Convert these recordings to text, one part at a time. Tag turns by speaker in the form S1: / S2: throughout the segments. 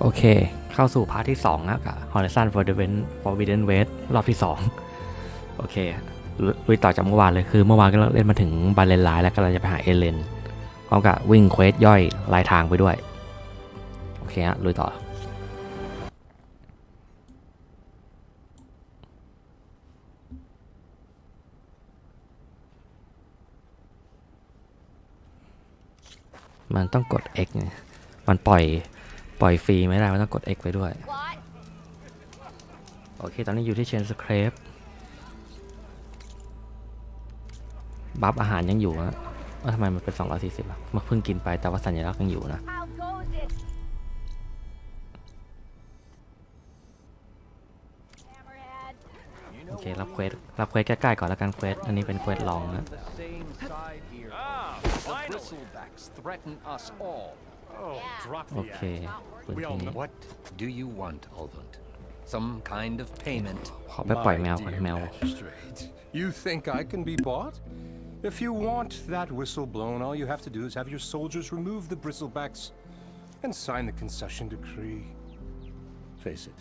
S1: โอเคเข้าสู่พาร์ทที่2นะกับ Horizon Forbidden West รอบที่2โอเคลุยต่อจากเมื่อวานเลยคือเมื่อวานก็เล่นมาถึงบาเลนไลน์แล้วก็เราจะไปหาเอเลนพร้อมกับวิ่งเควสย่อยลายทางไปด้วยโอเคฮะลุยต่อมันต้องกด X ไงมันปล่อยฟรีไม่ได้มันต้องกด X ไปด้วยโอเคตอนนี้อยู่ที่เชนสเครปบัฟอาหารยังอยู่นะว่าทำไมมันเป็น240อ่ะมาเพิ่งกินไปแต่ว่าสัญลักษณ์ยังอยู่นะโอเครับเควสใกล้ๆก่อนแล้วกันเควสอันนี้เป็นเควสลองนะโอเค
S2: What do you want, Alvund? Some kind of payment?
S1: ขอไปปล่อยแมวก่อนแมว
S3: You think I can be bought? If you want that whistle blown, all you have to do is have your soldiers remove the bristlebacks and sign the concession decree. Face it,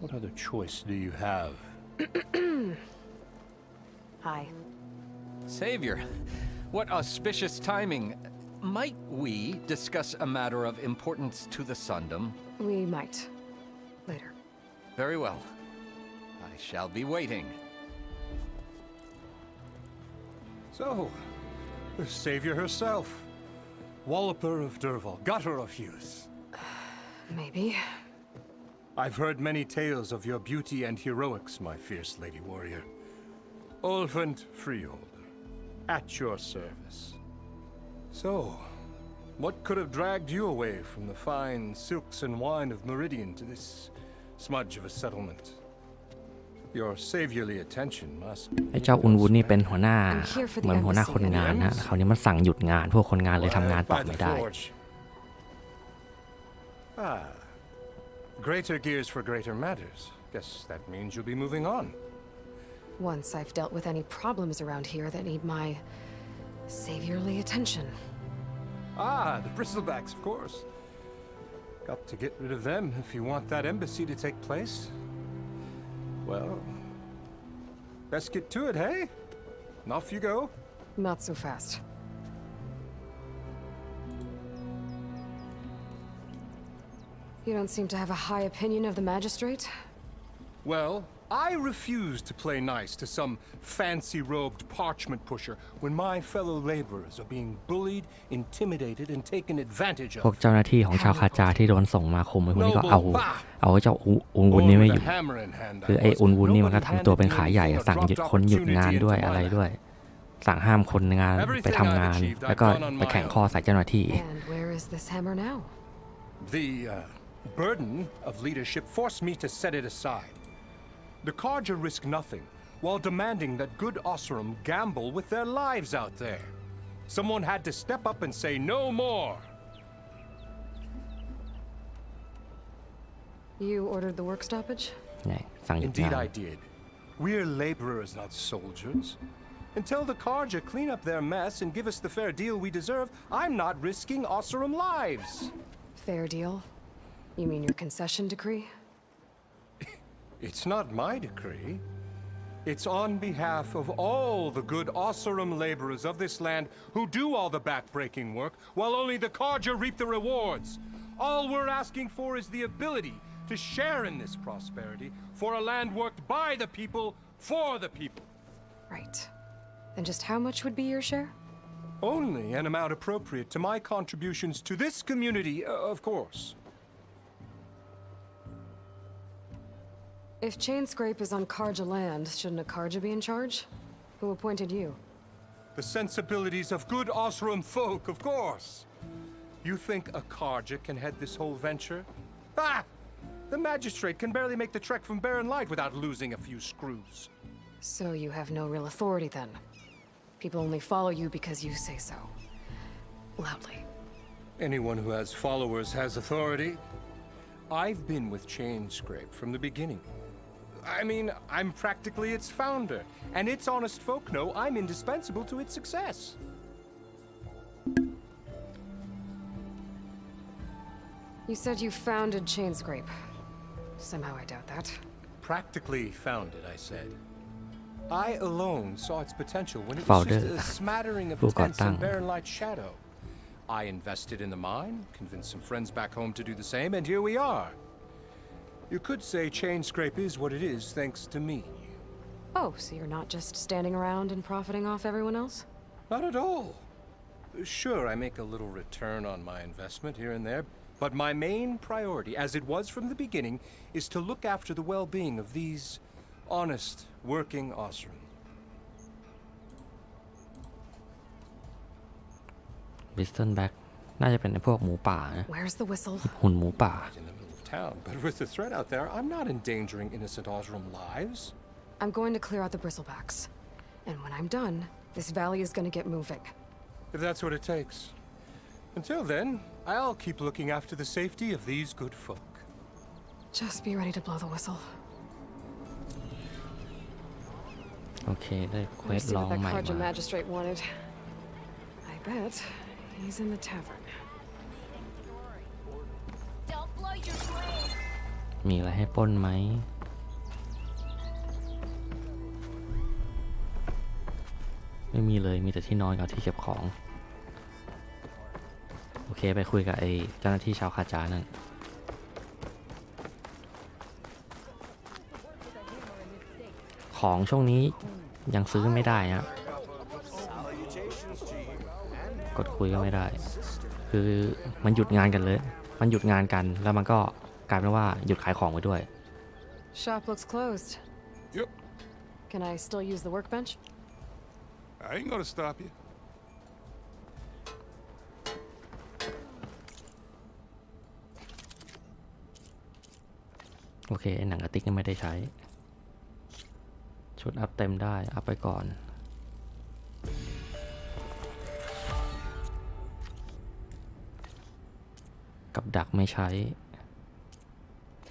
S3: what other choice do you have?
S4: Hi.
S2: Savior, what auspicious timing. Might we discuss a matter of importance to the Sundom?
S4: We might. Later.
S2: Very well. I shall be waiting.
S3: So, the savior herself, Walloper of Derval, gutter of youth.
S4: Maybe.
S3: I've heard many tales of your beauty and heroics, my fierce lady warrior. Ulfund Freeholder, at your service. So, what could have dragged you away from the fine silks and wine of Meridian to this smudge of a settlement? Your saviorly attention must be...
S1: ไอ้เจ้าอุนวุนนี่เป็นหัวหน้าเหมือนหัวหน้าคนงานนะคราวนี้มันสั่งหยุดงานพวกคนงานเลยทำงานต่อไม่ได้
S3: Greater gears for greater matters. Guess that means you'll be moving on.
S4: Once I've dealt with any problems around here that need my saviorly attention.
S3: The bristlebacks, of course. Got to get rid of them if you want that embassy to take place. Well, best get to it, hey? And off you go.
S4: Not so fast. You don't seem to have a high opinion of the magistrate?
S3: Well, I refuse to play nice to some fancy-robed parchment pusher when my fellow laborers are being bullied, intimidated, and taken advantage
S1: พวก
S3: of.
S1: เจ้าหน้าที่ของชาวคาจาที่โดนส่งมาคุมไอ้พวกนี้ก็เอาเจ้าอุนวุนนี่ไม่อยู่คือไอ้อุนวุนนี่มันก็ทำตัวเป็นขาใหญ่สั่งหยุดคนหยุดงานด้วยอะไรด้วยสั่งห้ามคนงานไปทำงานแล้วก็ไปแข่งข้อใส่เจ้าหน้าที่
S4: And where is this hammer now?
S3: The burden of leadership forced me to set it aside. The Karja risk nothing while demanding that good Osram gamble with their lives out there. Someone had to step up and say no more.
S4: You ordered the work stoppage?
S1: เนี่ยสั่งหยุดงาน
S3: Indeed I did. We're laborers, not soldiers. Until the Karja clean up their mess and give us the fair deal we deserve, I'm not risking Osram lives.
S4: Fair deal? You mean your concession decree?
S3: It's not my decree. It's on behalf of all the good Osram laborers of this land who do all the back-breaking work, while only the Karja reap the rewards. All we're asking for is the ability to share in this prosperity for a land worked by the people, for the people.
S4: Right. Then just how much would be your share?
S3: Only an amount appropriate to my contributions to this community, of course.
S4: If Chainscrape is on Karja land, shouldn't a Karja be in charge? Who appointed you?
S3: The sensibilities of good Osram folk, of course. You think a Karja can head this whole venture? The magistrate can barely make the trek from Barren Light without losing a few screws.
S4: So you have no real authority then? People only follow you because you say so. Loudly.
S3: Anyone who has followers has authority. I've been with Chainscrape from the beginning. I mean, I'm practically its founder, and its honest folk know I'm indispensable to its success.
S4: You said you founded Chainscrape. Somehow I doubt that.
S3: Practically founded, I said. I alone saw its potential when it was
S1: Founder.
S3: just a smattering of
S1: ผู้ก่อ
S3: tense
S1: ตั้ง
S3: and barren light shadow. I invested in the mine, convinced some friends back home to do the same, and here we are. You could say Chainscrape is what it is thanks to me.
S4: Oh, so you're not just standing around and profiting off everyone else?
S3: Not at all. Sure, I make a little return on my investment here and there, but my main priority, as it was from the beginning, is to look after the well-being of these honest, working Osram.
S1: Bristleback น่าจะเป็นไอ้พวกหมูป่านะ
S4: Where's the whistle?
S1: หุ่นหมูป่า
S3: In the middle of town, but with the threat out there, I'm not endangering innocent Osram lives.
S4: I'm going to clear out the bristlebacks. And when I'm done, this valley is going to get moving.
S3: If that's what it takes. Until then, I'll keep looking after the safety of these good folk.
S4: Just be ready to blow the whistle.
S1: โอเค ได้เควส
S4: Let's see
S1: ลอ
S4: what
S1: ง
S4: that
S1: ใหม่
S4: Karja
S1: มา
S4: magistrate wanted. I bet he's in the tavern.
S5: Don't blow your brains.
S1: มีอะไรให้ปล้นไหม ไม่มีเลย มีแต่ที่นอนกับที่เก็บของ โอเค ไปคุยกับไอ้เจ้าหน้าที่ชาวคาจานั่น ของช่วงนี้ยังซื้อไม่ได้ฮะกดคุยก็ไม่ได้ คือมันหยุดงานกันเลย มันหยุดงานกัน แล้วมันก็กลายเป็นว่าหยุดขายของไปด้วย
S4: Shop looks closed.
S6: Yep.
S4: Can I still use the workbench?
S6: I ain't gonna stop you.
S1: โอเคไอ้หนังกระติกนี่ไม่ได้ใช้ ชุดอัพเต็มได้ อัพไปก่อน กับดักไม่ใช้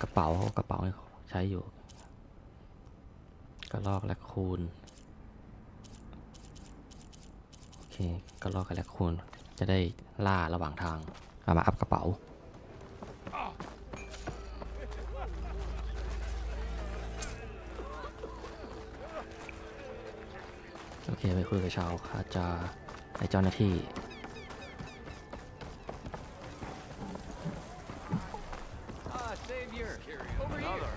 S1: กระเป๋าใช้อยู่ กระลอกและคูณ โอเค กระลอกกับและคูณ จะได้ล่าระหว่างทาง เอามาอัพกระเป๋า โอเค ไปคุยกับชาวคาจาไอ้เจ้าหน้าที่
S2: Savior, over here.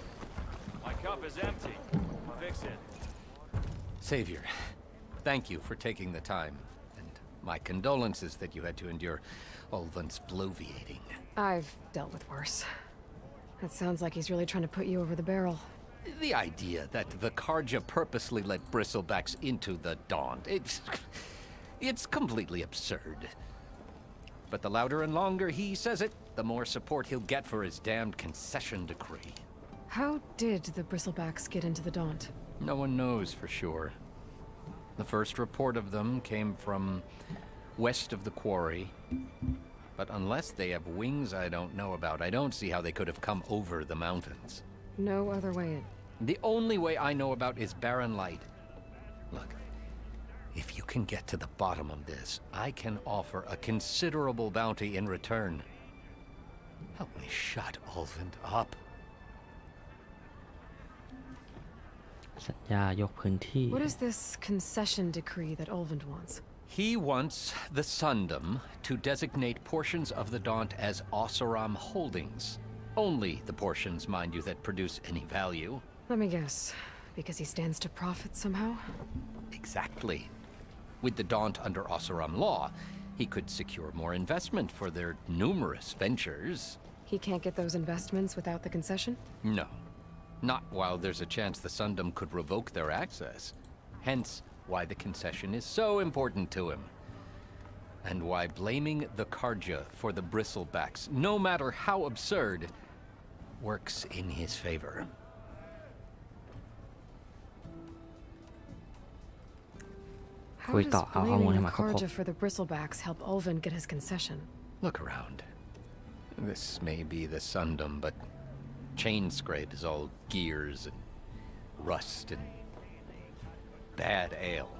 S7: My cup is empty. Fix it.
S2: Savior, thank you for taking the time, and my condolences that you had to endure Ulvan's bloviating.
S4: I've dealt with worse. It sounds like he's really trying to put you over the barrel.
S2: The idea that the Karja purposely let bristlebacks into the Daunt, it's completely absurd. But the louder and longer he says it, the more support he'll get for his damned concession decree.
S4: How did the bristlebacks get into the Daunt?
S2: No one knows for sure. The first report of them came from west of the quarry. But unless they have wings I don't know about, I don't see how they could have come over the mountains.
S4: No other way in.
S2: The only way I know about is barren light. Look, if you can get to the bottom of this, I can offer a considerable bounty in return. Help me shut Ulvund up.
S1: สัญญายกพื้นที่
S4: What is this concession decree that Ulvund wants?
S2: He wants the Sundom to designate portions of the Daunt as Oseram holdings. Only the portions, mind you, that produce any value.
S4: Let me guess. Because he stands to profit somehow?
S2: Exactly. With the Daunt under Oseram law, he could secure more investment for their numerous ventures.
S4: He can't get those investments without the concession?
S2: No. Not while there's a chance the Sundom could revoke their access. Hence, why the concession is so important to him. And why blaming the Karja for the bristlebacks, no matter how absurd, works in his favor.
S4: How
S1: Wait,
S4: does
S1: I'll
S4: blaming
S1: warn him,
S4: the
S1: I'll call-
S4: Karja for the bristlebacks help Ulvund get his concession?
S2: Look around. This may be the Sundom, but Chainscrape is all gears and rust and bad ale.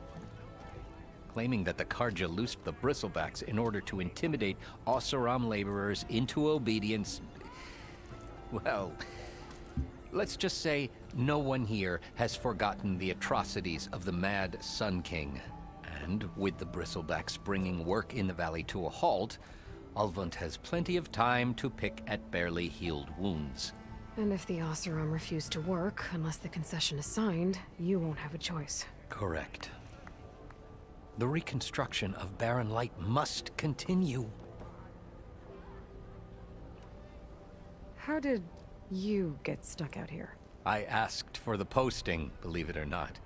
S2: claiming that the Karja loosed the bristlebacks in order to intimidate Oseram laborers into obedience. Well, let's just say no one here has forgotten the atrocities of the Mad Sun King. And with the bristlebacks bringing work in the valley to a halt, Ulvund has plenty of time to pick at barely healed wounds.
S4: And if the Oseram refuse to work, unless the concession is signed, you won't have a choice.
S2: Correct. The reconstruction of Barren Light must continue.
S4: How did you get stuck out here?
S2: I asked for the posting, believe it or not.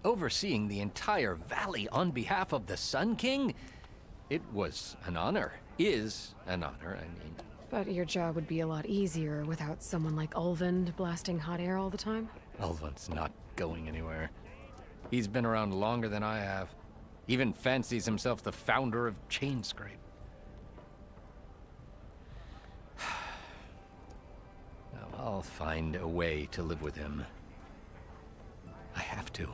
S2: Overseeing the entire valley on behalf of the Sun King? It was an honor. Is an honor, I mean.
S4: But your job would be a lot easier without someone like Ulvund blasting hot air all the time?
S2: Ulvund's not going anywhere. He's been around longer than I have. Even fancies himself the founder of Chainscrape. Now, I'll find a way to live with him. I have to.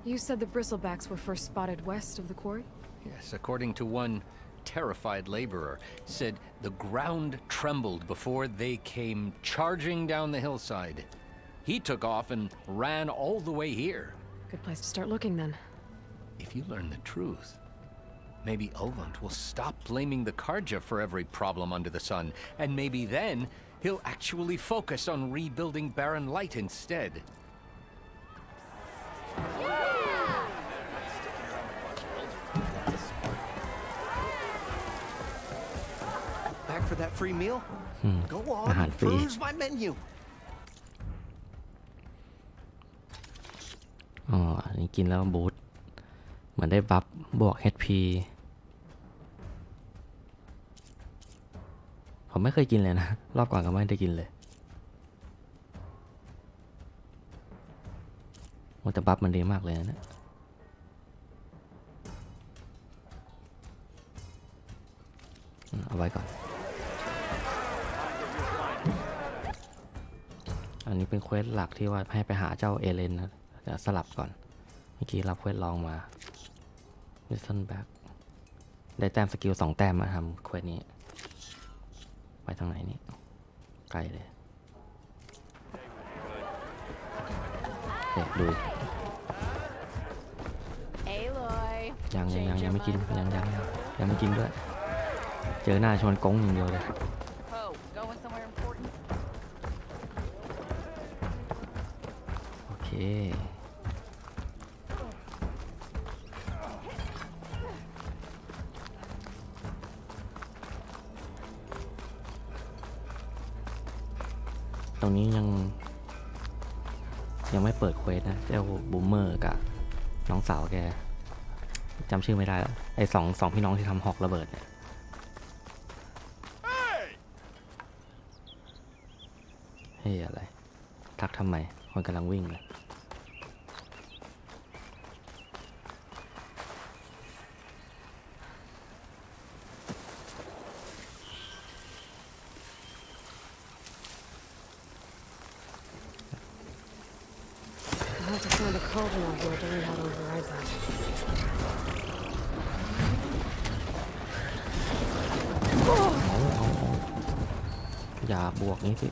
S4: You said the bristlebacks were first spotted west of the quarry?
S2: Yes, according to one terrified laborer, said the ground trembled before they came charging down the hillside. He took off and ran all the way here.
S4: Good place to start looking then.
S2: If you learn the truth, maybe Ulvund will stop blaming the Karja for every problem under the sun, and maybe then he'll actually focus on rebuilding Barren Light instead.
S8: Back for that free meal? Go
S1: อาหาร
S8: on,
S1: ฟรี
S8: peruse my menu.
S1: อ๋ออันนี้กินแล้วบูทเหมือนได้บัฟบวก HP ผมไม่เคยกินเลยนะ รอบก่อนก็ไม่ได้กินเลยมันแต่บัฟมันดีมากเลยนะเนี่ยเอาไว้ก่อนอันนี้เป็นเควสหลักที่ว่าให้ไปหาเจ้าเอเลนนะเดี๋ยวสลับก่อนเมื่อกี้รับเควสลองมา Listen back ได้แต้มสกิล2 แต้มมาทำเควสนี้ไปทางไหนนี่ไกลเลยเด็กดู
S5: Aloy.
S1: ยังไม่กินยังไม่กินด้วยเจอหน้าชวนกงอย่างเดียวเลย
S5: Oh, going somewhere important?
S1: โอเคตรงนี้ยังไม่เปิดเควสนะเจ้าบูมเมอร์กับน้องสาวแกจำชื่อไม่ได้แล้วไอ้สองพี่น้องที่ทำหอกระเบิดเนี่ยเฮ้ยอะไรทักทำไมคนกำลังวิ่งเลย
S4: I'll have to find a cauldron out here to learn how to override that.
S1: อย่าบวกนี้สิ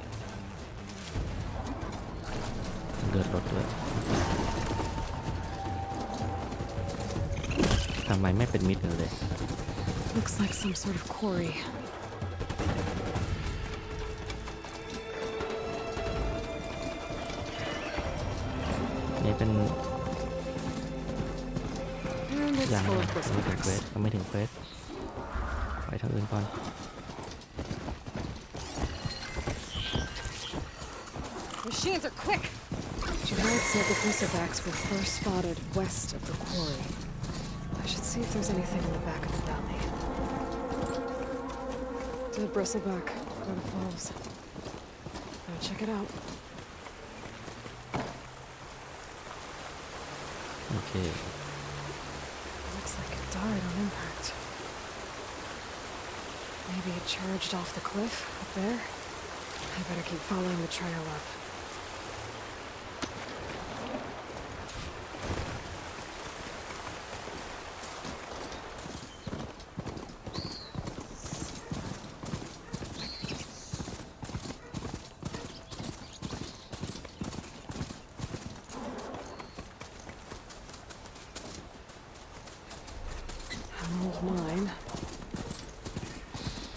S1: เดือดรถด้วยทำไมไม่เป็นมิดเลย
S4: Looks like some sort of quarry.
S1: นี่เป็น
S4: And it's
S1: อย่าง
S4: full of
S1: ไม่ถึงเควส
S4: bristlebacks.
S1: ก็ไม่ถึงเควสไปทางอื่นก่อน
S4: Machines are quick! Gerard said the bristlebacks were first spotted west of the quarry. I should see if there's anything in the back of the valley. Dead bristleback, where it falls. Gotta check it out.
S1: โอเค
S4: Looks like it died on impact. Maybe it charged off the cliff up there. I better keep following the trail up. An old mine.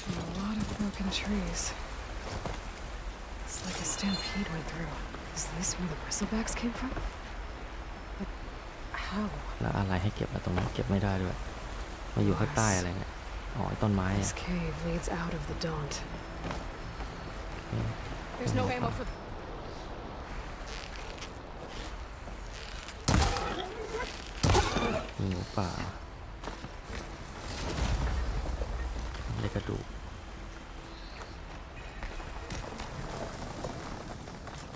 S4: And a lot of broken trees. It's like a stampede went through. Is this where the bristlebacks came from? But how?
S1: แล้วอะไรให้เก็บอะตรงนั้นเก็บไม่ได้ด้วยมาอยู่ข้างใต้อะไรเนี่ยอ๋อต้นไม้
S4: This cave leads out of the Daunt.
S5: There's no ammo for.
S1: มีหมูป่าเล็กกระดูก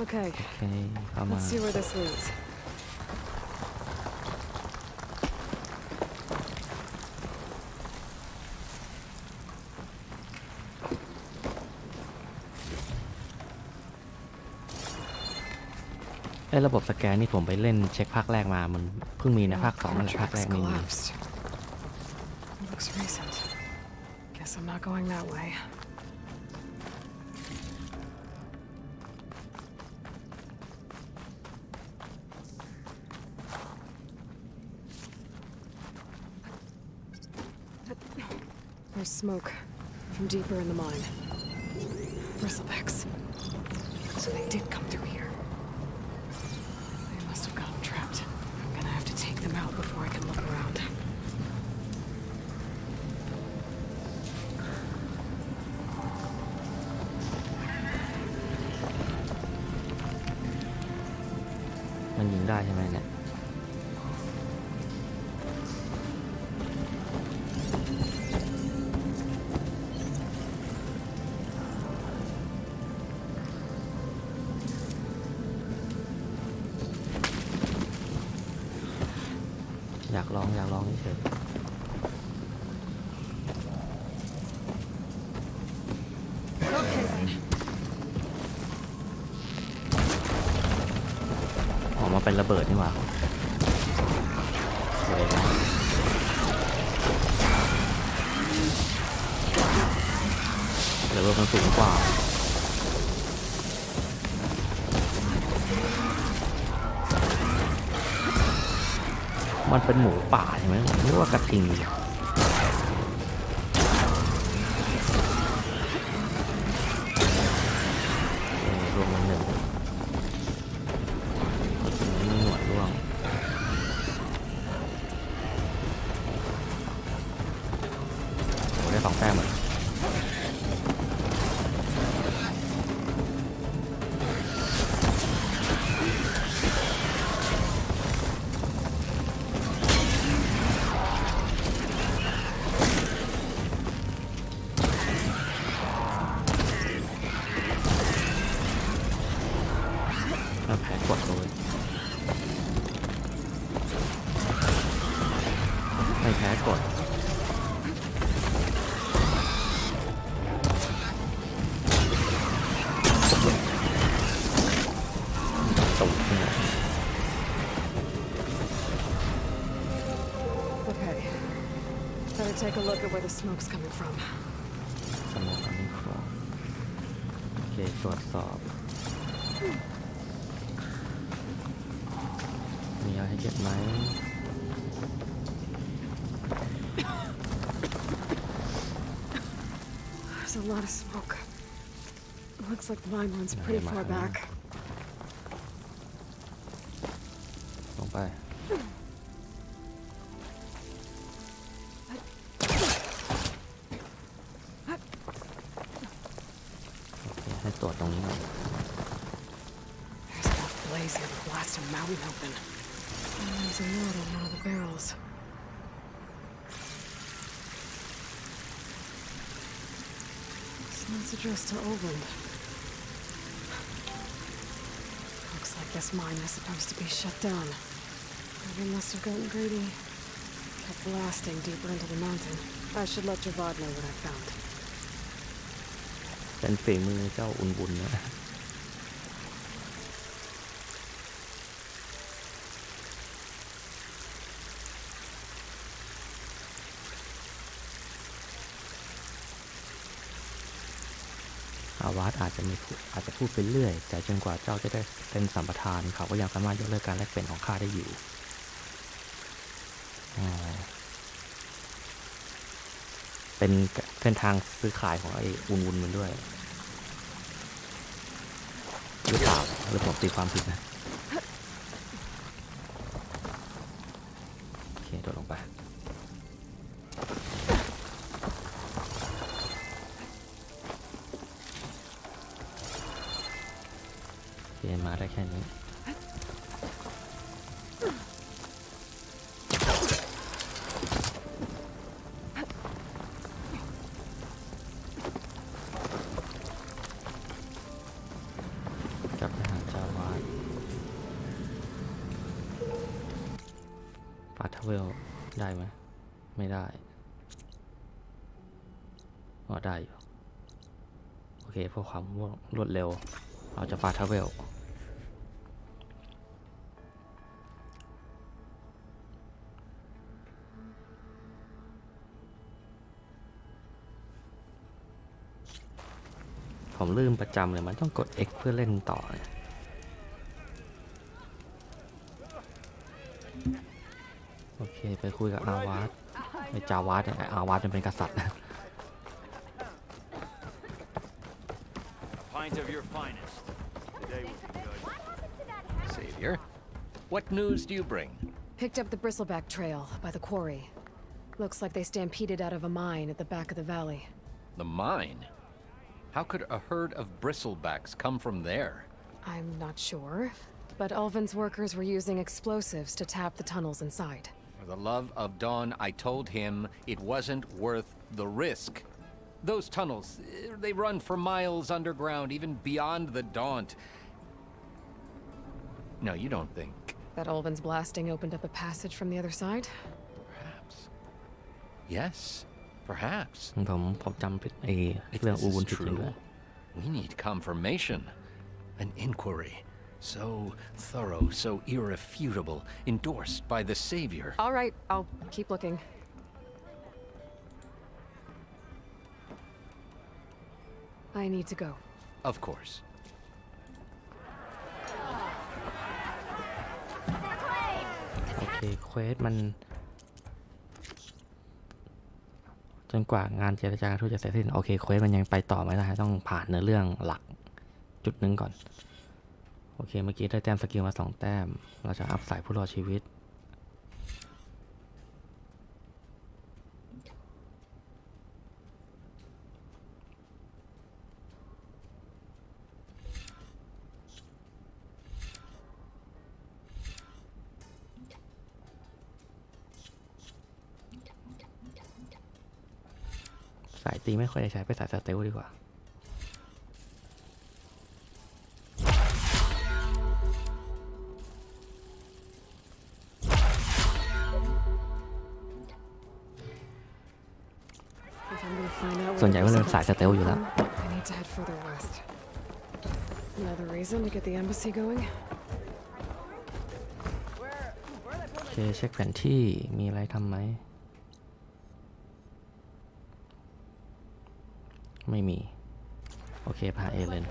S4: Okay,
S1: โอเคเข้ามา
S4: let's see where this leads.
S1: ระบบสแกนนี่ผมไปเล่นเช็คภาคแรกมามันเพิ่งมีในภาค2นั่นแหละภาคแรกไม่มี
S4: Collapsed. Looks recent. Guess I'm not going that way. There's smoke from deeper in the mine. Bristlebacks. So they did come through here. They must have gotten trapped. I'm gonna have to take them out before I can look around.
S1: มันยิงได้ใช่ไหมเนี่ยอยากลองเฉยออกมาเป็นระเบิดนี่หว่าสวยมากระเบิดมันสูงกว่ามันเป็นหมูป่าใช่ไหมนึกว่ากระทิงรวมมันหนึ่งมีหนวดร่วงโอ้ได้2 แต้มเลยแพ้กดเลยไม่แพ้กดตูดเนี่ย
S4: Okay. Better take a look at where the smoke's coming from.
S1: สมองอันนี้ครับโอเคตรวจสอบมีอะไรให้เก็บไหม
S4: There's a lot of smoke. Looks like the mine runs pretty far back.
S1: ลงไปให้ตรวจตรงนี้หน่อย
S4: There's enough blaze here to blast a mountain open. And there's a note on one of the barrels. This note's addressed to Oland. Looks like this mine is supposed to be shut down. They must have gotten greedy. Kept blasting deeper into the mountain. I should let Javad know what I found.
S1: เป็นฝีมือเจ้าอุ่นบุญนะอาวาสอาจจะพูดไปเรื่อยแต่จนกว่าเจ้าจะได้เป็นสัมปทานเขาก็ยังสามารถยกเลิกการแลกเปลี่ยนของข้าได้อยู่ เป็นเส้นทางซื้อขายของไอ้วุนมันด้วยหรือเปล่าหรือผมตีความผิดนะโอเคโดดลงไปโอเคมาได้แค่นี้เวลได้ไหมไม่ได้อ๋อได้อยู่โอเคเพื่อความรวดเร็วเราจะฟาทเวลผมลืมประจำเลยมันต้องกด X เพื่อเล่นต่อเนี่ยโอเคไปคุยกับอาวาสไอจาวาสเนี่ยอาวาสมันเป็นกษัตริย์นะ
S7: Pint of your finest. Today will be good.
S2: Savior, what news do you bring?
S4: Picked up the bristleback trail by the quarry. Looks like they stampeded out of a mine at the back of the valley.
S2: The mine? How could a herd of bristlebacks come from there?
S4: I'm not sure, but Ulvin's workers were using explosives to tap the tunnels inside.
S2: For the love of Dawn, I told him it wasn't worth the risk. Those tunnels, they run for miles underground, even beyond the Daunt. No, you don't think.
S4: That Ulvin's blasting opened up a passage from the other side?
S2: Perhaps. Yes, perhaps.
S1: ผมจำผิดไอ้
S2: If
S1: เรื่อง
S2: this
S1: อูวุน
S2: is
S1: ผิดจริงด้ว
S2: true,
S1: ย
S2: we need confirmation. An inquiry. So thorough, so irrefutable, endorsed by the Savior.
S4: All right, I'll keep looking. I need to go.
S2: Of course.
S1: โอเคเควสมันจนกว่างานเจรจาการทูตจะเสร็จสิ้นโอเคเควสมันยังไปต่อไม่ได้ต้องผ่านเนื้อเรื่องหลักจุดนึงก่อนโอเคเมื่อกี้ได้แต้มสกิลมา2แต้มเราจะอัพสายผู้รอดชีวิตสายตีไม่ค่อยได้ใช้ไปสายสเตลดีกว่าส่วนใหญ่ก็เล่นสายสเตลอยู่แล้ว
S4: I need to head further west. Another reason to get the embassy going.
S1: โอเคเช็คแผนที่มีอะไรทำไหมไม่มีโอเคพาเอเลน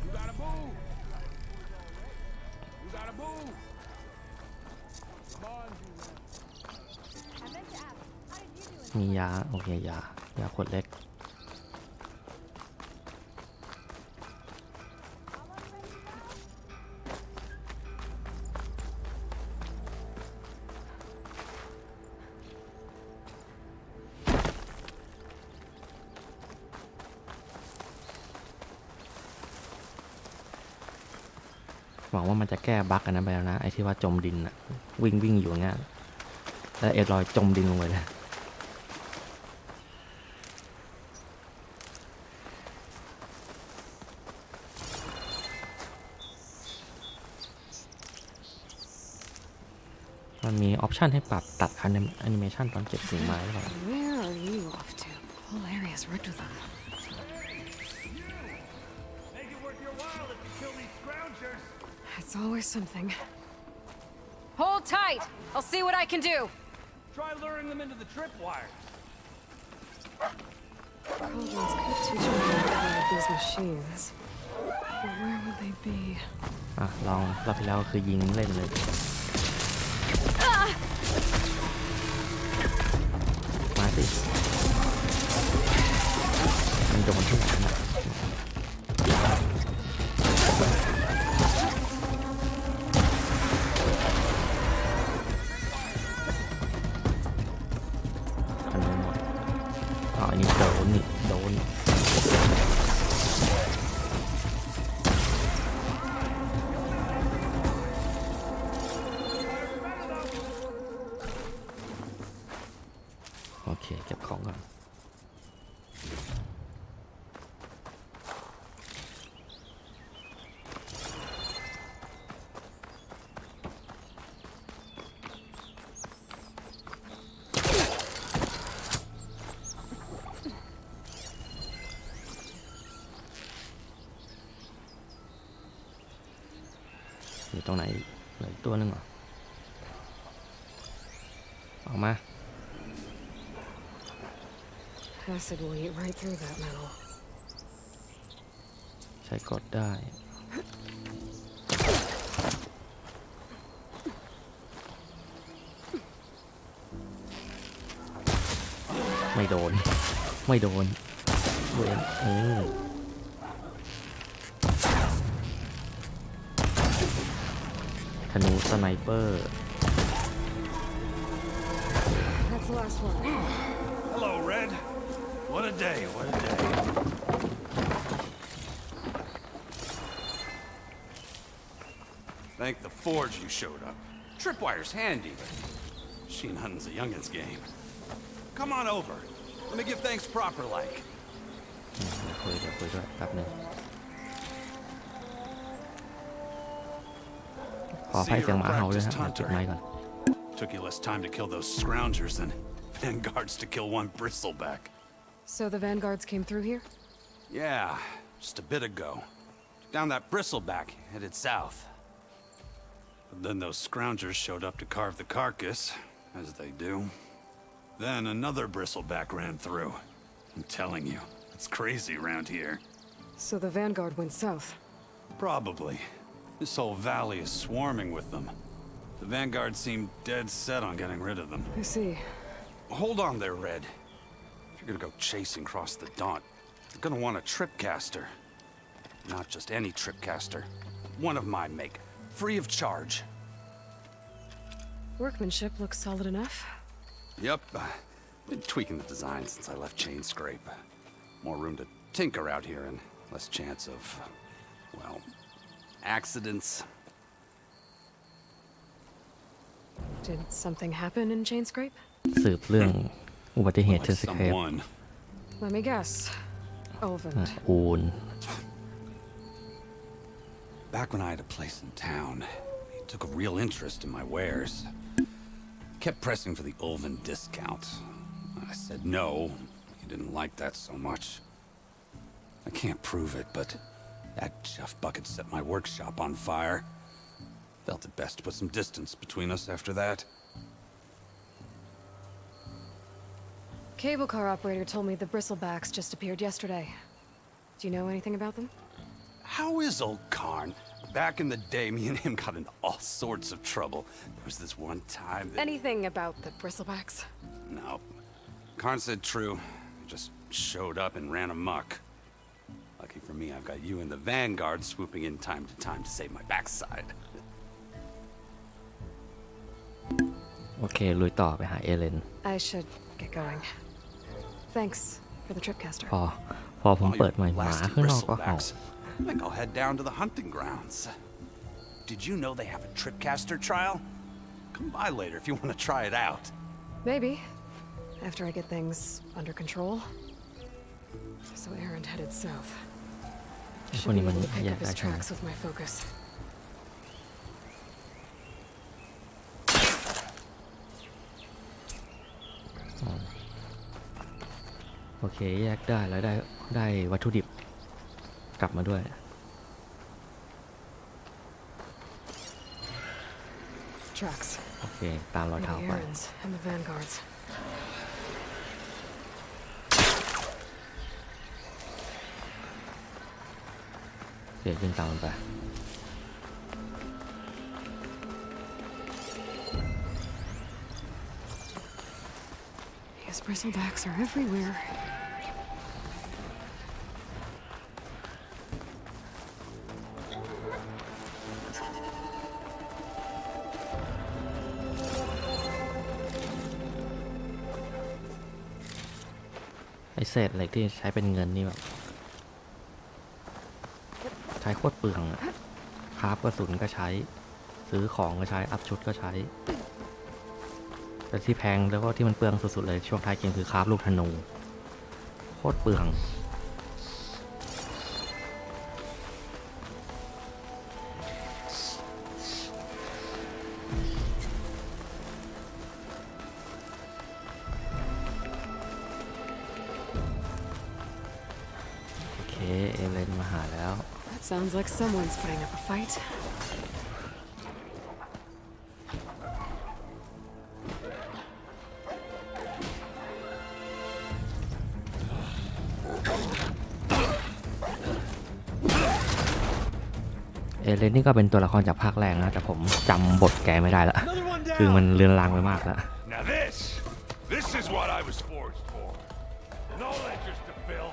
S6: You gotta move. You gotta move. Come on, you.
S1: มียาโอเคยาขวดเล็กหวังว่ามันจะแก้บั๊กอันนั้นไปแล้วนะไอ้ที่ว่าจมดินอะวิ่งอยู่อย่างเงี้ยแล้วเอ็ดลอยจมดินลงไปเลยมันมีออปชันให้ปรับตัดแอนิเมชันตอนเก็บกิ่งไม้หรือเปล่า
S4: Where are you off to? The whole area's rigged with them.
S7: Make it worth your while if you kill these scroungers.
S4: It's always something.
S5: Hold tight. I'll see what I can do.
S7: Try luring them into the tripwire.
S4: Cauldrons could teach me how to operate these machines. But where would they be?
S1: ลองรอบที่แล้วก็คือยิงเล่นเลย สิมันโดนที่ไหนนะอันนี้หมดอันนี้โดนนี่โดนโอเคเก็บของก่อนอยู่ตรงไหนเหลืออีกตัวหนึงเหรอออกมา
S4: Acid will eat right through that metal.
S1: ใช้กดได้ไม่โดนไม่โดนเวนธนูสไนเปอร์
S4: That's the last one.
S7: Hello, Red. What a day, what a day. Thank the forge you showed up. Tripwire's handy, but machine hunting's a youngin's game. Come on over. Let me give thanks proper like.
S1: เดี๋ยวคุยด้วยแป๊บหนึงขออภัยเสียงหมาเห่าด้วยนะจุดไม้ก่อน
S7: Took you less time to kill those scroungers than vanguards to kill one bristleback.
S4: So the vanguards came through here?
S7: Yeah, just a bit ago. Down that bristleback, headed south. But then those scroungers showed up to carve the carcass, as they do. Then another bristleback ran through. I'm telling you, it's crazy around here.
S4: So the vanguard went south?
S7: Probably. This whole valley is swarming with them. The vanguard seemed dead set on getting rid of them.
S4: I see.
S7: Hold on there, Red. If you're gonna go chasing across the Daunt, you're gonna want a tripcaster. Not just any tripcaster. One of my make. Free of charge.
S4: Workmanship looks solid enough.
S7: Yep. Been tweaking the design since I left Chain Scrape. More room to tinker out here and less chance of, well, accidents.
S4: Did something happen in Chain Scrape?
S1: สืบเรื่องอุบัติเหตุ
S7: Like
S1: เทสเคป
S7: someone.
S4: Let me guess. Ulvund.
S1: อูน
S7: Back when I had a place in town, he took a real interest in my wares. Kept pressing for the Ulvund discount. I said no. He didn't like that so much. I can't prove it, but that Jeff bucket set my workshop on fire. Felt it best to put some distance between us after that.
S4: Cable car operator told me the bristlebacks just appeared yesterday. Do you know anything about them?
S7: How is old Karn? Back in the day, me and him got into all sorts of trouble. There was this one time that...
S4: Anything about the bristlebacks?
S7: No. Karn said true. Just showed up and ran amok. Lucky for me, I've got you and the Vanguard swooping in time to save my backside.
S1: โอเคลุยต่อไปหาเอเลน
S4: I should get going. Thanks for the tripcaster.
S1: พอผมเปิดใหม่หมา
S7: Blasted
S1: ข้างนอกก็เห่า
S7: bristlebacks. I think I'll head down to the hunting grounds. Did you know they have a tripcaster trial? Come by later if you want to try it out.
S4: Maybe. After I get things under control. So Aaron headed south. Should be able to pick up his tracks with my focus.
S1: โอเคแยกได้แล้วได้วัตถุดิบกลับมาด้วย
S4: Tracks.
S1: โอเคตามรอย
S4: Maybe
S1: เท้าไป
S4: Aaron's and the vanguards.
S1: เดี๋ยวยิงตามมันไป
S4: He Those bristlebacks are everywhere.
S1: ไอเศษเหล็กที่ใช้เป็นเงินนี่แบบใช้โคตรเปลืองอะคราฟกระสุนก็ใช้ซื้อของก็ใช้อัพชุดก็ใช้แต่ที่แพงแล้วก็ที่มันเปลืองสุดๆเลยช่วงท้ายเกมคือคราฟลูกธนูโคตรเปลืองโอเคเอเลนมาหาแล้ว
S4: Sounds like someone's putting up a fight.
S1: เอเลนนี่ก็เป็นตัวละครจากภาคแรกนะแต่ผมจำบทแกไม่ได้ละคือมันเลือนลางไปมากแล้ว
S6: Now this is what I was forged for. No ledgers to fill.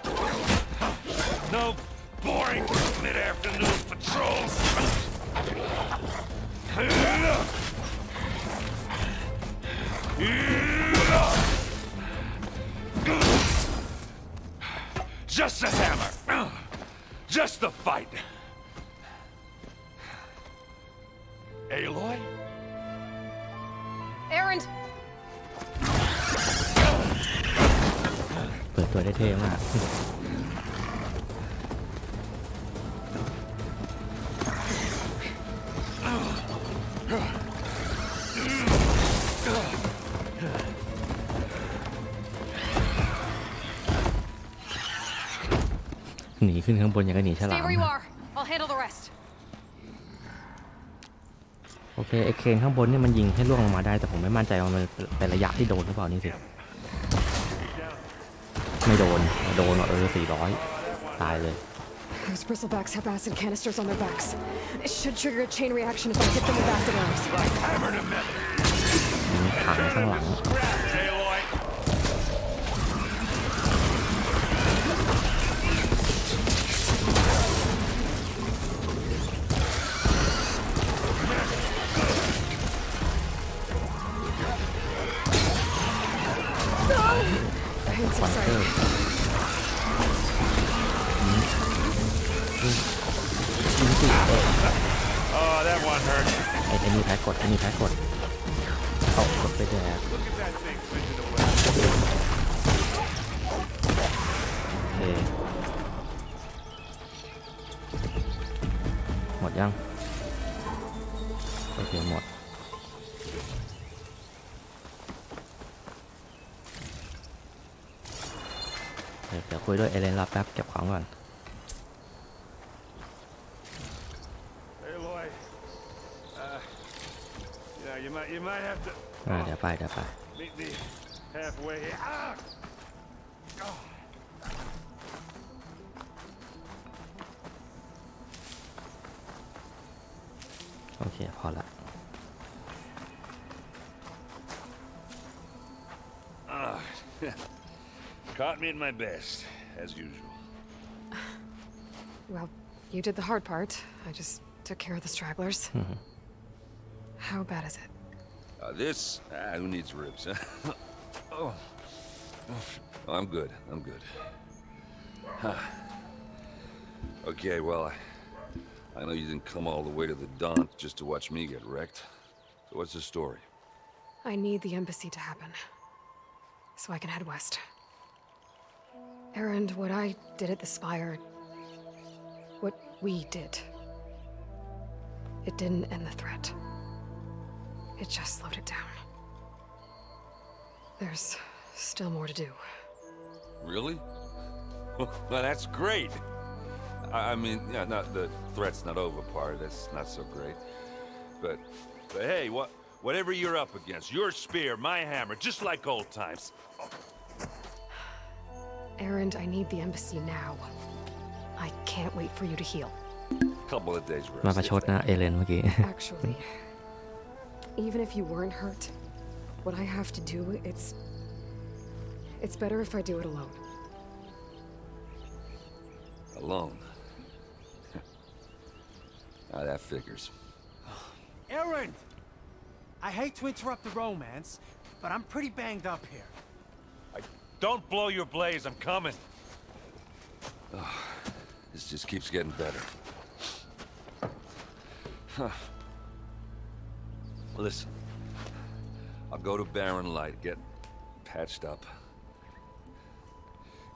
S6: No boring mid-afternoon patrols. Just a hammer. Just the fight. Aloy?
S5: Erend!
S1: เปิดตัวได้เท่มากหนีขึ้นข้างบนอย่างก็หนีฉลา
S5: Stay
S1: ม
S5: where you are. I'll handle the rest.
S1: โอเคไอเคนข้างบนนี่มันยิงให้ล่วงลงมาได้แต่ผมไม่มั่นใจว่ามันเป็นระยะที่โดนหรือเปล่านี่สิไม่โดน400ตายเลย
S4: Those bristlebacks have acid canisters on their backs. It should trigger a chain reaction if I hit them with acid arrows.
S1: มีถังข้างหลัง
S6: Aloy.
S4: I'm so
S1: ควันเตอ
S4: sorry.
S1: ร์ยิงสิ
S6: Oh, that one hurt.
S1: ไอ้นี่แพ้กดเอากดไปแดก
S6: Look at that thing fishing away.
S1: โอเคหมดยังโอเคหมดเดี๋ยวคุยด้วยเอเลนรอแป๊บเก็บของก่อน
S6: Aloy. You might have to
S1: เดี๋ยวไป
S6: meet me halfway here. Ah! Oh.
S1: โอเคพอละ
S6: Caught me at my best, as usual.
S4: Well, you did the hard part. I just took care of the stragglers. How bad is it?
S6: Who needs ribs, huh? Oh. I'm good. Okay, well, I know you didn't come all the way to the Dont just to watch me get wrecked. So what's the story?
S4: I need the embassy to happen, so I can head west. Erend, what I did at the Spire, what we did, it didn't end the threat. It just slowed it down. There's still more to do.
S6: Really? Well, that's great. I mean, yeah, not the threat's not over part. That's not so great. But hey, whatever you're up against, your spear, my hammer, just like old times.
S4: Erend, I need the embassy now. I can't wait for you to heal.
S6: Couple of days
S1: มา
S6: rest.
S1: ประชดนะเอเลนเมื่อกี้
S4: Actually, even if you weren't hurt, what I have to do, It's better if I do it alone.
S6: Alone. Now that figures.
S9: Aaron! I hate to interrupt the romance, but I'm pretty banged up here.
S6: Don't blow your blaze, I'm coming. This just keeps getting better. Listen, I'll go to Barren Light, get patched up.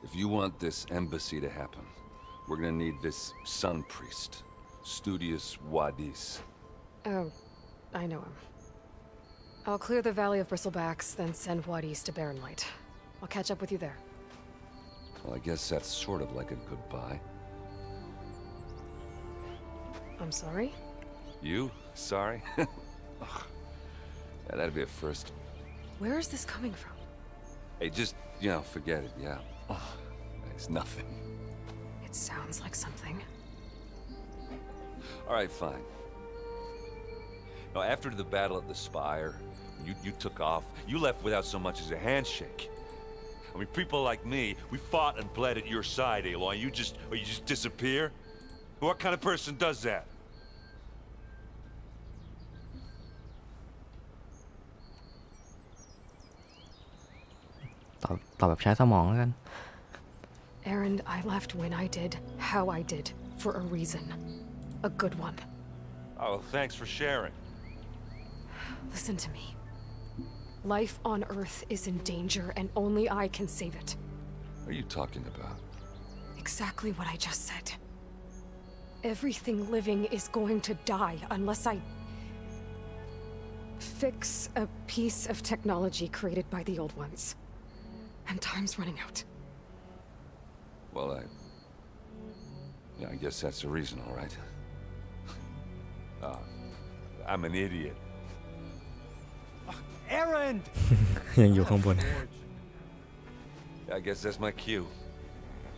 S6: If you want this embassy to happen, we're gonna need this sun priest, Studious Wadis.
S4: Oh, I know him. I'll clear the Valley of Bristlebacks, then send Wadis to Barren Light. I'll catch up with you there.
S6: Well, I guess that's sort of like a goodbye.
S4: I'm sorry?
S6: You? Sorry? Ugh. Yeah, that'd be a first.
S4: Where is this coming from?
S6: Hey, just, forget it, yeah. Ugh. It's nothing.
S4: It sounds like something.
S6: All right, fine. Now, after the Battle of the Spire, you took off. You left without so much as a handshake. I mean, people like me, we fought and bled at your side, Aloy. You just disappear? What kind of person does that?
S1: ตอบแบบใช้สมองแล้วกัน
S4: Aaron, I left when I did, how I did, for a reason. A good one.
S6: Oh, thanks for sharing.
S4: Listen to me. Life on Earth is in danger, and only I can save it.
S6: What are you talking about?
S4: Exactly what I just said. Everything living is going to die unless I fix a piece of technology created by the old ones. And time's running out.
S6: Well, I guess that's the reason, all right. I'm an idiot.
S9: Aaron!
S1: ยังอยู่ข้างบน
S6: I guess that's my cue.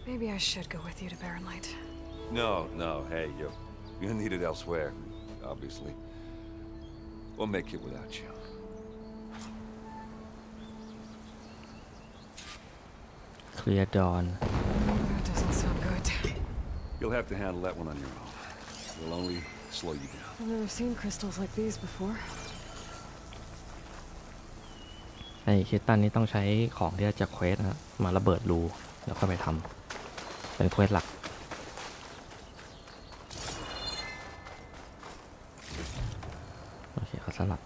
S4: Maybe I should go with you to Barren Light.
S6: No, hey, you're needed elsewhere, obviously. We'll make it without you.
S1: Clear dawn.
S4: That doesn't sound good.
S6: You'll have to handle that one on your own. It'll only slow you down.
S4: I've never seen crystals like these before.
S1: ไอ้คิดตันนี้ต้องใช้ของที่จะเควสนะมาระเบิดรูแล้วก็ไปทำเป็นเควสหลักโอเคเขาสลับ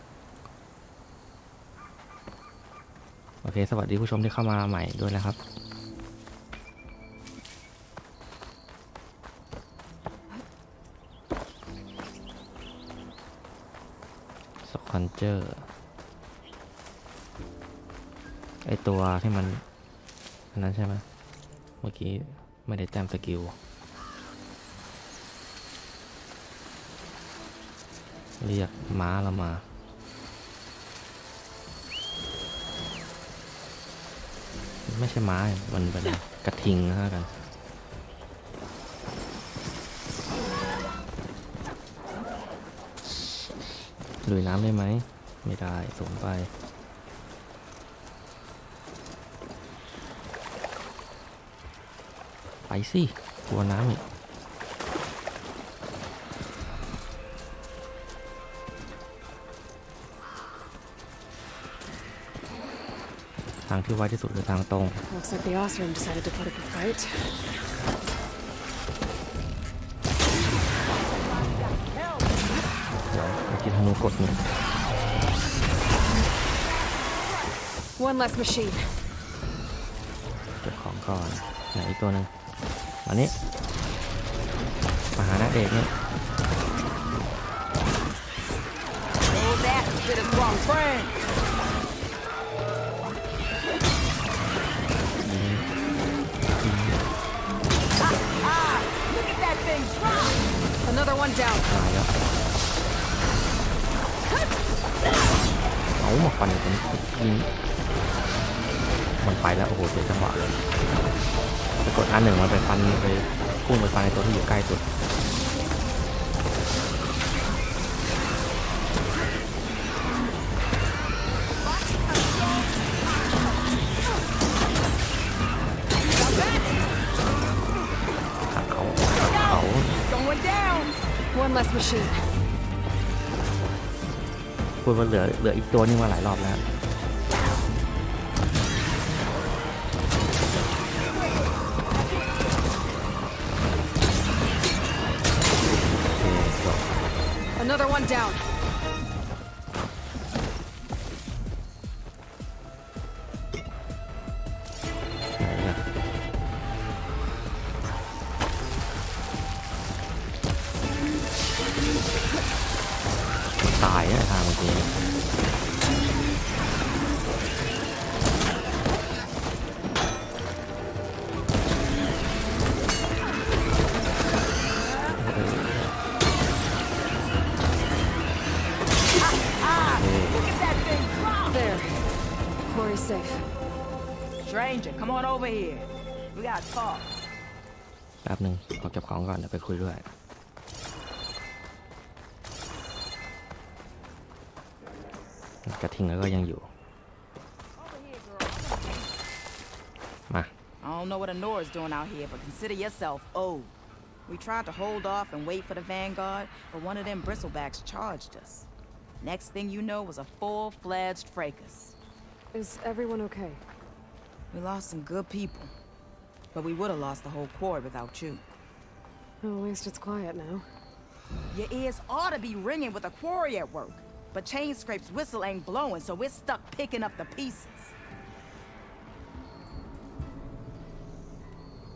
S1: โอเคสวัสดีผู้ชมที่เข้ามาใหม่ด้วยนะครับสคอนเจอร์ไอตัวที่มันอันนั้นใช่ไหมเมื่อกี้ไม่ได้แต้มสกิลเรียกม้าเรามาไม่ใช่ม้ามันเป็นกระทิงนะกันลุยน้ำได้ไหมไม่ได้สูงไปไปสิกลัวน้ำอีกทางที่ไวที่สุดคือทางตรง
S4: Looks like the Ostrom decided to put up a fight.
S1: เดี๋ยวเมื่อกี้ธนูกดเนี่ย
S4: One less machine.
S1: เก็บของก่อนไหนอีกตัวหนึ่งอันนี้มาหานักเอกเนี่ย
S5: Oh, that's a bit of wrong friend. Look at that thing drop.
S4: Another one down.
S1: ตายแล้วเอามาฟันกันยิงมันไปแล้วโอ้โหเสียจังหวะเลยไปกดอันหนึ่งมันไปฟันไปพุ่งไปฟันในตัวที่อยู่ใกล้สุด
S4: less machine.
S1: พูดว่าเหลืออีกตัวนึงมาหลายรอบแล้ว
S4: Another one down.
S1: ตายนะทางเมื่อกี้
S4: There. Quarry's safe.
S10: Stranger, come on over here. We gotta talk.
S1: แป๊บนึงขอเก็บของก่อนเดี๋ยวไปคุยด้วยกระทิงแล้วก็ยังอยู่มา
S10: I don't know what Honora's doing out here, but consider yourself owed. We tried to hold off and wait for the vanguard, but one of them bristlebacks charged us. Next thing you know was a full-fledged fracas.
S4: Is everyone okay?
S10: We lost some good people, but we would have lost the whole quarry without you.
S4: Well, at least it's quiet now.
S10: Your ears ought to be ringing with a quarry at work, but Chainscrape's whistle ain't blowing, so we're stuck picking up the pieces.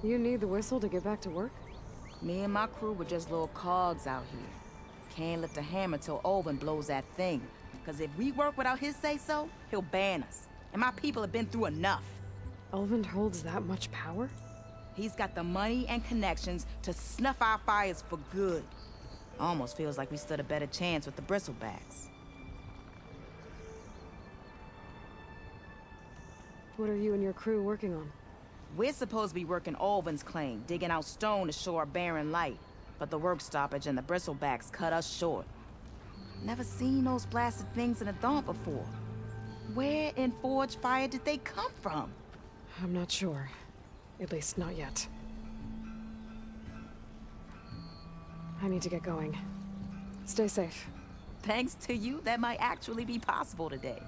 S4: You need the whistle to get back to work?
S10: Me and my crew were just little cogs out here. Can't lift a hammer till Olvin blows that thing. Cause if we work without his say-so, he'll ban us. And my people have been through enough.
S4: Elvin holds that much power?
S10: He's got the money and connections to snuff our fires for good. Almost feels like we stood a better chance with the bristlebacks.
S4: What are you and your crew working on?
S10: We're supposed to be working Olvin's claim, digging out stone to show our barren light. But the work stoppage and the bristlebacks cut us short. Never seen those blasted things in a dump before. Where in Forge Fire did they come from?
S4: I'm not sure. At least not yet. I need to get going. Stay safe.
S10: Thanks to you, that might actually be possible today.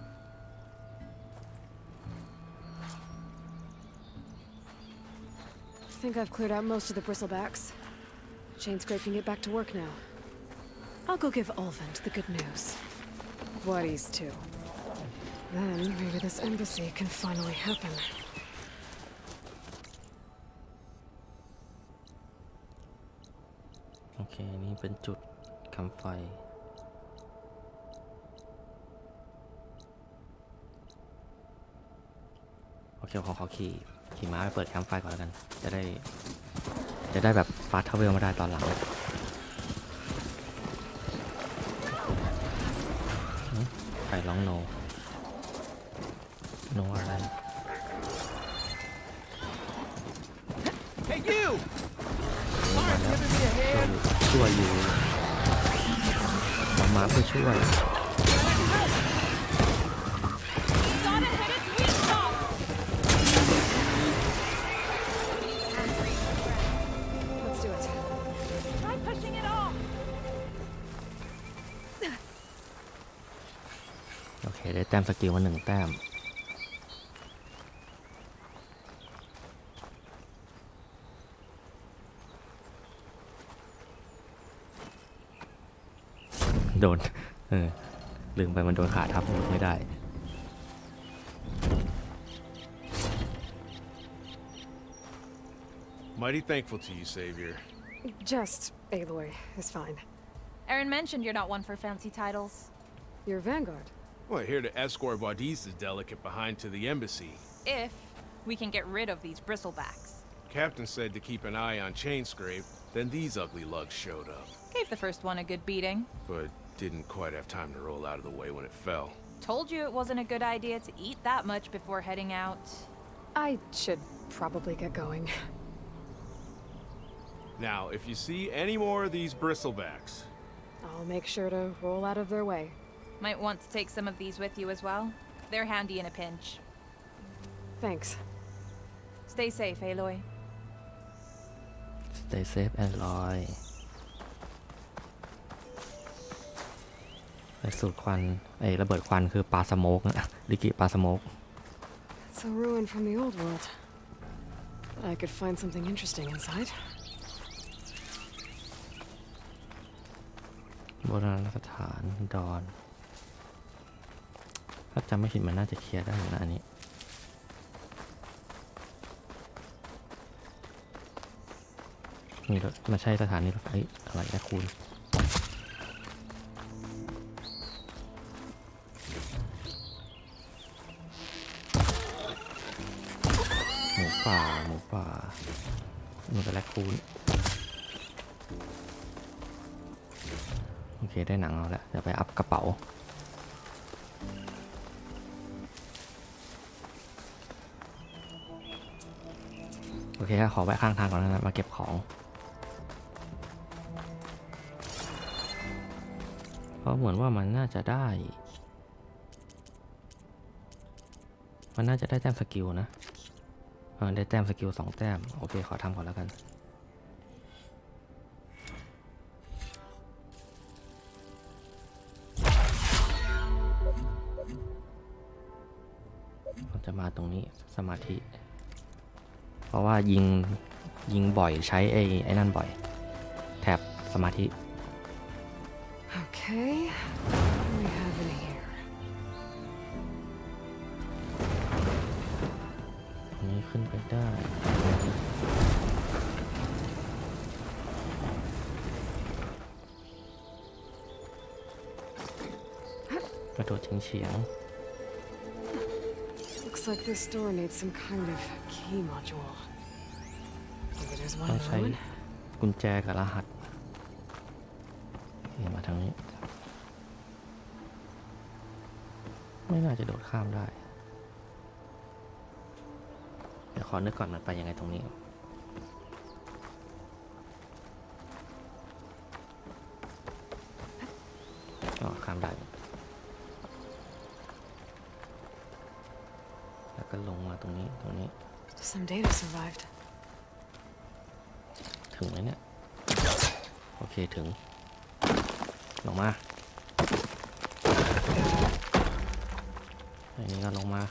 S4: I think I've cleared out most of the bristlebacks. Chainscrape can get back to work now. I'll go give Olvin the good news. What he's to. Then maybe this embassy can finally happen.
S1: โอเคนี่เป็นจุดคำไฟโอเคขอขี่ม้าไปเปิดแคมป์ไฟก่อนแล้วกันจะได้แบบฟาสต์ทราเวลมาได้ตอนหลังใครร้องโนอะไร
S9: Hey, you!
S1: ช่วยอยู่มาเพื่อช่วย
S4: Let's do it.
S5: Try pushing it off.
S1: โอเคได้แต้มสกิลมา1 แต้มโดนลืมไปมันโดนขาทับไม่ได้
S3: Mighty thankful to you, Savior.
S4: Just Aloy is fine.
S5: Aaron mentioned you're not one for fancy titles.
S4: You're Vanguard.
S3: Well, here to escort Wadiz's delegate behind to the embassy.
S5: If we can get rid of these bristlebacks.
S3: Captain said to keep an eye on Chainscrape, then these ugly lugs showed up.
S5: Gave the first one a good beating.
S3: But didn't quite have time to roll out of the way when it fell.
S5: Told you it wasn't a good idea to eat that much before heading out.
S4: I should probably get going.
S3: Now, if you see any more of these bristlebacks...
S4: I'll make sure to roll out of their way.
S5: Might want to take some of these with you as well. They're handy in a pinch.
S4: Thanks.
S5: Stay safe, Aloy.
S1: ส stay safe Aloy โอเค เดี๋ยวแต้มสกิลมา1 แต้ม โอเค ขอขี่ม้าไปเปิดแคมป์ไฟก่อนแล้วกันจะได้ ไอ้สูตรควันไอ้ระเบิดควันคือปลาสโมกนะลิกิปลาสโมก
S4: It's a ruin from the old world. But I could find something interesting inside.
S1: โบราณสถานดอนถ้าจำไม่ผิดมันน่าจะเคลียร์ได้นะอันนี้มีรถมาใช่สถานีรถไฟอะไรนะคุณหมูป่ามันก็แลกคูนโอเคได้หนังเอาแล้วเดี๋ยวไปอัพกระเป๋าโอเคขอแวะข้างทางก่อนนะมาเก็บของเพราะเหมือนว่ามันน่าจะได้แต้มสกิลนะได้แต้มสกิล2 แต้มโอเคขอทำก่อนแล้วกันเราจะมาตรงนี้สมาธิเพราะว่ายิงบ่อยใช้ไอ้นั่นบ่อยแท็บสมาธิ
S4: Okay, what do we have in here?
S1: ตรงนี้ขึ้นไปได้กระโดดเฉียง
S4: Looks like this door needs some kind of key module. Maybe there's
S1: ๆ
S4: one
S1: ต้อง
S4: in the
S1: ใช้
S4: ruin?
S1: กุญแจกับรหัสนี่มาทางนี้ไม่น่าจะโดดข้ามได้เดี๋ยวขอนึกก่อนมันไปยังไงตรงนี้ข้ามได้แล้วก็ลงมาตรงนี้
S4: Some data survived.
S1: ถึงไหมเนี่ยโอเคถึงลงมาอันนี้ก็ลงมา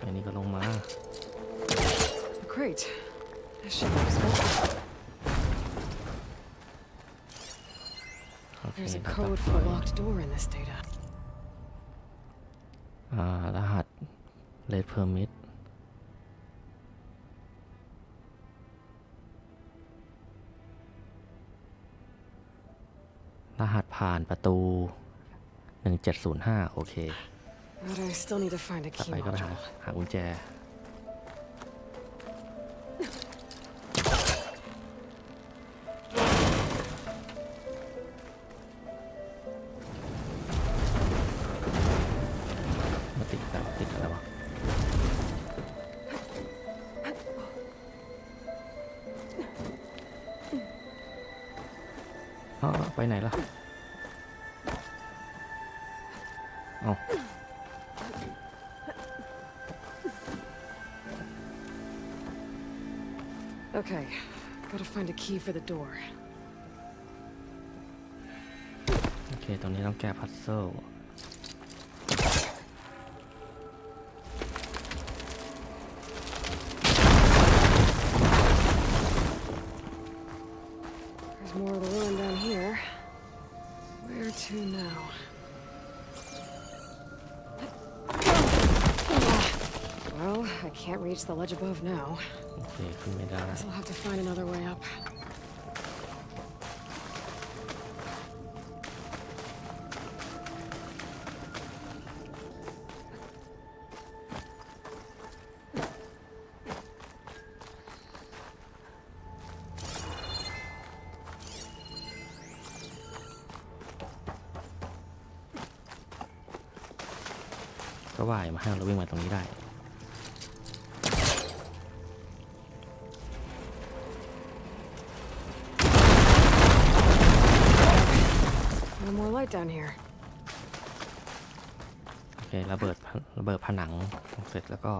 S1: อันนี้ก็ลงมา
S4: Great. That should be useful.
S1: โอเค
S4: There's a
S1: แล้วก็
S4: code for a locked door in this data.
S1: รหัส Red Permit รหัสผ่านประตู1705โอเค
S4: But I still need to find a
S1: ต่อ
S4: key
S1: ไปก็ไป
S4: module.
S1: หากุญแจมาติดอะไรวะไปไหนล่ะเอา
S4: Okay, gotta find a key for the door.
S1: โอเคตรงนี้ต้องแก้พัซเซิล
S4: There's more of the ruin down here. Where to now? Well, I can't reach the ledge above now.
S1: โอเคขึ้นไม่ได้
S4: Guess I'll have to find another way up. ก็ว่ายมาให้เราวิ่งมาตรงนี้ได้ No more light down here.
S1: โอเคระเบิดผนังเสร็จแล้วก็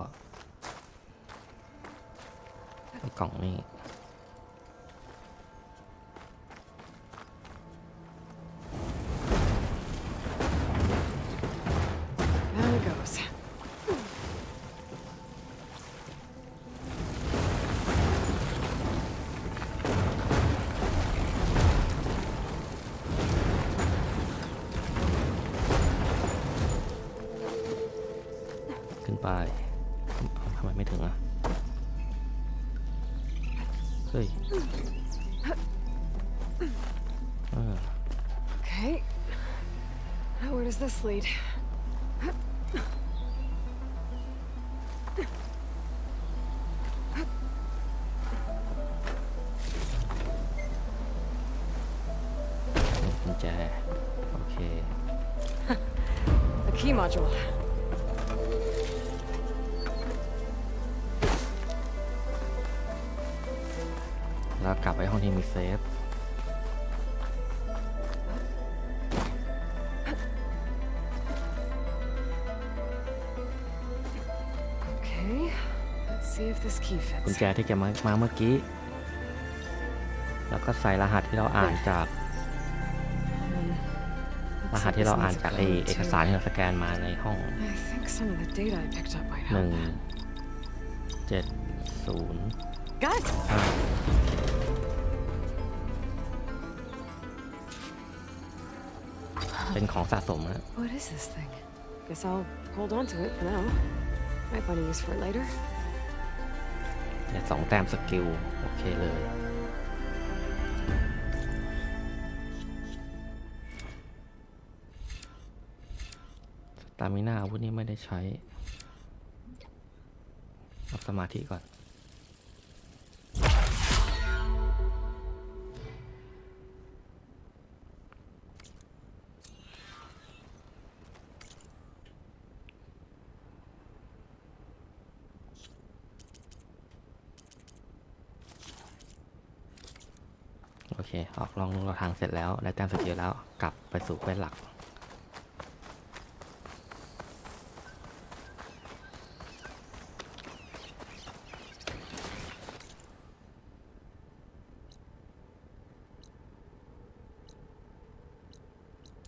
S1: กล่องนี่
S4: There it goes.
S1: ขึ้นไปทำไมไม่ถึงอ่ะ เฮ้ย
S4: Okay. Now where does this lead?
S1: กุญแจ โอเค
S4: The key module.
S1: แล้วกลับไปห้องที่มีเซฟ
S4: Okay. Let's see if this key
S1: กุญ
S4: fits.
S1: แจที่เก็บมาเมื่อกี้ แล้วก็ใส่รหัสที่เราอ่านจาก ร
S4: Looks
S1: หัส
S4: like
S1: ที่เรา
S4: this
S1: อ่าน
S4: needs a
S1: จาก
S4: code
S1: เอก
S4: too.
S1: สารที่เราสแกนมาในห้อง
S4: I think some of the data I picked up might
S1: 1
S4: help.
S1: 7 0
S4: Got it.
S1: เป็นของสะสมนะ
S4: What is this thing? Guess I'll hold on to it for now. Might find a use for it later.
S1: เนี่ย2 แต้มสกิล โอเคเลยสตามิน่าอาวุธนี้ไม่ได้ใช้เอาสมาธิก่อน โอเค ออกลองเราทางเสร็จแล้ว ได้แต้มสกิลแล้ว กลับไปสู่เควสหลัก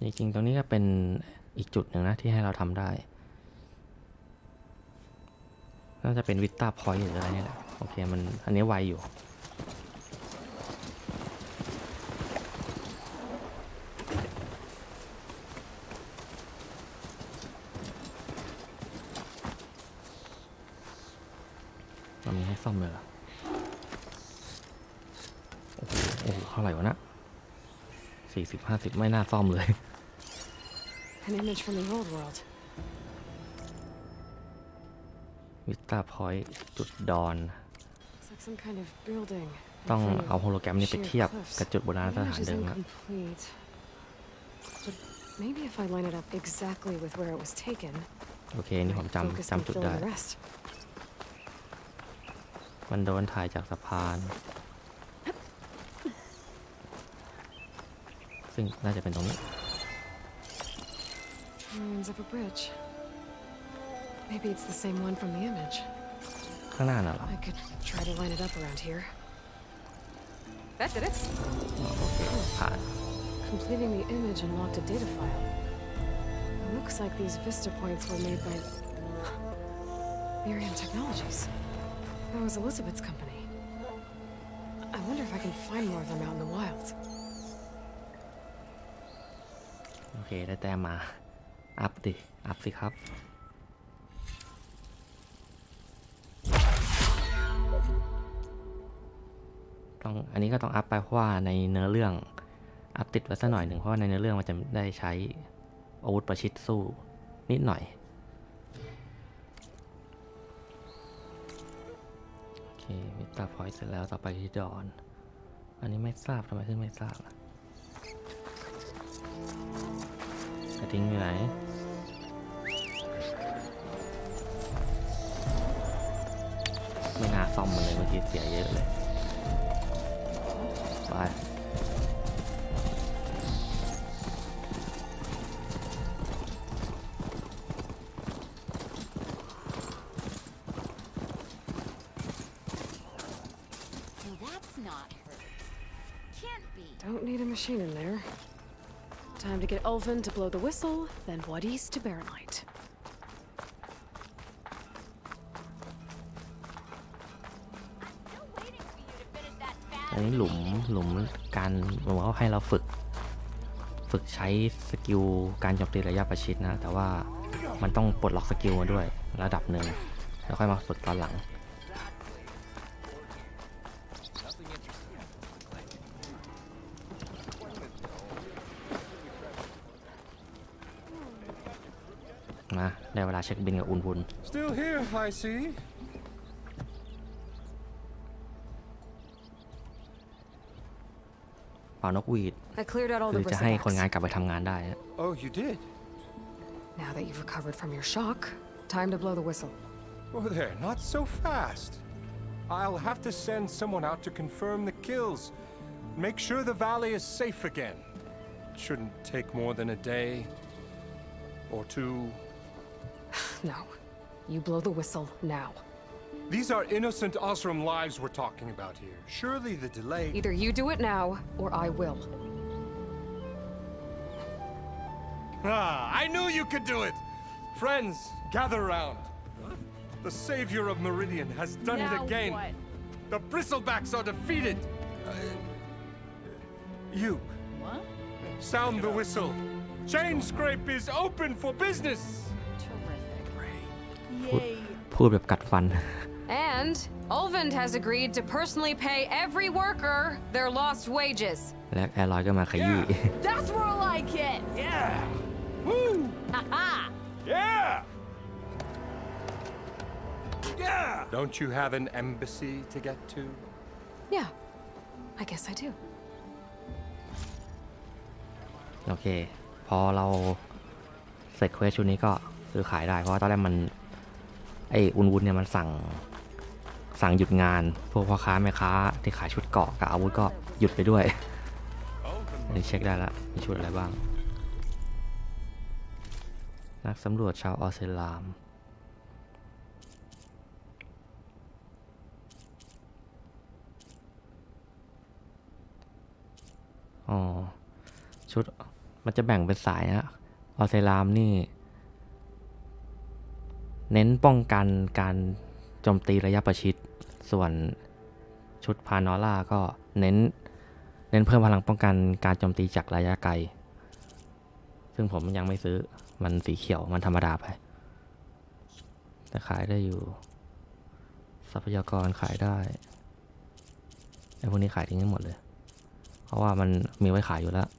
S1: จริงๆ ตรงนี้ก็เป็นอีกจุดหนึ่งนะที่ให้เราทำได้ น่าจะเป็นวิตตาพอยต์หรืออะไรนี่แหละ โอเค มันอันนี้ไวอยู่ เรามีให้ซ่อมเลยเหรอ โอ้โหเท่าไหร่วะนะ40-50 ไม่น่าซ่อมเลย
S4: An image from the old world.
S1: วิตตาพอยต์จุดดอน
S4: Looks like some kind of building. in
S1: ต้อง
S4: front of
S1: เอาโฮโลแกรมนี้ไป
S4: sheer
S1: เทียบ
S4: cliffs.
S1: กับจุดโบราณ
S4: The
S1: สถาน
S4: image is
S1: เดิมนะ
S4: incomplete. But maybe if I line it up exactly with where it was taken,
S1: โอเค นี่ผม
S4: I can focus on
S1: จำจุด
S4: filling
S1: ได้
S4: the rest.
S1: มันโดนถ่ายจากสะพาน ซึ่งน่าจะเป็นตรงนี้
S4: Ruins of a bridge. Maybe it's the same one from the image.
S1: ข้างหน้าน่ะเหรอ
S4: I could try to line it up around here. That did it.
S1: โอเค ผ่าน
S4: Completing the image unlocked a data file. It looks like these vista points were made by Miriam Technologies. That was Elizabeth's company. I wonder if I can find more of them out in the wild.
S1: โอเค ได้แต้มมา อัพดิ อัพสิครับ อันนี้ก็ต้องอัพไปเพราะว่าในเนื้อเรื่อง อัพติดไว้สักหน่อยหนึ่งเพราะว่าในเนื้อเรื่องมันจะได้ใช้อาวุธประชิดสู้นิดหน่อย โอเควิตาพอยต์เสร็จแล้วต่อไปที่ดอน อันนี้ไม่ทราบทำไมขึ้นไม่ทราบล่ะกระทิงอยู่ไหน ไม่น่าซ่อมมันเลยเมื่อกี้เสียเยอะเลย ไป
S5: can't be.
S4: Don't need a machine in there. Time to get Ulvin to blow the whistle, then Wadis to Baron Light.
S1: อันนี้หลุมการบอกว่าให้เราฝึกใช้สกิลการโจมตีระยะประชิดนะแต่ว่ามันต้องปลดล็อกสกิลมาด้วยระดับหนึ่งแล้วค่อยมาฝึกตอนหลังมาได้เวลาเช็คบินกับอุ่นบุญ
S3: Still here, I see.
S1: เป่านกหวีด
S4: I cleared out all
S1: คื
S4: the
S1: อจะให้คนงาน
S4: bristlebacks.
S1: กลับไปทำงานได้
S3: Oh, you did?
S4: Now that you've recovered from your shock, time to blow the whistle.
S3: Oh, there, not so fast. I'll have to send someone out to confirm the kills. Make sure the valley is safe again. It shouldn't take more than a day or two.
S4: No. You blow the whistle now.
S3: These are innocent Osram lives we're talking about here. Surely the delay...
S4: Either you do it now, or I will.
S3: I knew you could do it! Friends, gather round. The savior of Meridian has done it again.
S5: What?
S3: The bristlebacks are defeated. You.
S5: What?
S3: Sound the whistle. Chain Scrape is open for business.
S5: Terrific.
S1: พูดแบบกัดฟัน
S5: And Ulvin has agreed to personally pay every worker their lost wages.
S1: และแอร์ลอยก็มาขยี้
S5: That's more like it.
S3: Yeah. Woo.
S5: Haha.
S3: Yeah. Yeah. Don't you have an embassy to get to?
S4: Yeah. I guess I do.
S1: โอเค พอเราเสร็จเควสชุดนี้ก็ซื้อขายได้เพราะว่าตอนแรกมันไอ้อุ่นวุ้นเนี่ยมันสั่งหยุดงานพวกพ่อค้าแม่ค้าที่ขายชุดเกราะกับอาวุธก็หยุดไปด้วยอันนี้เช็คได้ละมีชุดอะไรบ้างนักสำรวจชาวออสเตรเลียอ๋อชุดมันจะแบ่งเป็นสายนะออสเตรเลียนี่เน้นป้องกันการโจมตีระยะประชิดส่วนชุดพานอล่าก็เน้นเพิ่มพลังป้องกันการโจมตีจากระยะไกลซึ่งผมยังไม่ซื้อมันสีเขียวมันธรรมดาไปแต่ขายได้อยู่ทรัพยากรขายได้ไอ้พวกนี้ขายทิ้งทั้งหมดเลยเพราะว่ามันมีไว้ขายอยู่แล้ว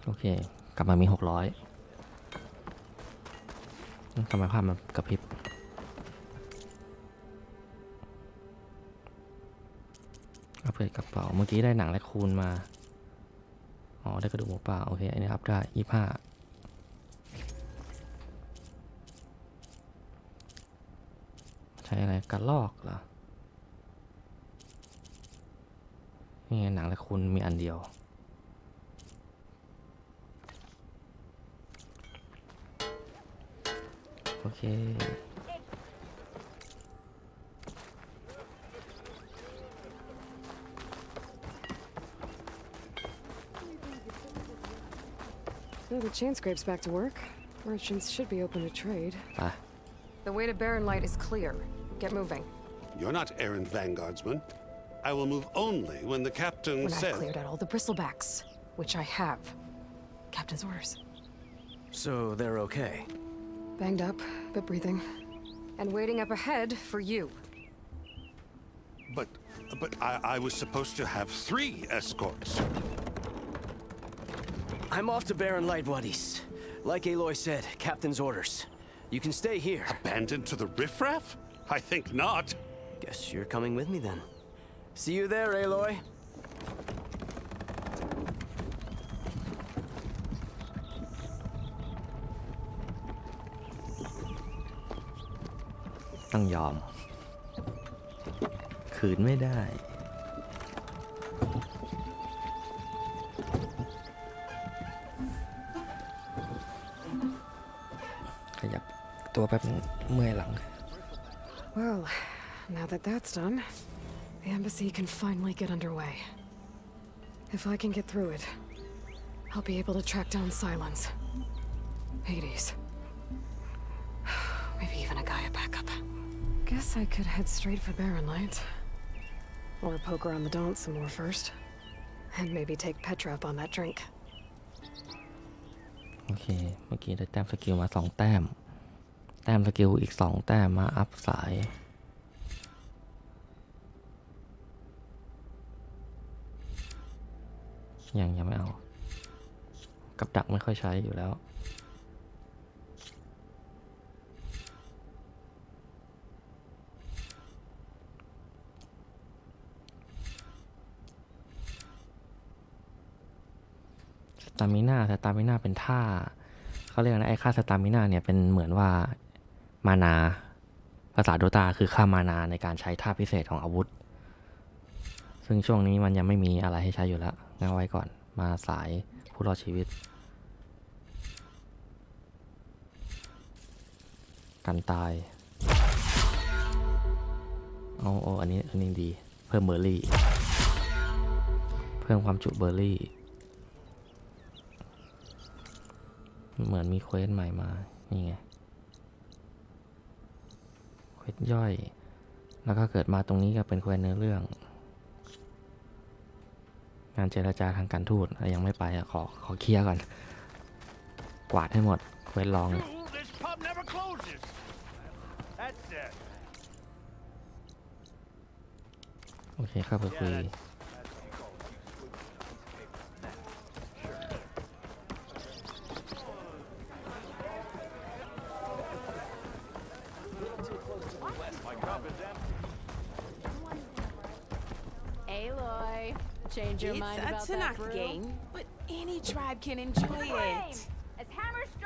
S1: โอเคกลับมามี600ทำไมภาพมันกระพริบอัปเกรดกระเป๋าเมื่อกี้ได้หนังและคูณมาอ๋อได้กระดูกหมูป่าโอเคอันนี้อัพได้25ใช้อะไรกระลอกเหรอนี่หนังและคูณมีอันเดียวโอเค
S4: Well, the chain scrape's back to work. Merchants should be open to trade.
S1: ไป
S4: The way to Baron Light is clear. Get moving.
S11: You're not errant vanguardsman. I will move only when the captain
S4: When I've
S11: says...
S4: cleared out all the bristlebacks, which I have. Captain's orders.
S8: So they're okay.
S4: Banged up, but breathing. And waiting up ahead for you.
S11: But I was supposed to have 3 escorts.
S8: I'm off to Baron Light, Wadis. Like Aloy said, captain's orders. You can stay here.
S11: Abandoned to the riffraff? I think not.
S8: Guess you're coming with me then. See you there, Aloy.
S1: ต้องยอมขืนไม่ได้ขยับตัวแป๊บนึงเมื่อยหลัง
S4: Well, now that that's done, the embassy can finally get underway. If I can get through it, I'll be able to track down Silence, Hades, maybe even a Gaia backup. Guess I could head straight for Barren Light, or poke around the Daunt some more first, and maybe take Petra up on that drink.
S1: โอเคเมื่อกี้ได้แต้มสกิลมา2แต้มแต้มสกิลอีก2แต้มมาอัพสายยังไม่เอากับดักไม่ค่อยใช้อยู่แล้วสตามิน่าเป็นท่าเขาเรียกนะไอ้ค่าสตามิน่าเนี่ยเป็นเหมือนว่ามานาภาษาโดตาคือค่ามานาในการใช้ท่าพิเศษของอาวุธซึ่งช่วงนี้มันยังไม่มีอะไรให้ใช้อยู่แล้วงั้นไว้ก่อนมาสายผู้รอดชีวิตกันตายอันนี้ดีเพิ่มเบอร์รี่เพิ่มความจุเบอร์รี่เหมือนมีเควสใหม่มานี่ไงเควสย่อยแล้วก็เกิดมาตรงนี้ก็เป็นเควสเนื้อเรื่องงานเจรจาทางการทูตยังไม่ไปขอเคลียร์ก่อนกวาดให้หมดเควสรองโอเคเข้าไปคุย
S10: Change your mind about that brew?
S12: Game, but any tribe can enjoy it.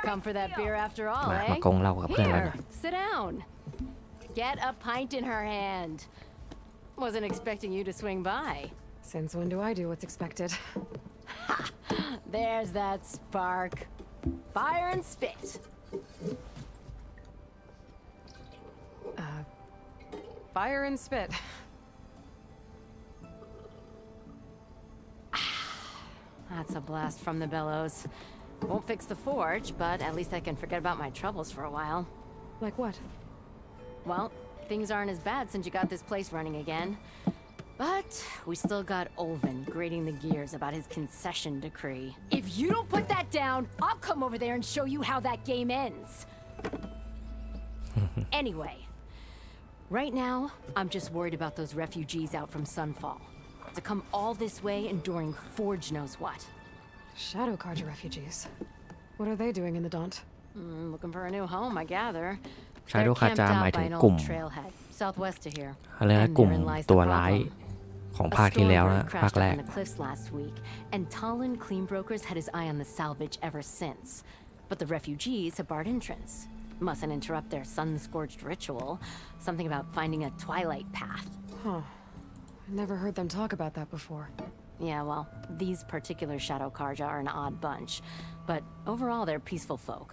S5: Come for that beer after all,
S1: มา
S5: eh?
S1: โกงเหล้ากับเพื่อนแล้ว
S5: Here,
S1: นะ
S5: sit down. Get a pint in her hand. Wasn't expecting you to swing by.
S4: Since when do I do what's expected?
S5: Ha! There's that spark. Fire and spit.
S4: Fire and spit.
S5: That's a blast from the bellows. Won't fix the forge, but at least I can forget about my troubles for a while.
S4: Like what?
S5: Well, things aren't as bad since you got this place running again. But we still got Olvin grating the gears about his concession decree. If you don't put that down, I'll come over there and show you how that game ends. Anyway, right now, I'm just worried about those refugees out from Sunfall. To come all this way enduring Forge knows what.
S4: Shadow Carja refugees. What are they doing in the Daunt?
S5: Looking for a new home, I gather.
S1: Shadow
S5: They're camped
S1: Carja
S5: out
S1: หมาย
S5: by
S1: ถึง
S5: an
S1: กลุ่ม
S5: old trailhead, southwest of here.
S1: อะไรนะ
S5: And
S1: กลุ่ม
S5: therein lies
S1: ตัว
S5: the
S1: ร้าย
S5: problem.
S1: ของ
S5: A
S1: ภาคที่แล้ว
S5: storm
S1: นะ
S5: crashed
S1: ภาค
S5: up
S1: แรก
S5: in the cliffs last week, and Talon Cleanbrokers had his eye on the salvage ever since. But the refugees have barred entrance. Mustn't interrupt their sun-scorched ritual. Something about finding a twilight path.
S4: Huh. I never heard them talk about that before.
S5: Yeah, well, these particular Shadow Carja are an odd bunch. But overall, they're peaceful folk.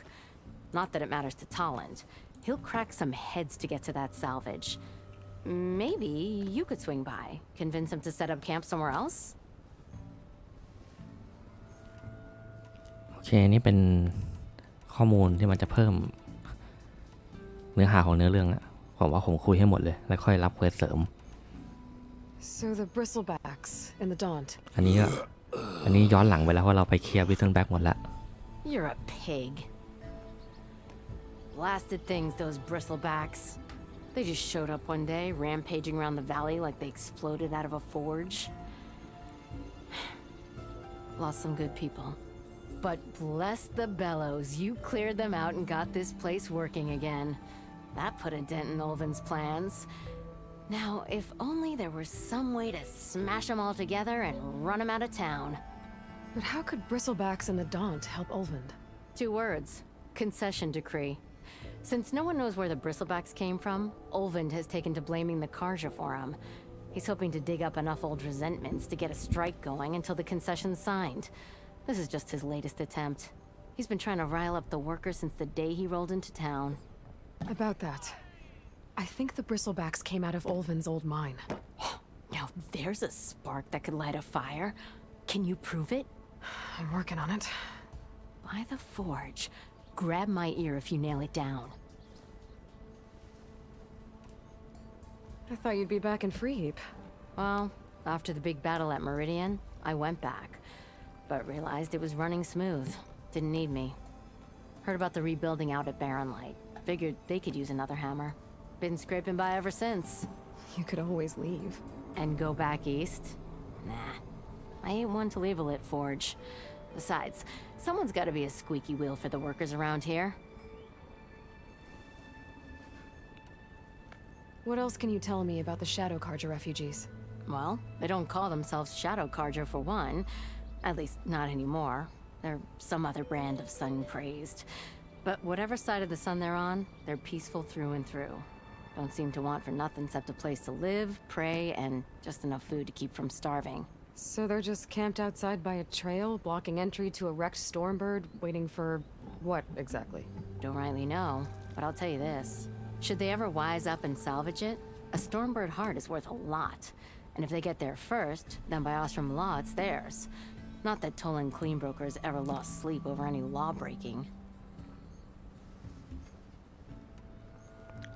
S5: Not that it matters to Talland. He'll crack some heads to get to that salvage. Maybe you could swing by, convince him to set up camp somewhere else?
S1: โอเคนี่เป็นข้อมูลที่มันจะเพิ่มเนื้อหาของเนื้อเรื่องอะผมว่าผมคุยให้หมดเลยแล้วค่อยรับเควสเสริม
S4: So the bristlebacks in the Daunt.
S1: อันนี้ย้อนหลังไปแล้วเพราะเราไปเคลียร์วิสเทิลแบ็กหมดแล้ว
S5: You're a pig. Blasted things, those bristlebacks. They just showed up one day, rampaging around the valley like they exploded out of a forge. Lost some good people. But bless the bellows, you cleared them out and got this place working again. That put a dent in Olvin's plans. Now, if only there were some way to smash them all together and run them out of town.
S4: But how could bristlebacks in the Daunt help Olvind?
S5: 2 words. Concession decree. Since no one knows where the bristlebacks came from, Olvind has taken to blaming the Karja for him. He's hoping to dig up enough old resentments to get a strike going until the concession's signed. This is just his latest attempt. He's been trying to rile up the workers since the day he rolled into town.
S4: About that, I think the bristlebacks came out of Olvin's old mine.
S5: Now there's a spark that could light a fire. Can you prove it?
S4: I'm working on it.
S5: By the forge. Grab my ear if you nail it down.
S4: I thought you'd be back in Freeheap.
S5: Well, after the big battle at Meridian, I went back, but realized it was running smooth. Didn't need me. Heard about the rebuilding out at Barrenlight. Figured they could use another hammer. Been scraping by ever since.
S4: You could always leave.
S5: And go back east? Nah. I ain't one to leave a lit forge. Besides, someone's gotta be a squeaky wheel for the workers around here.
S4: What else can you tell me about the Shadow Karja refugees?
S5: Well, they don't call themselves Shadow Karja for one. At least, not anymore. They're some other brand of sun-crazed. But whatever side of the sun they're on, they're peaceful through and through. Don't seem to want for nothing except a place to live, pray, and just enough food to keep from starving.
S4: So they're just camped outside by a trail, blocking entry to a wrecked Stormbird, waiting for what exactly?
S5: Don't rightly know, but I'll tell you this. Should they ever wise up and salvage it, a Stormbird heart is worth a lot. And if they get there first, then by Ostrom law, it's theirs. Not that Tolan Cleanbrokers ever lost sleep over any law breaking.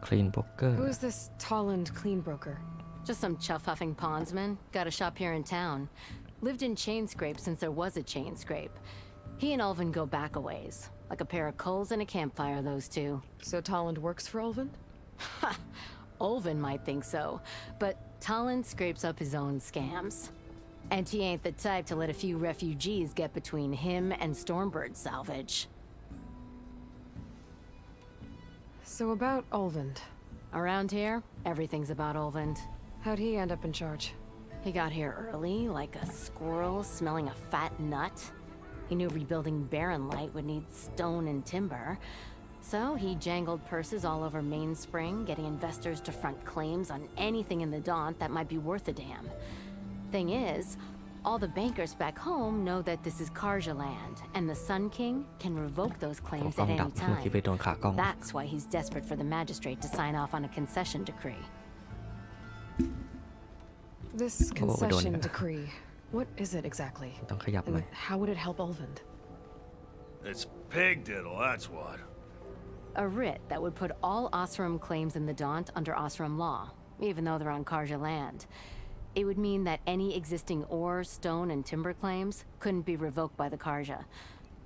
S1: Cleanbroker.
S4: Who is this Tolland Cleanbroker?
S5: Just some chuff-huffing pondsman. Got a shop here in town. Lived in Chainscrape since there was a Chainscrape. He and Ulvin go back a ways. Like a pair of coals and a campfire, those two.
S4: So Tolland works for Ulvin?
S5: Ha! Ulvin might think so, but Tolland scrapes up his own scams. And he ain't the type to let a few refugees get between him and Stormbird salvage.
S4: So about Ulvind.
S5: Around here, everything's about Ulvind.
S4: How'd he end up in charge?
S5: He got here early, like a squirrel smelling a fat nut. He knew rebuilding Barrenlight would need stone and timber. So he jangled purses all over Mainspring, getting investors to front claims on anything in the Daunt that might be worth a damn. Thing is, all the bankers back home know that this is Karja land, and the Sun King can revoke those claims at any time. That's why he's desperate for the magistrate to sign off on a concession decree.
S4: This concession decree, what is it exactly? And how would it help Ulvind?
S13: It's pig diddle, that's what.
S5: A writ that would put all Osram claims in the Daunt under Osram law, even though they're on Karja land. It would mean that any existing ore, stone, and timber claims couldn't be revoked by the Karja.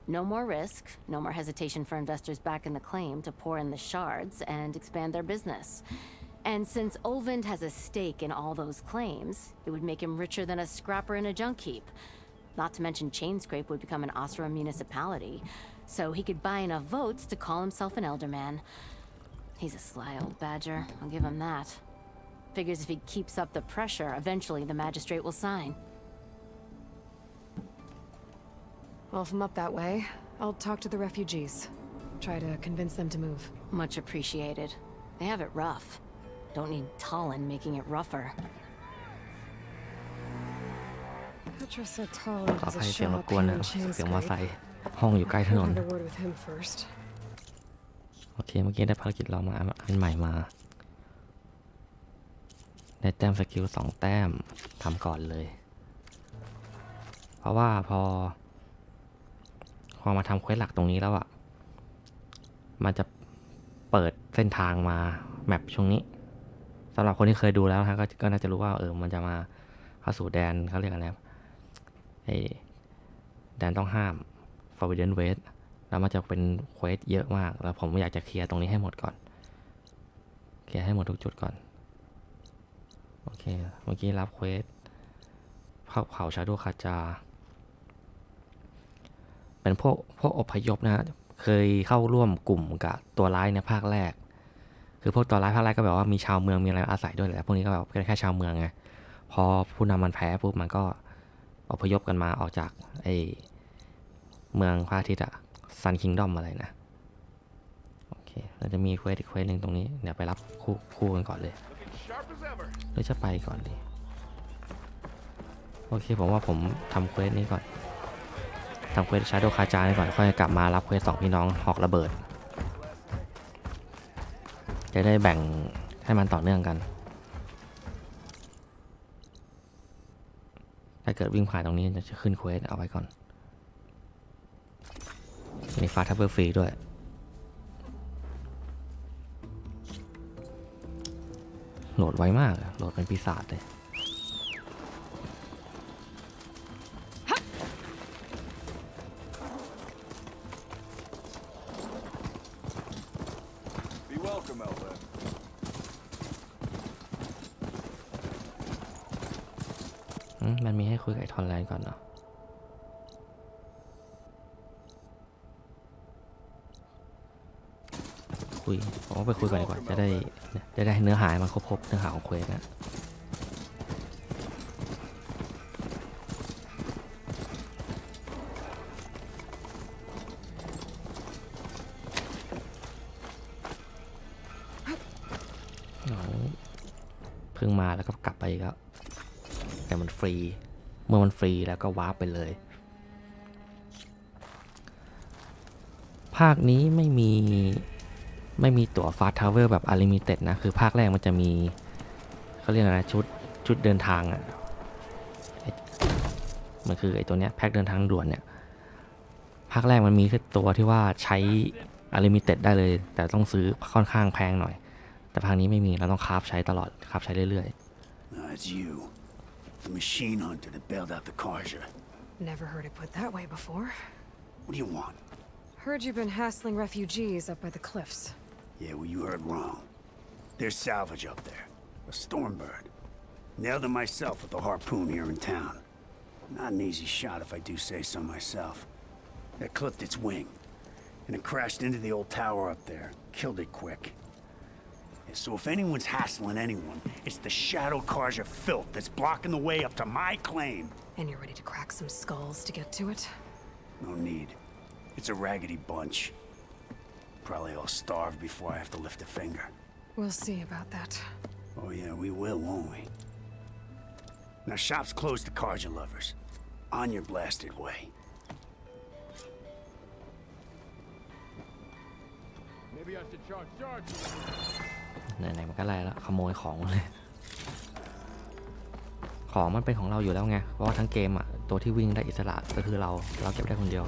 S5: No more risk, no more hesitation for investors back in the claim to pour in the shards and expand their business. And since Ulvind has a stake in all those claims, it would make him richer than a scrapper in a junk heap. Not to mention Chainscrape would become an Osram municipality, so he could buy enough votes to call himself an elderman. He's a sly old badger, I'll give him that. Figures if he keeps up the pressure, eventually the magistrate will sign.
S4: Well, if I'm up that way, I'll talk to the refugees. Try to convince them to move.
S5: Much appreciated. They have it rough. Don't need Tolland making it rougher.
S4: Petra said Tolland
S1: ขอ
S4: has
S1: อ
S4: a
S1: ภัยเสียงรบ
S4: shop
S1: กวน
S4: here
S1: นะ
S4: in
S1: เสียงมอ
S4: Chainscrape.
S1: ไซค์ห้องอยู่ใกล้ถนน
S4: Had a word with him first.
S1: โอเคเมื่อกี้ได้ภารกิจเรามาอันใหม่มาได้แต้มสกิล2 แต้มทำก่อนเลย เพราะว่าพอมาทำเควสหลักตรงนี้แล้วอ่ะมันจะเปิดเส้นทางมาแมปช่วงนี้สำหรับคนที่เคยดูแล้วนะก็น่าจะรู้ว่ามันจะมาเข้าสู่แดนเขาเรียกอะไรนะแดนต้องห้าม Forbidden West แล้วมันจะเป็นเควสเยอะมากแล้วผมอยากจะเคลียร์ตรงนี้ให้หมดก่อนเคลียร์ให้หมดทุกจุดก่อนโอเคเมื่อกี้รับเควสเผาชาโดว์คาจาเป็นพวกอพยพนะฮะเคยเข้าร่วมกลุ่มกับตัวร้ายในภาคแรกคือพวกตัวร้ายภาคแรกก็แบบว่ามีชาวเมืองมีอะไรอาศัยด้วยแหละพวกนี้ก็แบบเป็นแค่ชาวเมืองไงพอผู้นำมันแพ้ปุ๊บมันก็อพยพกันมาออกจากเมืองพระอาทิตย์อะซันคิงดอมอะไรนะโอเค เราจะมีเควสอีกเควสหนึ่งตรงนี้เดี๋ยวไปรับคู่กันก่อนเลยหรือจะไปก่อนดีโอเคผมว่าผมทำเควสนี้ก่อนทำเควสชาโดคาจาก่อนค่อยกลับมารับเควส2พี่น้องหอกระเบิดจะได้แบ่งให้มันต่อเนื่องกันถ้าเกิดวิ่งผ่านตรงนี้จะขึ้นเควสเอาไว้ก่อนมีฟาสทับเบิลฟรีด้วยโหลดไวมากโหลดเป็นปีศาจเลย มันมีให้คุยกับไอ้ทอนแลนด์ก่อนเนาะผมว่าไปคุยก่อนดีกว่าจะได้เนื้อหามันครบเนื้อหาของเควสนะเพิ่งมาแล้วก็กลับไปก็แต่มันฟรีเมื่อมันฟรีแล้วก็วาร์ปไปเลยภาคนี้ไม่มีตั๋วฟาสต์ทราเวลแบบอลิมิเต็ดนะคือภาคแรกมันจะมีเขาเรียกอะไรชุดเดินทางอ่ะมันคือไอ้ตัวเนี้ยแพ็คเดินทางด่วนเนี่ยภาคแรกมันมีแค่ตัวที่ว่าใช้อลิมิเต็ดได้เลยแต่ต้องซื้อค่อนข้างแพงหน่อยแต่ภาคนี้ไม่มีเราต้องคราฟใช้ตลอดคราฟใช้เรื่อย
S8: The machine hunter that bailed out the Karja.
S4: Never heard it put that way before.
S8: What do you want?
S4: Heard you've been hassling refugees up by the cliffs.
S8: Yeah, well, you heard wrong. There's salvage up there. A Stormbird. Nailed it myself with a harpoon here in town. Not an easy shot if I do say so myself. That clipped its wing. And it crashed into the old tower up there. Killed it quick. So if anyone's hassling anyone, it's the Shadow Karja filth that's blocking the way up to my claim.
S4: And you're ready to crack some skulls to get to it?
S8: No need. It's a raggedy bunch. Probably all starved before I have to lift a finger.
S4: We'll see about that.
S8: Oh yeah, we will, won't we? Now shop's closed to Karja lovers. On your blasted way.
S13: Maybe I should charge.
S1: ไหนๆมันก็ไล่แล้วขโมยของเลยของมันเป็นของเราอยู่แล้วไงเพราะว่าทั้งเกมอ่ะตัวที่วิ่งได้อิสระก็คือเราเก็บได้คนเดียว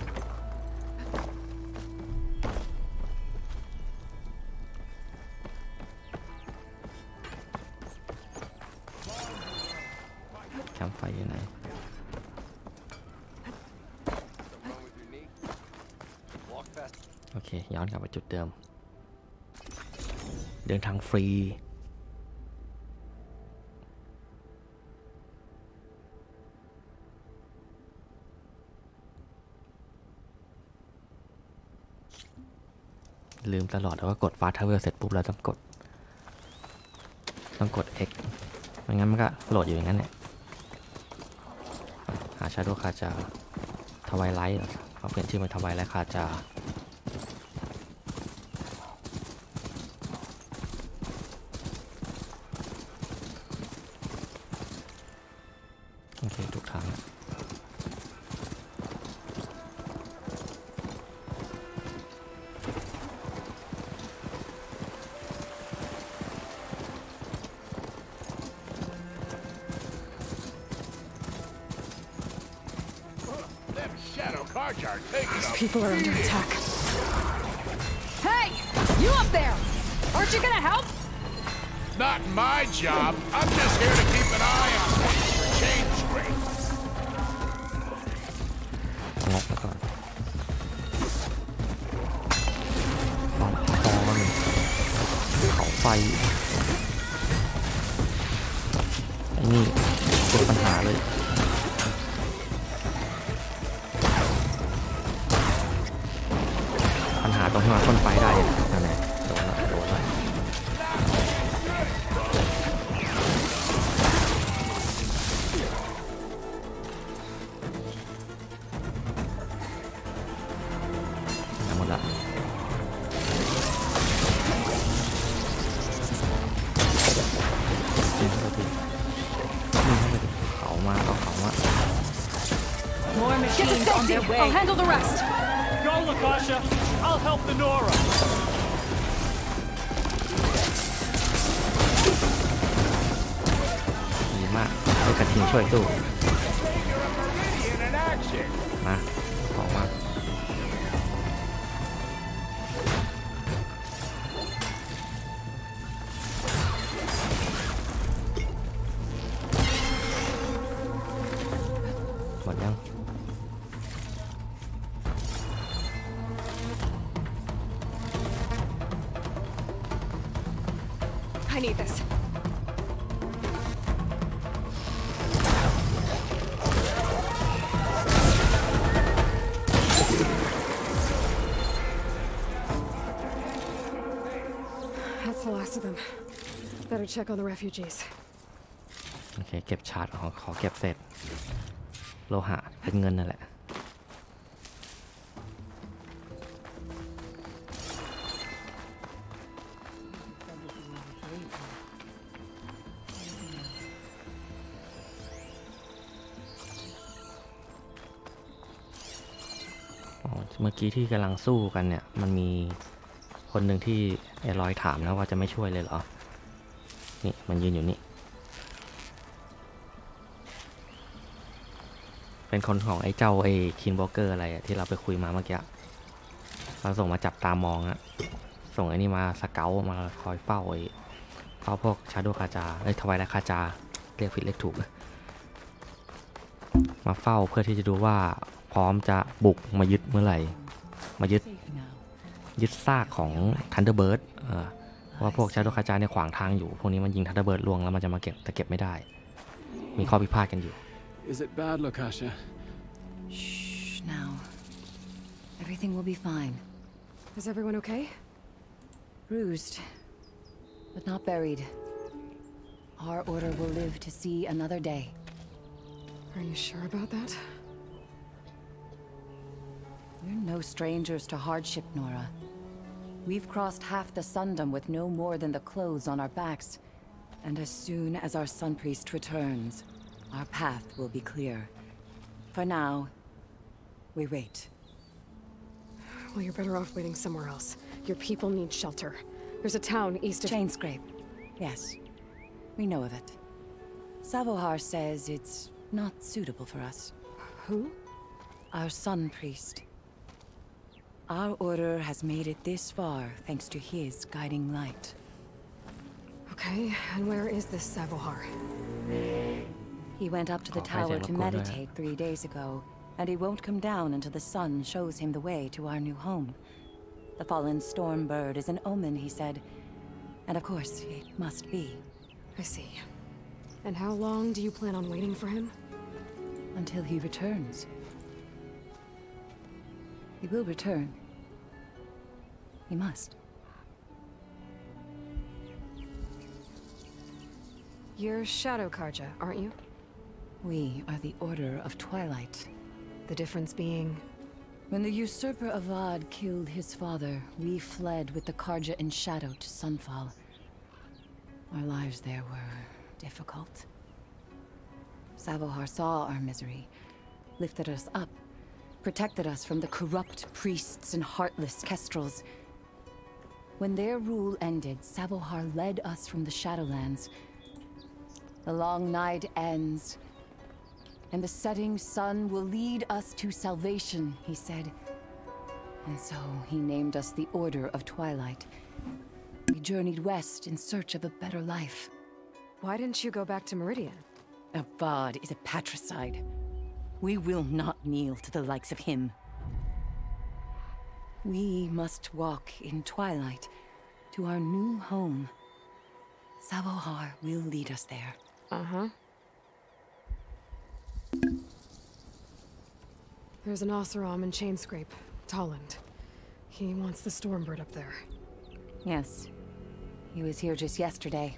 S1: แคมป์ไฟอยู่ไหนโอเคย้อนกลับไปจุดเดิมเดินทางฟรีลืมตลอดแล้วก็กดฟาสต์ทราเวลเสร็จปุ๊บเราต้องกด X ไม่งั้นมันก็โหลดอยู่อย่างนั้นเนี่ยหาชาโดคาจาทวายไลท์เขาเปลี่ยนชื่อเป็นทวายไลท์คาจาโอเคทุกทาง
S4: Those people are under attack.
S12: Hey! You up there! Aren't you gonna help?
S13: Not my job. I'm just here to keep an eye on things for change scrapes.
S1: งบแล้วก่อนต้องคอมันเขาไฟไอ้นี่เป็นปัญหาเลยปัญหาตรงที่มาต้นไฟได้นั่นแหละโดนแล้วหมดละ
S12: your way. I'll handle the rest.
S9: Go, Lakasha. I'll help the Nora.
S1: ดีมากให้กระทิงช่วยสู้มาออกมาหมดยัง
S4: I need this. That's the last of them. Better check on the refugees.
S1: โอเคเก็บชาร์จขอเก็บเสร็จโลหะเป็นเงินนั่นแหละเมื่อกี้ที่กำลังสู้กันเนี่ยมันมีคนหนึ่งที่ไอ้ลอยถามนะว่าจะไม่ช่วยเลยเหรอนี่มันยืนอยู่นี่เป็นคนของไอ้เจ้าไอ้คินบล็อกเกอร์อะไรที่เราไปคุยมาเมื่อกี้เราส่งมาจับตามองอะส่งไอ้นี่มาสเกลมาคอยเฝ้าพวกชาโดคาจาทวายและคาจาเรียกผิดเรียกถูกมาเฝ้าเพื่อที่จะดูว่าพร้อมจะบุกมายึดเมื่อไหร่มายึดซากของทันเดอร์เบิร์ดว่าพวกชาโดคาจาเนี่ยขวางทางอยู่พวกนี้มันยิงทันเดอร์เบิร์ดลวงแล้วมันจะมาเก็บแต่เก็บไม่ได้มีข้อพิพาทกันอยู่
S14: Is it bad, Lakasha?
S12: Shh, now. Everything will be fine.
S4: Is everyone okay?
S12: Bruised, but not buried. Our order will live to see another day.
S4: Are you sure about that?
S12: We're no strangers to hardship, Nora. We've crossed half the Sundom with no more than the clothes on our backs. And as soon as our Sun Priest returns, our path will be clear. For now, we wait.
S4: Well, you're better off waiting somewhere else. Your people need shelter. There's a town east of...
S12: Chainscrape. Yes. We know of it. Savohar says it's not suitable for us.
S4: Who?
S12: Our Sun Priest. Our order has made it this far thanks to his guiding light.
S4: Okay, and where is this Savohar?
S12: He went up to the tower to meditate 3 days ago, and he won't come down until the sun shows him the way to our new home. The fallen storm bird is an omen, he said. And of course, it must be.
S4: I see. And how long do you plan on waiting for him?
S12: Until he returns. He will return. He must.
S4: You're Shadow Karja, aren't you?
S12: We are the Order of Twilight.
S4: The difference being...
S12: When the usurper Avad killed his father, we fled with the Karja in shadow to Sunfall. Our lives there were difficult. Savohar saw our misery, lifted us up, protected us from the corrupt priests and heartless kestrels. When their rule ended, Savohar led us from the Shadowlands. The long night ends, and the setting sun will lead us to salvation, he said. And so he named us the Order of Twilight. We journeyed west in search of a better life.
S4: Why didn't you go back to Meridian?
S12: Avad is a patricide. We will not kneel to the likes of him. We must walk in twilight to our new home. Savohar will lead us there.
S4: Uh-huh. There's an Oseram in Chainscrape, Tolland. He wants the Stormbird up there.
S12: Yes. He was here just yesterday.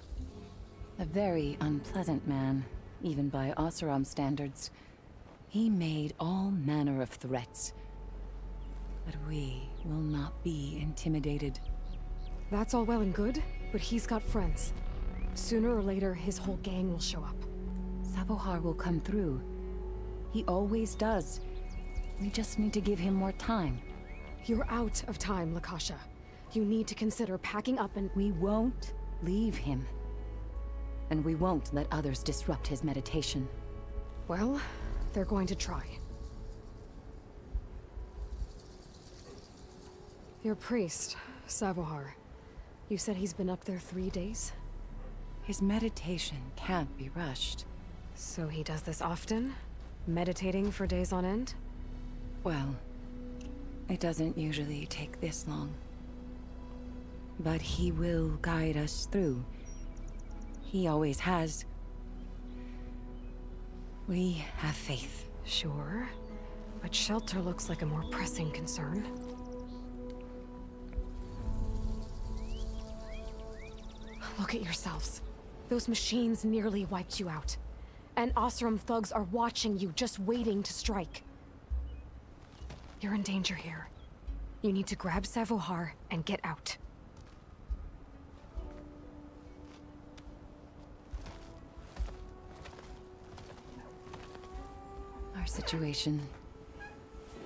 S12: A very unpleasant man, even by Oseram standards. He made all manner of threats. But we will not be intimidated.
S4: That's all well and good, but he's got friends. Sooner or later, his whole gang will show up.
S12: Savohar will come through. He always does. We just need to give him more time.
S4: You're out of time, Lakasha. You need to consider packing up and...
S12: We won't leave him. And we won't let others disrupt his meditation.
S4: Well, they're going to try. Your priest, Savohar. You said he's been up there 3 days?
S12: His meditation can't be rushed.
S4: So he does this often? Meditating for days on end?
S12: Well, it doesn't usually take this long. But he will guide us through. He always has. We have faith.
S4: Sure. But shelter looks like a more pressing concern. Look at yourselves. Those machines nearly wiped you out. And Osram thugs are watching you, just waiting to strike. You're in danger here. You need to grab Savohar and get out.
S12: Our situation.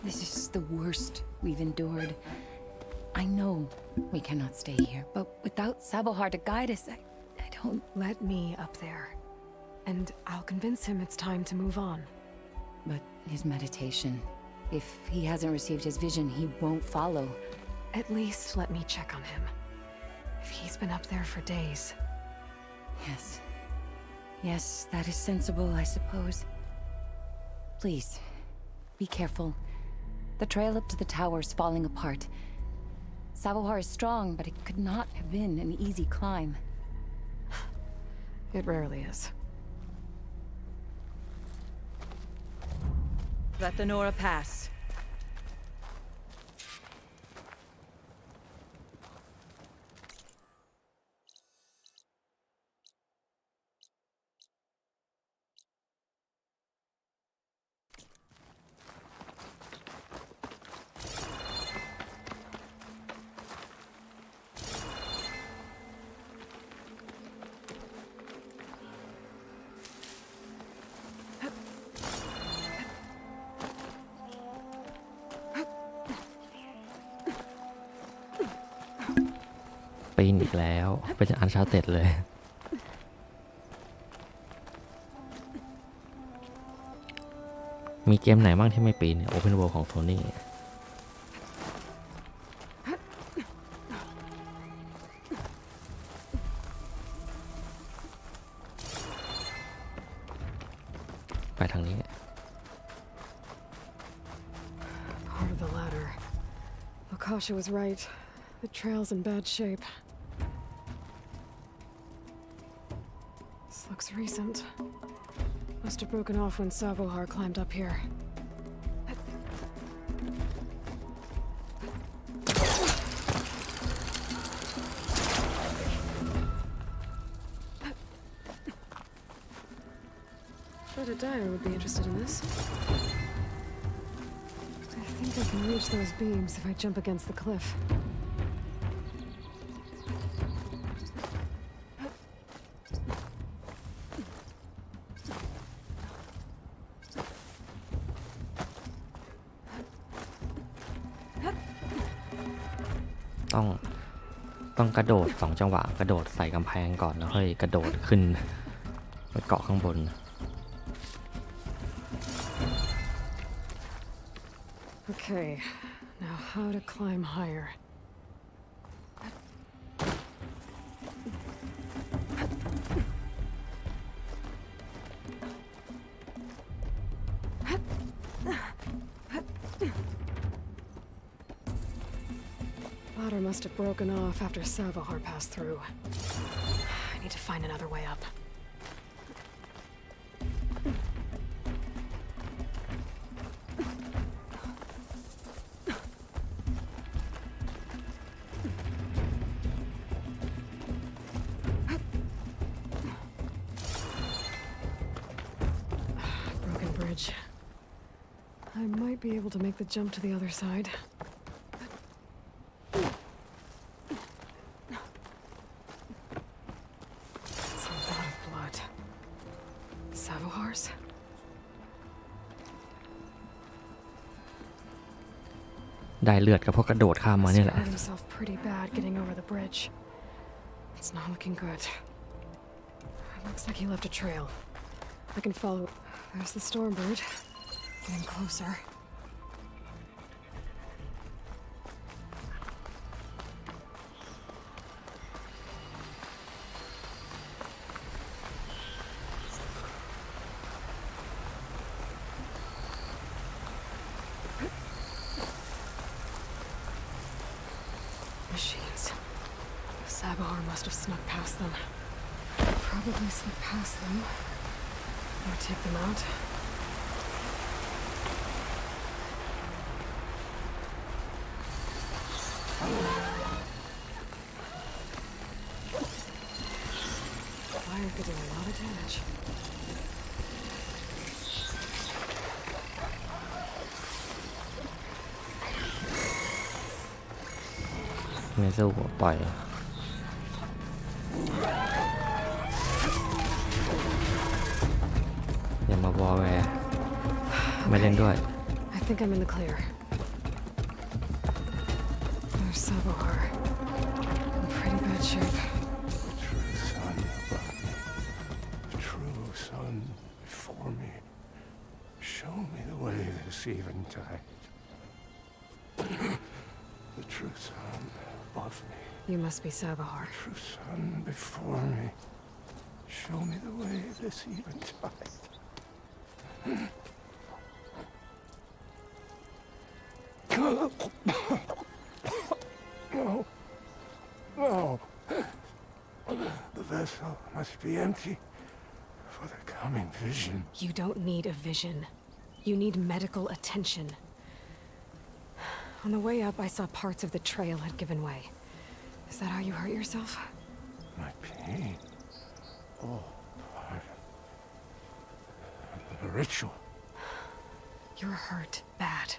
S12: This is the worst we've endured. I know we cannot stay here, but without Savohar to guide us, I don't...
S4: Let me up there. And I'll convince him it's time to move on.
S12: But his meditation... If he hasn't received his vision, he won't follow.
S4: At least let me check on him. If he's been up there for days.
S12: Yes. Yes, that is sensible, I suppose. Please, be careful. The trail up to the tower's falling apart. Savohar is strong, but it could not have been an easy climb.
S4: It rarely is.
S14: Let the Nora pass.
S1: ปีนอีกแล้วเป็นอันชาเต็ดเลยมีเกมไหนบ้างที่ไม่ปีนเนี่ย Open World ของ Sony ไปทางนี้
S4: Part of the ladder. Lakasha was right. The trail's in bad shape. This looks recent. Must have broken off when Savohar climbed up here. Bet a dyer would be interested in this. I think I can reach those beams if I jump against the cliff.
S1: ต้องกระโดด2 จังหวะกระโดดใส่กำแพงก่อนแล้วค่อยกระโดดขึ้นไปเกาะข้างบน
S4: Okay, now how to climb higher. Ladder must have broken off after Savohar passed through. I need to find another way up. Broken bridge. I might be able to make the jump to the other side.
S1: ได้เลือดก็เพราะกระโดดข้ามมานี่แหละ
S4: Hurt himself pretty bad getting over the bridge. It's not looking good. It looks like he left a trail. I can follow. There's the Stormbird. Getting closer. Machines. Sabahar must have snuck past them. Probably slipped past them. Or take them out. Fire could do a lot of damage.
S1: ไม่สู้ปล่อยอย่ามาวอลแวร์ไม่เล่นด้วย
S4: I think I'm in the clear. There's Sabahar. In pretty bad shape.
S3: The true sun before me. Show me the way this eventide. The true sun above me.
S4: You must be Sabahar.
S3: The true sun before me. Show me the way this eventide. No. No. The vessel must be empty for the coming vision.
S4: You don't need a vision. You need medical attention. On the way up, I saw parts of the trail had given way. Is that how you hurt yourself?
S3: My pain. Oh, part of the ritual.
S4: You're hurt bad.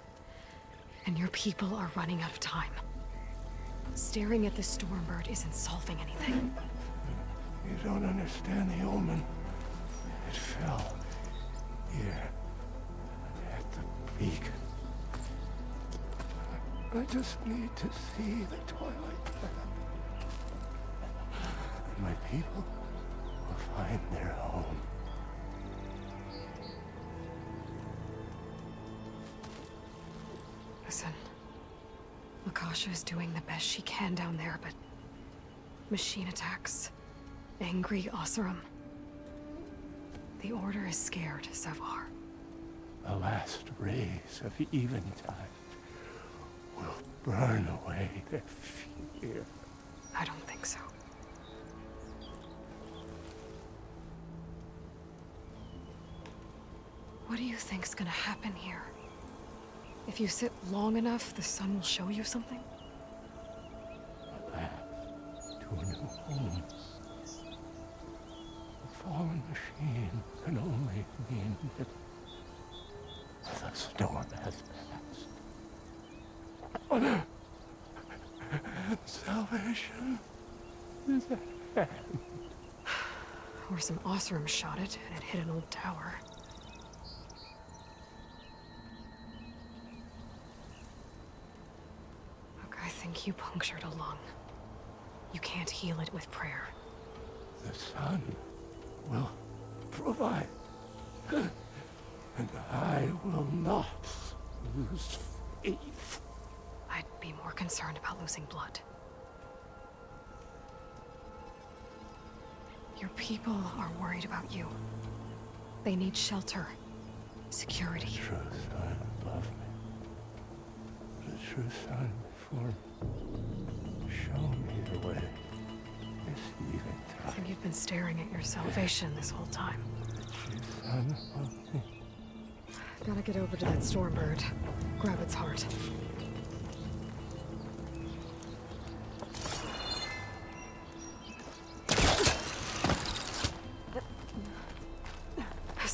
S4: And your people are running out of time. Staring at the Stormbird isn't solving anything.
S3: You don't understand the omen. It fell here at the peak. I just need to see the twilight path. And my people will find their home.
S4: Listen, Lakasha is doing the best she can down there, but machine attacks, angry Oseram. The Order is scared, Savar.
S3: The last rays of eventide will burn away their fear.
S4: I don't think so. What do you think's gonna happen here? If you sit long enough, the sun will show you something?
S3: A path to a new home. A fallen machine can only mean that the storm has passed. Salvation is at hand.
S4: Or some Oseram shot it, and it hit an old tower. Look, I think you punctured a lung. You can't heal it with prayer.
S3: The sun will provide. And I will not lose faith.
S4: I'd be more concerned about losing blood. Your people are worried about you. They need shelter, security.
S3: The true sun above me. The true sun before me. Show me the way. This eventide.
S4: I think you've been staring at your salvation this whole time.
S3: The true sun above me.
S4: Gotta get over to that Stormbird. Grab its heart.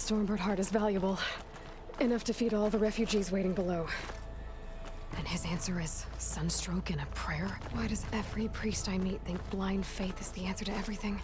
S4: Stormbird heart is valuable. Enough to feed all the refugees waiting below. And his answer is sunstroke and a prayer? Why does every priest I meet think blind faith is the answer to everything?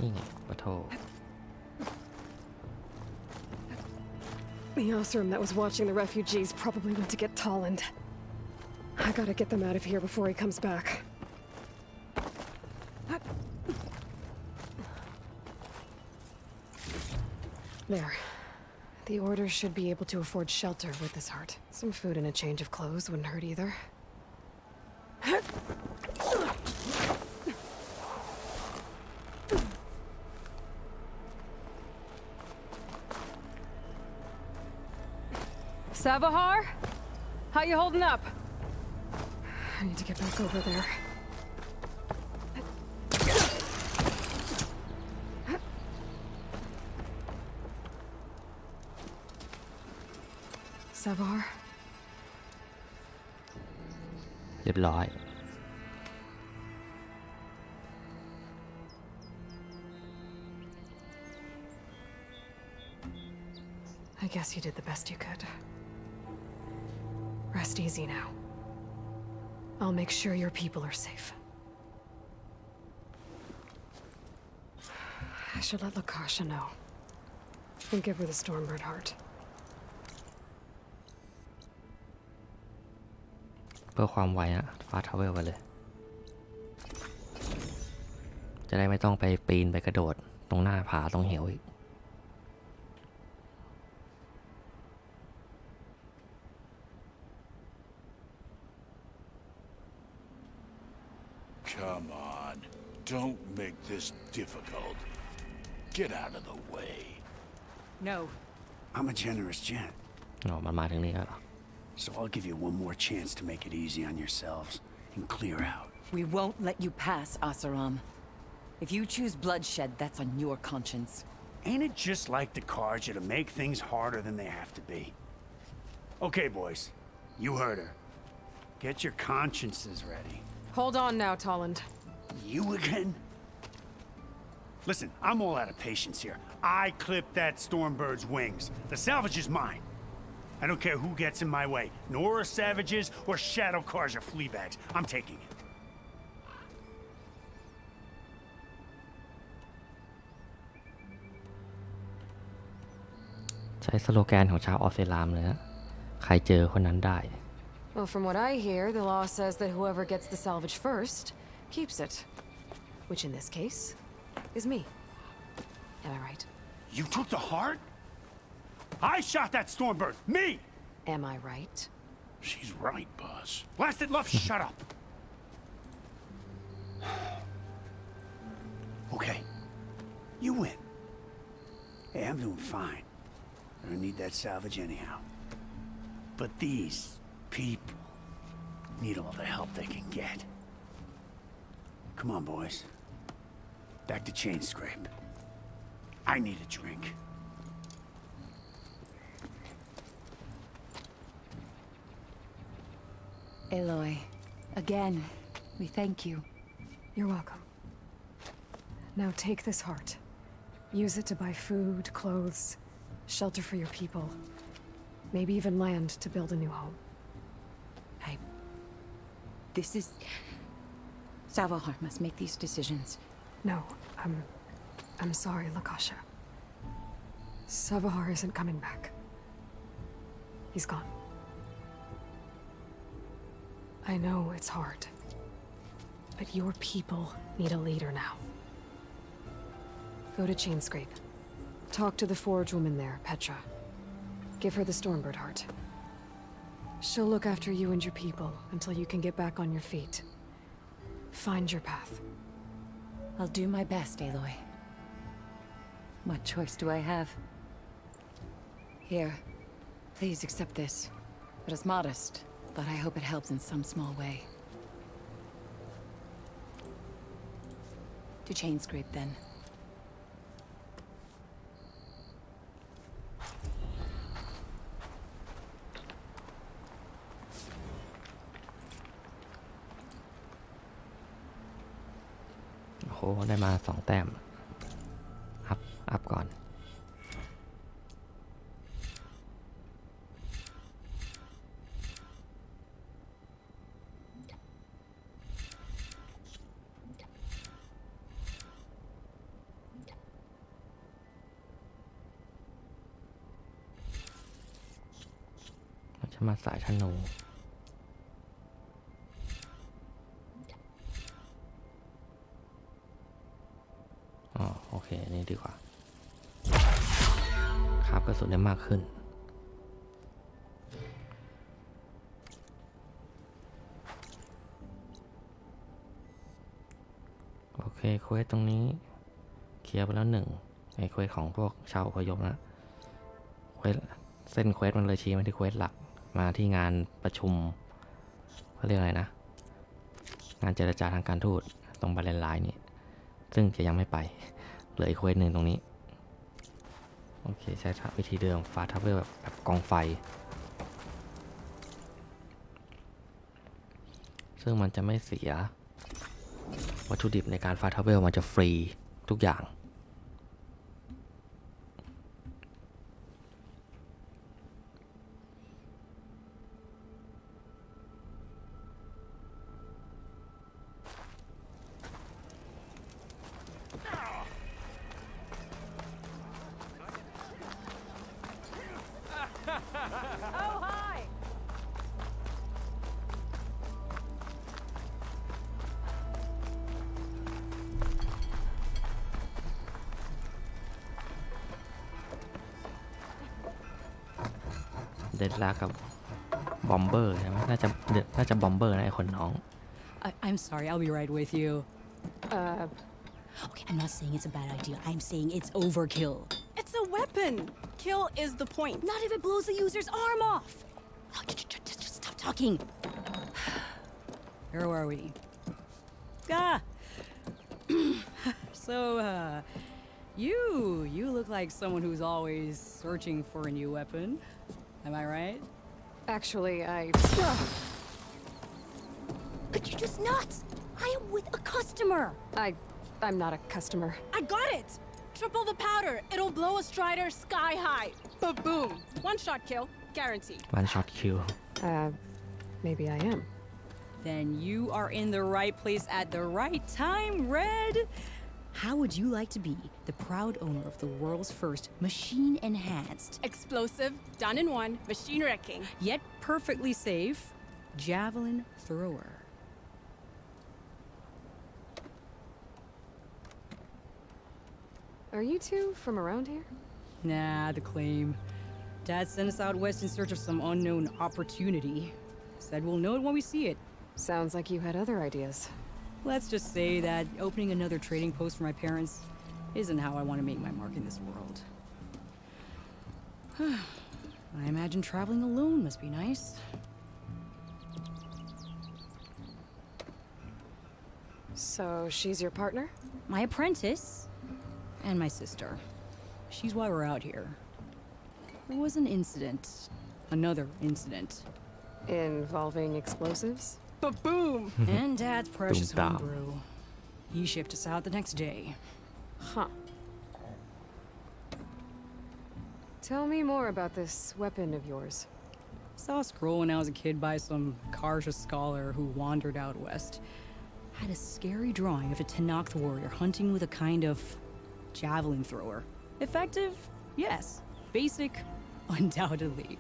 S1: นี่ไงปะโท
S4: The Osram that was watching the refugees probably went to get Tolland. I gotta get them out of here before he comes back. There. The Order should be able to afford shelter with this heart. Some food and a change of clothes wouldn't hurt either. Savahar? How you holding up? I need to get back over there. Savahar?
S1: เรียบร้อย
S4: I guess you did the best you could. Rest easy now. I'll make sure your people are safe. I should let Lakasha know. And give her the Stormbird heart.
S1: เพื่อความไวอะฟาสทาวเวลไปเลย จะได้ไม่ต้องไปปีนไปกระโดดตรงหน้าผาตรงเหวอีก
S13: Come on. Don't make this difficult. Get out of the way.
S12: No.
S8: I'm a generous gent,
S1: อ๋อ มันมาถึงนี่แล้วเหรอ
S8: so I'll give you one more chance to make it easy on yourselves and clear out.
S12: We won't let you pass, Asaram. If you choose bloodshed, that's on your conscience.
S8: Ain't it just like the Karja to make things harder than they have to be? Okay, boys. You heard her. Get your consciences ready.
S4: Hold on now, Tolland.
S8: You again? Listen, I'm all out of patience here. I clipped that Stormbird's wings. The salvage is mine. I don't care who gets in my way. Nora savages or Shadow Karja fleabags. I'm taking it.
S1: ใช้สโลแกนของชาวออสเตรลามเลยฮะใครเจอคนนั้นได้
S4: Well, from what I hear, the law says that whoever gets the salvage first keeps it. Which in this case is me. Am I right?
S8: You took the heart? I shot that Stormbird. Me!
S4: Am I right?
S13: She's right, boss.
S8: Blasted love, shut up. Okay. You win. Hey, I'm doing fine. I don't need that salvage anyhow. But these people need all the help they can get. Come on, boys. Back to Chain Scrape. I need a drink.
S12: Aloy, again, we thank you.
S4: You're welcome. Now take this heart. Use it to buy food, clothes, shelter for your people. Maybe even land to build a new home.
S12: This is... Savahar must make these decisions.
S4: No, I'm sorry, Lakasha. Savahar isn't coming back. He's gone. I know it's hard, but your people need a leader now. Go to Chainscrape. Talk to the forge woman there, Petra. Give her the Stormbird heart. She'll look after you and your people until you can get back on your feet. Find your path.
S12: I'll do my best, Aloy. What choice do I have? Here, please accept this. It is modest, but I hope it helps in some small way. To Chainscrape, then.
S1: โอ้โห ได้มา2 แต้ม อัพก่อน ฉันมาสายธนูอ๋อโอเคนี่ดีกว่าครับกระสุนได้มากขึ้นโอเคเควสตรงนี้เคลียร์ไปแล้วหนึ่งไอ้เควสของพวกชาวอพยพนะเควสเส้นเควสมันเลยชี้มาที่เควสหลักมาที่งานประชุมเขาเรียกอะไรนะงานเจรจาทางการทูตตรงบาเลนไลน์นี่ซึ่งจะยังไม่ไปเหลืออีกเควสหนึ่งตรงนี้โอเคใช้วิธีเดิมฟาทับเวลแบบกองไฟซึ่งมันจะไม่เสียวัตถุดิบในการฟาทับเวลมันจะฟรีทุกอย่างเดดลากับบอมเบอร์ใช่ไหมน่าจะบอมเบอร์นะไอคนน้อง
S14: I'm sorry, I'll be right with you.
S15: Okay, I'm not saying it's a bad idea. I'm saying it's overkill.
S4: It's a weapon. Kill is the point.
S15: Not if it blows the user's arm off. Oh, just stop talking.
S14: Where are we? So, you look like someone who's always searching for a new weapon. Am I right?
S4: Actually,
S15: Could you just not? I am with a customer.
S4: I'm not a customer.
S16: I got it! Triple the powder. It'll blow a Strider sky high. Ba-boom. One shot kill. Guaranteed.
S1: One shot kill.
S4: Maybe I am.
S14: Then you are in the right place at the right time, Red.
S15: How would you like to be the proud owner of the world's first machine-enhanced,
S16: Explosive, done in one, machine wrecking,
S14: yet perfectly safe, javelin thrower?
S4: Are you two from around here?
S14: Nah, the claim. Dad sent us out west in search of some unknown opportunity. Said we'll know it when we see it.
S4: Sounds like you had other ideas.
S14: Let's just say that opening another trading post for my parents isn't how I want to make my mark in this world. I imagine traveling alone must be nice.
S4: So she's your partner?
S14: My apprentice and my sister. She's why we're out here. There was an incident. Another incident.
S4: Involving explosives?
S16: ba-boom.
S14: And Dad's precious homebrew. He shipped us out the next day.
S4: Huh. Tell me more about this weapon of yours.
S14: Saw a scroll when I was a kid by some Karja scholar who wandered out west. Had a scary drawing of a Tenakth warrior hunting with a kind of javelin thrower. Effective? Yes. Basic? Undoubtedly.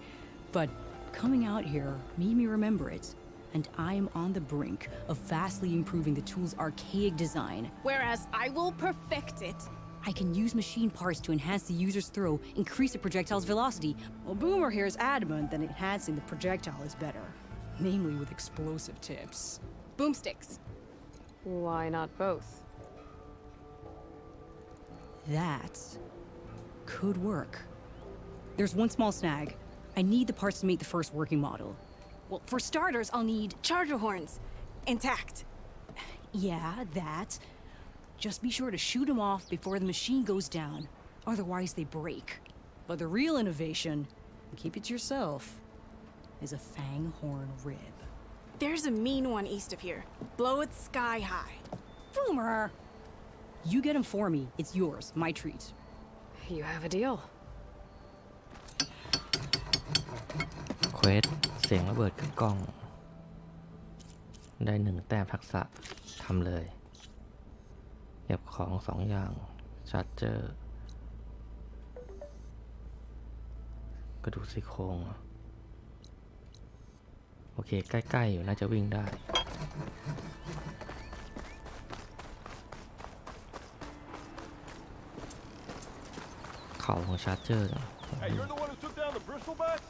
S14: But coming out here made me remember it. And I am on the brink of vastly improving the tool's archaic design.
S16: Whereas I will perfect it.
S15: I can use machine parts to enhance the user's throw, increase the projectile's velocity.
S14: Well, Boomer here is adamant that enhancing the projectile is better. Namely with explosive tips.
S16: Boomsticks.
S4: Why not both?
S14: That could work. There's one small snag. I need the parts to make the first working model.
S16: Well, for starters, I'll need charger horns. Intact.
S15: Yeah, that. Just be sure to shoot them off before the machine goes down. Otherwise, they break.
S14: But the real innovation, and keep it to yourself, is a fang horn rib.
S16: There's a mean one east of here. Blow it sky high.
S14: Boomer! You get him for me. It's yours. My treat.
S4: You have a deal.
S1: เควสเสียงระเบิดกับกล้องได้1 แต้มทักษะทำเลยเก็บของ2 อย่างชาร์จเจอร์กระดูกซี่โครง เคใกล้ๆอยู่น่าจะวิ่งได้เขาของชาร์เจอร์
S17: Hey, you're the one who took down the bristlebacks?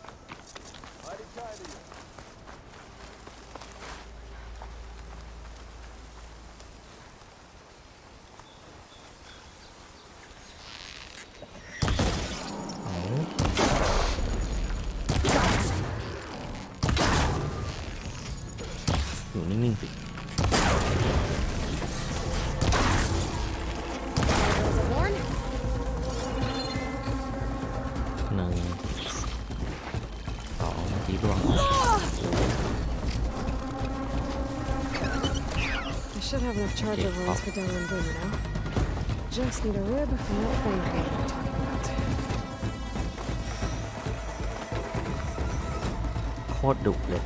S17: Mighty kind of you.
S1: อยู่นิ่งๆสิ1 2 เมื่อกี้ร่วง
S4: I should have enough charger rolls for Della and Boomer now. Just need a rib from that thing we were talking about.
S1: โคตรดุเลย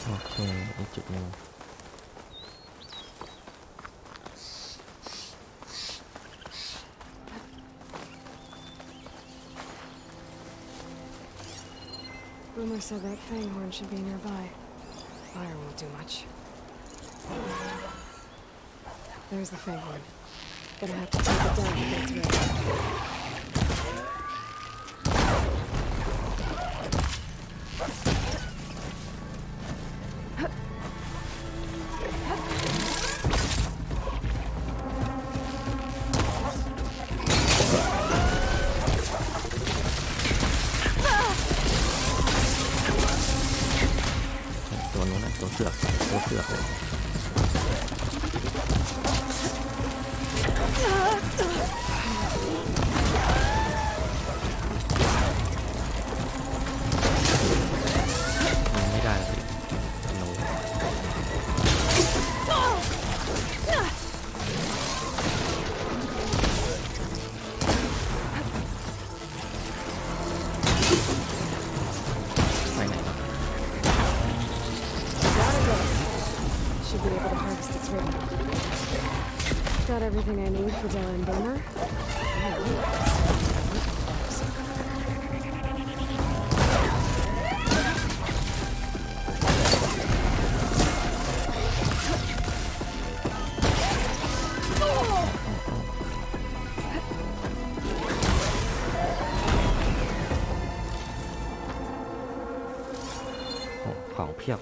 S1: โอเคอีกจุดหนึ่ง
S4: Boomer said that fanghorn should be nearby. Fire won't do much. There's the fanghorn. Gonna have to take it down to get to it. ตัวนู้นตัวเสือกเลย ไม่ได้เลยโน้ไปไหนวะ Should be able to harvest its rib. Got everything I need for Della and Boomer. ของเพียบ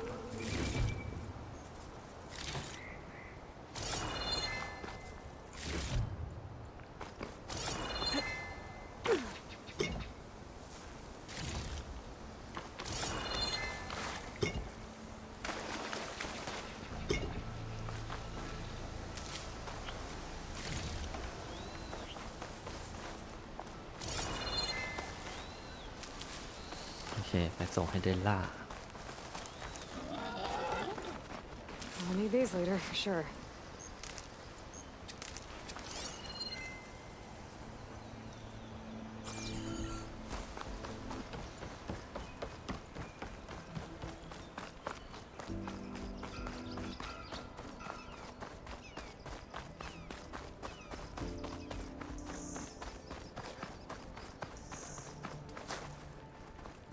S4: โอเคไปส่งให้เดลล่า I'll need these later for sure.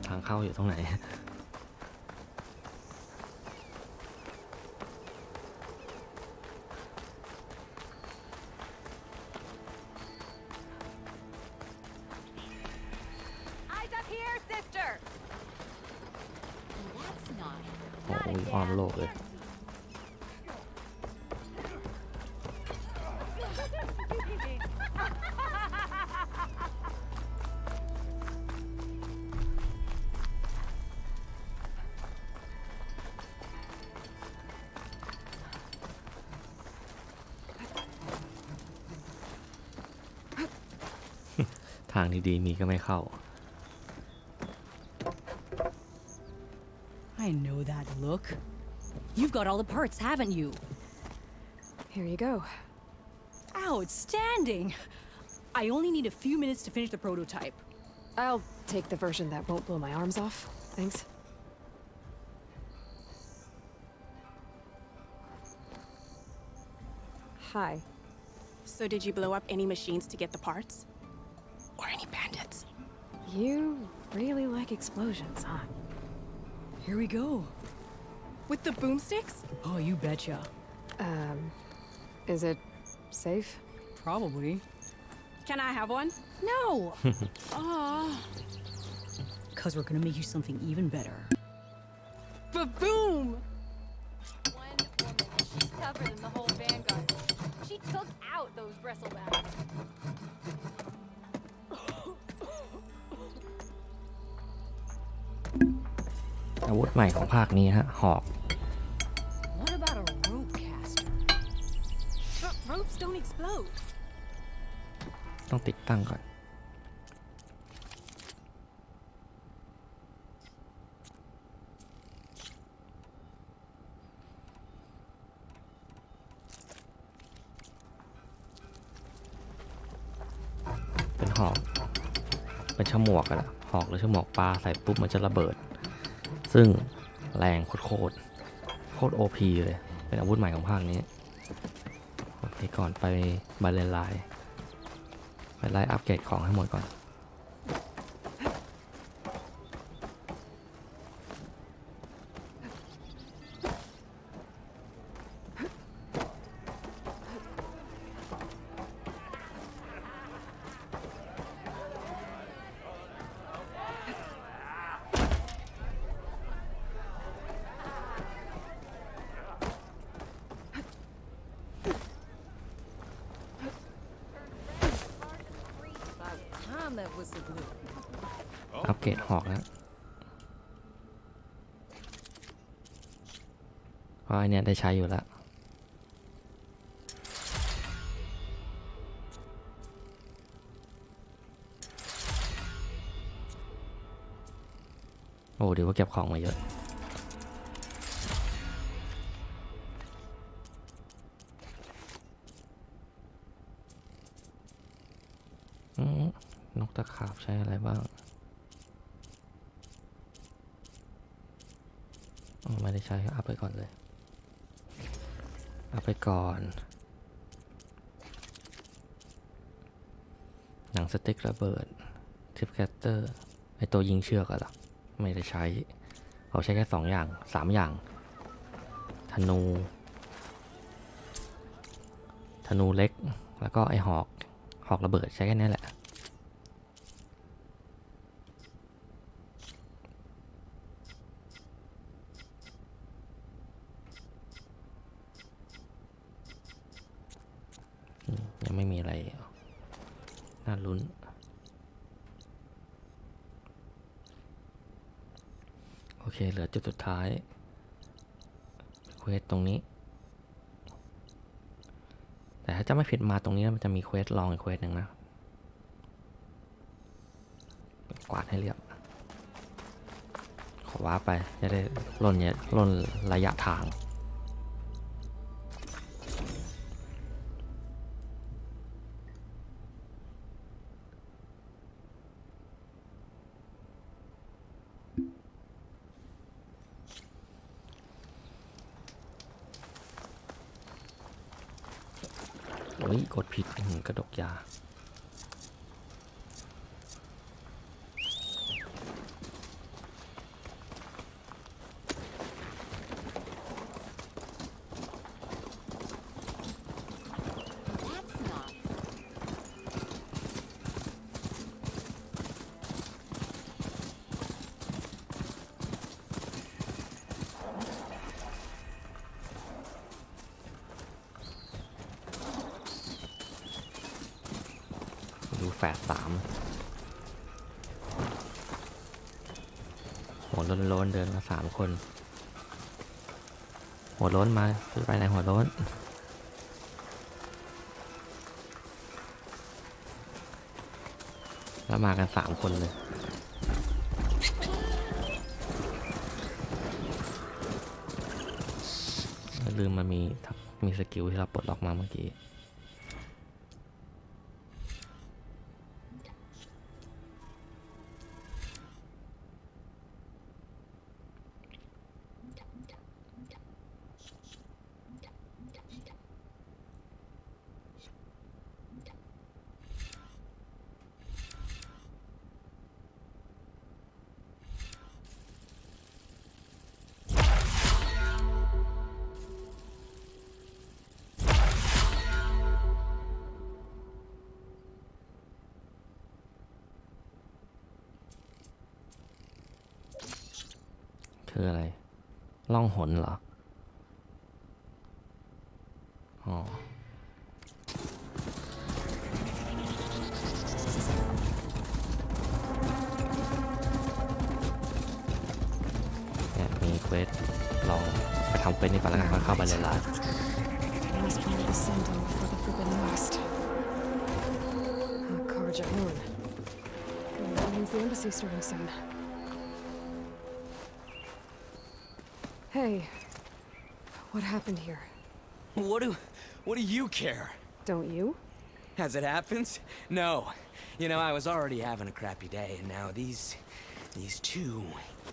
S4: ทางเข้าอยู่ตรงไหน โอ้ยอ้อมโลกเลย ทางดีๆมีก็ไม่เข้า
S14: I know that look. You've got all the parts, haven't you?
S4: Here you go.
S14: Outstanding! I only need a few minutes to finish the prototype.
S4: I'll take the version that won't blow my arms off. Thanks. Hi.
S16: So did you blow up any machines to get the parts? Or any bandits?
S4: You really like explosions, huh?
S14: Here we go.
S16: With the boomsticks?
S14: Oh, you betcha.
S4: Is it safe?
S14: Probably.
S16: Can I have one?
S14: No!
S16: Aw.
S14: Because we're gonna make you something even better.
S16: Ba-boom!
S5: One woman, she's tougher than the whole vanguard. She took out those bristlebacks.
S1: อาวุธใหม่ของภาคนี้ฮะหอก
S14: What about a rope caster?
S16: But ropes don't explode.
S1: ต้องติดตั้งก่อนเป็นหอกเป็นฉมวกอะนะหอกหรือฉมวกปลาใส่ปุ๊บมันจะระเบิดซึ่งแรงโคตรโอพีเลยเป็นอาวุธใหม่ของภาคนี้โอเคก่อนไปบาเลนไลน์ไปไล่อัปเกรดของให้หมดก่อนอัปเกรดหอกแล้วเพราะอันเนี้ยได้ใช้อยู่แล้วโอ้เดี๋ยวว่าเก็บของมาเยอะนกตะขาบใช้อะไรบ้างไม่ได้ใช้อัพไปก่อนเลยอัพไปก่อนหนังสติ๊กระเบิดทิปแคสเตอร์ไอตัวยิงเชือกอะล่ะไม่ได้ใช้เขาใช้แค่2 อย่าง 3 อย่างธนูเล็กแล้วก็ไอหอกระเบิดใช้แค่นี้แหละยังไม่มีอะไรน่าลุ้นโอเคเหลือจุดสุดท้ายเควสตรงนี้แต่ถ้าจะไม่ผิดมาตรงนี้มันจะมีเควสลองอีกเควสหนึ่งนะกวาดให้เรียบขอว้าไปจะได้ล่นระยะทางโอ้ยกดผิดกระดกยาดูแฝด3หัวโล้นเดินมา3 คนหัวโล้นมาไปไหนหัวโล้นแล้วมากัน3 คนเลย ลืมมันมีสกิลที่เราปลดล็อกมาเมื่อกี้คืออะไรล่องหนเหรออ๋อเนี่ยมีเควสลองไปทำเควสนี้ก่อนแล้วกันค่อยเข้าไปเลยละ
S4: Last part of the Sundom before the Forbidden West. Karja Moon. That means the embassy's starting soon. Hey, what happened here?
S18: What do you care?
S4: Don't you?
S18: As it happens, no. You know, I was already having a crappy day, and now these two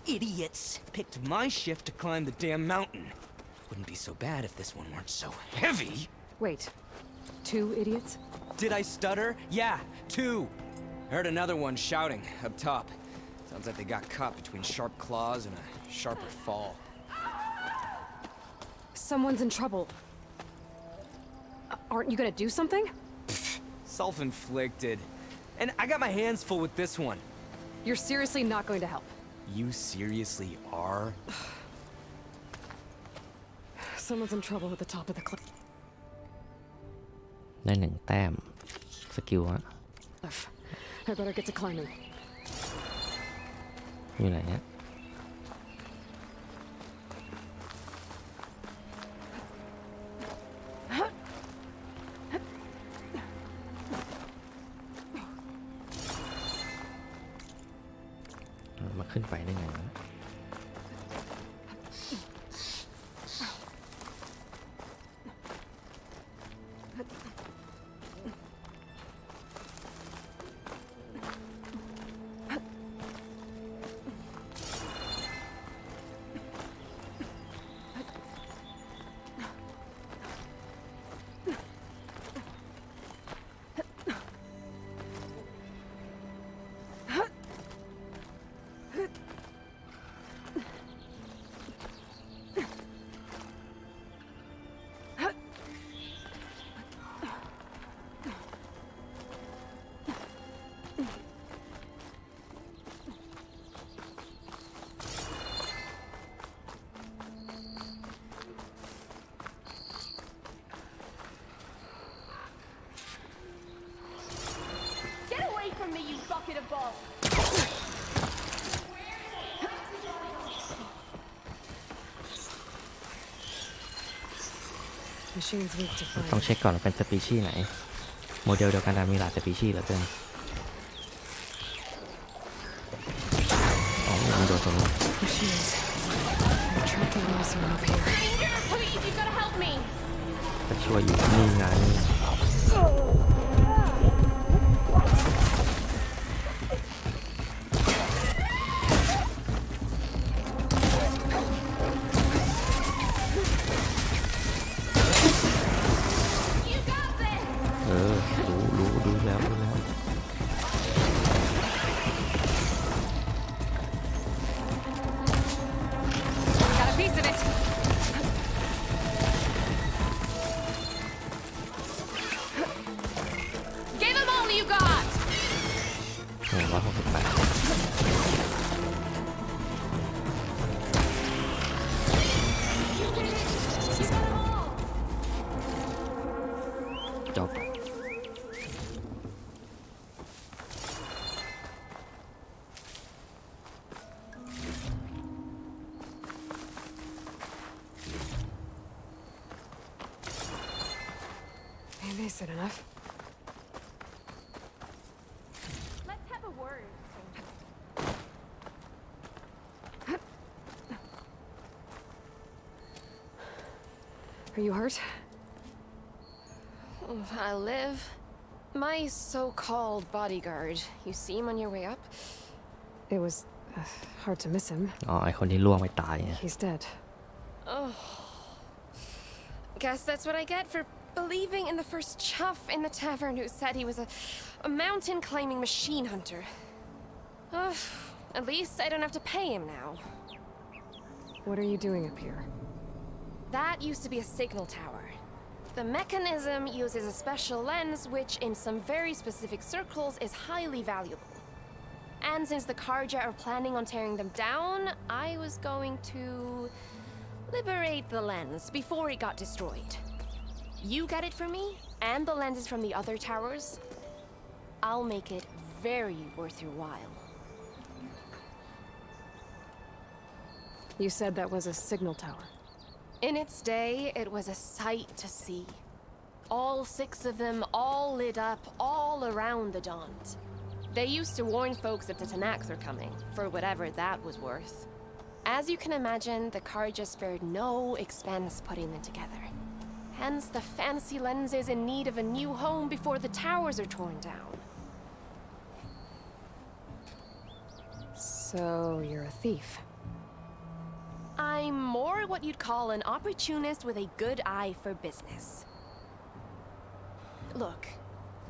S18: idiots picked my shift to climb the damn mountain. Wouldn't be so bad if this one weren't so heavy.
S4: Wait, 2 idiots?
S18: Did I stutter? Yeah, 2. Heard another one shouting up top. Sounds like they got caught between sharp claws and a sharper fall.
S4: Someone's in trouble. Aren't you gonna do something?
S18: Self-inflicted. And I got my hands full with this one.
S4: You're seriously not going to help.
S18: You seriously are?
S4: Someone's in trouble at the top of the cliff.
S1: ได้1 แต้มสกิลฮะ
S4: I better get to climbing.
S1: อยู่ไหนเนี่ยมาขึ้นไปได้ไงวะต้องเช็คก่อนว่าเป็นสปีชีส์ไหนโมเดลเดียวกันแต่มีหลายสปีชีส์เหลือเกินอ๋อมันโดนตรงนี้จะช่วยอยู่นี่ไงรู้แล้ว
S4: Got a piece of it. Give him all you got.
S1: จบ
S4: Maybe it's enough.
S16: Let's have a word.
S4: Are you hurt?
S19: I live. My so-called bodyguard. You see him on your way up?
S4: It was hard to miss him.
S1: อ๋อไอคนที่ล่วงไปตาย
S4: He's dead.
S19: Oh. Guess that's what I get for believing in the first chuff in the tavern who said he was a mountain-climbing machine hunter. At least I don't have to pay him now.
S4: What are you doing up here?
S19: That used to be a signal tower. The mechanism uses a special lens which, in some very specific circles, is highly valuable. And since the Karja are planning on tearing them down, I was going to liberate the lens before it got destroyed. You get it for me, and the lenses from the other towers. I'll make it very worth your while.
S4: You said that was a signal tower.
S19: In its day, it was a sight to see. All 6 of them, all lit up, all around the Daunt. They used to warn folks that the Tanaks are coming, for whatever that was worth. As you can imagine, the Karja spared no expense putting them together. Hence the fancy lenses in need of a new home before the towers are torn down.
S4: So you're a thief?
S19: I'm more what you'd call an opportunist with a good eye for business. Look,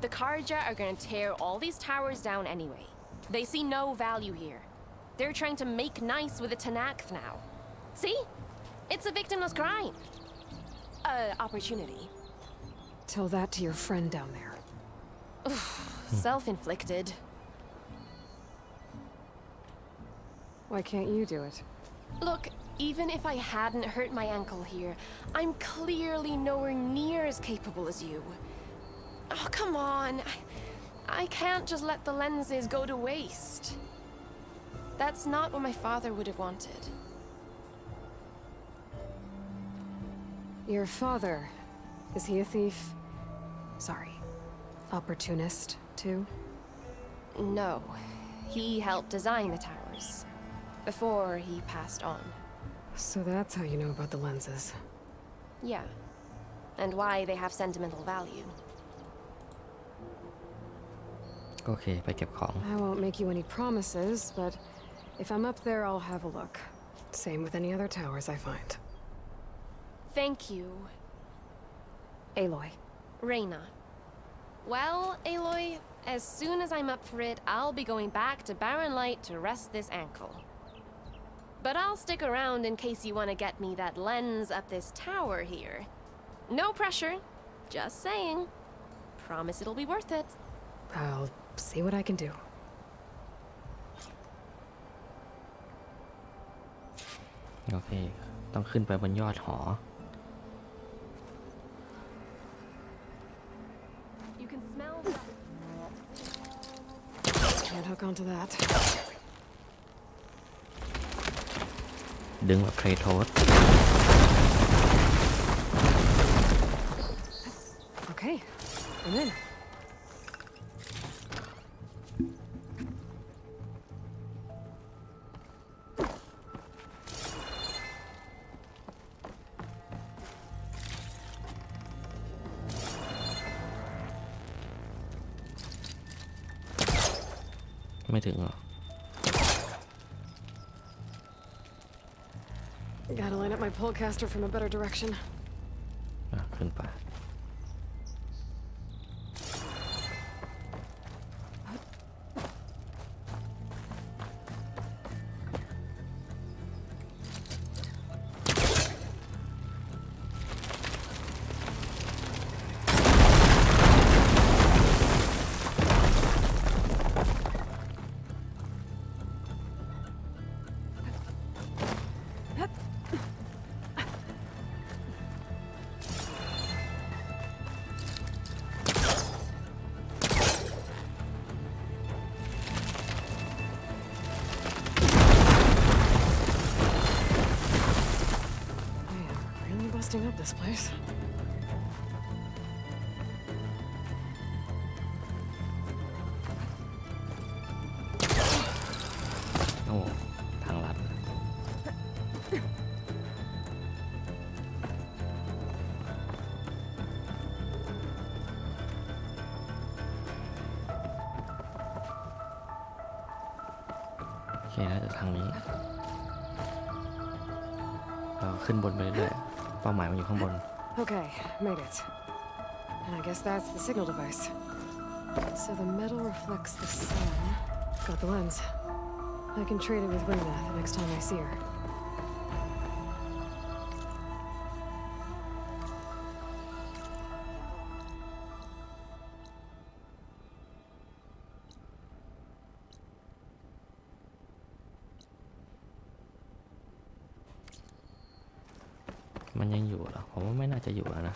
S19: the Karja are gonna tear all these towers down anyway. They see no value here. They're trying to make nice with the Tanakh now. See? It's a victimless crime. Opportunity.
S4: Tell that to your friend down there.
S19: Self-inflicted.
S4: Why can't you do it?
S19: Look, even if I hadn't hurt my ankle here, I'm clearly nowhere near as capable as you. Oh, come on. I can't just let the lenses go to waste. That's not what my father would have wanted.
S4: Your father, is he a thief? Sorry, opportunist, too?
S19: No. He helped design the towers. Before he passed on.
S4: So that's how you know about the lenses.
S19: Yeah. And why they have sentimental value.
S1: โอเคไปเก็บของ
S4: I won't make you any promises, but if I'm up there, I'll have a look. Same with any other towers I find.
S19: Thank you.
S4: Aloy.
S19: Reyna. Well, Aloy, as soon as I'm up for it, I'll be going back to Barren Light to rest this ankle. But I'll stick around in case you want to get me that lens up this tower here. No pressure. Just saying. Promise it'll be worth it.
S4: I'll see what I can do.
S1: โอเคต้องขึ้นไปบนยอดหอ
S19: You can smell that.
S4: Can't hook onto that.
S1: ดึงแบบเครโทส
S4: Okay, I'm in.
S1: ไม่ถึงหรอ
S4: Gotta line up my pullcaster from a better direction.
S1: ขึ้นไป
S4: Busting up this place.
S1: โอ้ทางลัด เคนะจะทางนี้เราขึ้นบนไปเรื่อยๆเป้าหมายมันอยู่ข้างบน
S4: Okay, made it. And I guess that's the signal device. So the metal reflects the sun. Got the lens. I can trade it with Rena the next time I see her.
S1: มันยังอยู่เหรอผมว่าไม่น่าจะอยู่แล้วนะ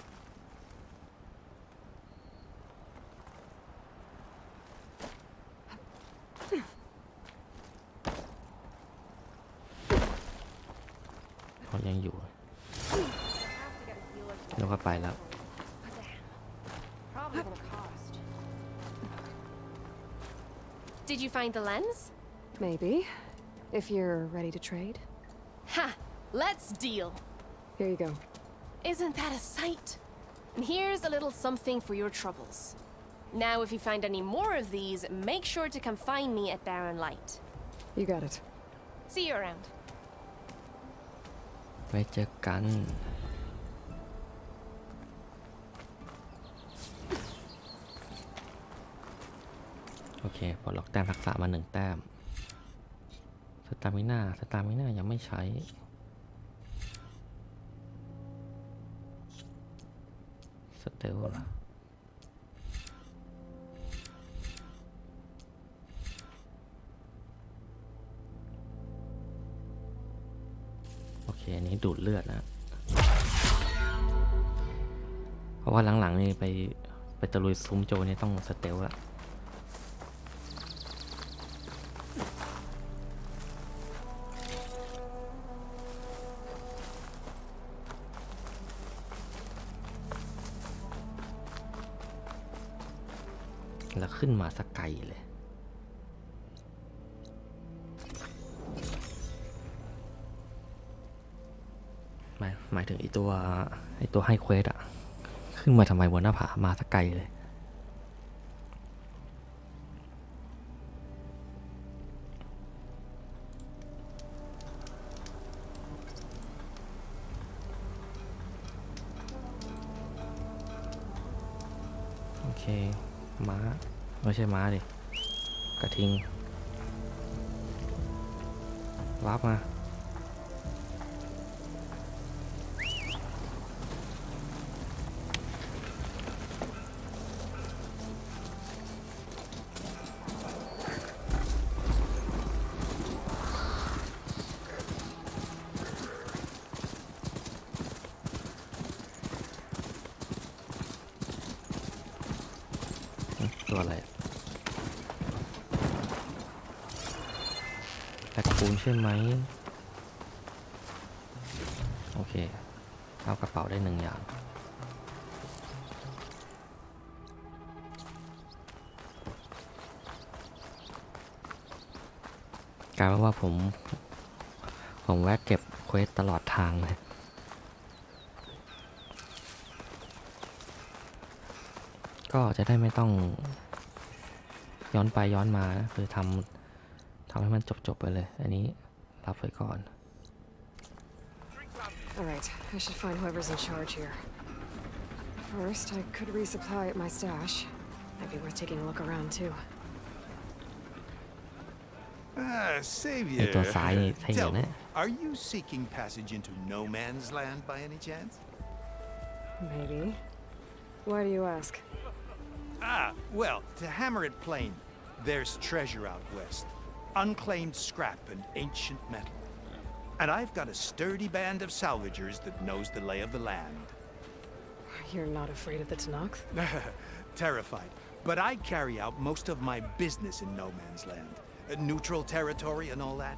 S1: เขายังอยู่แล้วก็ไปแล้ว
S19: Probably gonna cost. Did you find the lens?
S4: Maybe. If you're ready to trade.
S19: Ha! Let's deal.
S4: Here you go.
S19: Isn't that a sight? And here's a little something for your troubles. Now, if you find any more of these, make sure to come find me at Barren Light.
S4: You got it.
S19: See you around.
S1: ไว้เจอกันโอเคปลดล็อกแต้มทักษะมา1แต้มสตามิน่ายังไม่ใช้สเตลล่ะโอเคอันนี้ดูดเลือดนะเพราะว่าหลังๆนี่ไปตะลุยซุ้มโจนี่ต้องสเตลละแล้วขึ้นมาสักไกลเลยหมายถึงไอตัวให้เควสอะขึ้นมาทำไมบนหน้าผามาสักไกลเลยโอเคม้าไม่ใช่ม้าดิกระทิงวาร์ปมาตัวอะไรแพ็คปูนใช่ไหมโอเคเอากระเป๋าได้1อย่างกลายเป็นว่าผมแวะเก็บเควสตลอดทางเลยก็จะได้ไม่ต้องย้อนไปย้อนมานะคือทำให้มันจบไปเลยอันนี้รับไว้ก่อน
S4: Alright, I should find whoever's in charge here. First, I could resupply at my stash. Might be worth taking a look around too.
S11: Savior.
S1: Tell me,
S11: are you seeking passage into no man's land by any chance?
S4: Maybe. Why do you ask?
S11: Well, to hammer it plain, there's treasure out west. Unclaimed scrap and ancient metal. And I've got a sturdy band of salvagers that knows the lay of the land.
S4: You're not afraid of the Tanakh?
S11: Terrified. But I carry out most of my business in no man's land. Neutral territory and all that.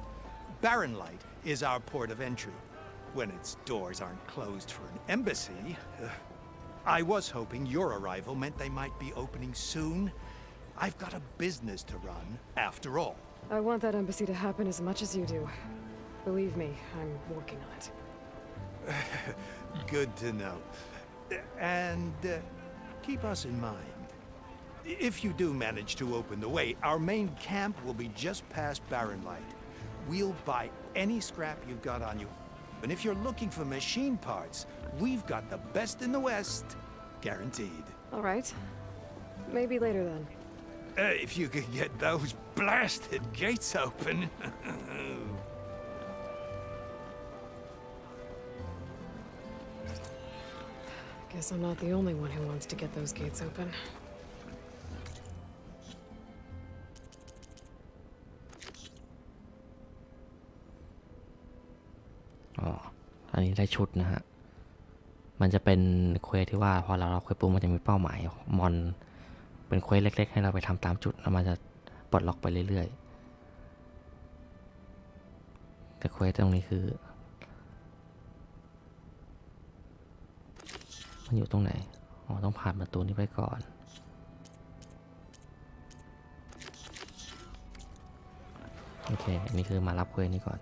S11: Barren Light is our port of entry. When its doors aren't closed for an embassy... I was hoping your arrival meant they might be opening soon. I've got a business to run, after all.
S4: I want that embassy to happen as much as you do. Believe me, I'm working on it.
S11: Good to know. And keep us in mind. If you do manage to open the way, our main camp will be just past Barren Light. We'll buy any scrap you've got on you. And if you're looking for machine parts, we've got the best in the West. Guaranteed.
S4: All right. Maybe later then.
S11: If you could get those blasted gates open.
S4: Guess I'm not the only one who wants to get those gates open.
S1: อ๋อ อันนี้ได้ชุดนะฮะ มันจะเป็นเควสที่ว่าพอเราเควสปุ๊บมันจะมีเป้าหมายมอนเป็นเควสเล็กๆให้เราไปทำตามจุดแล้วมันจะปลดล็อกไปเรื่อยๆแต่เควสตรงนี้คือมันอยู่ตรงไหน อ๋อ ต้องผ่านประตูนี้ไปก่อนโอเค อันนี้คือมารับเควสนี้ก่อน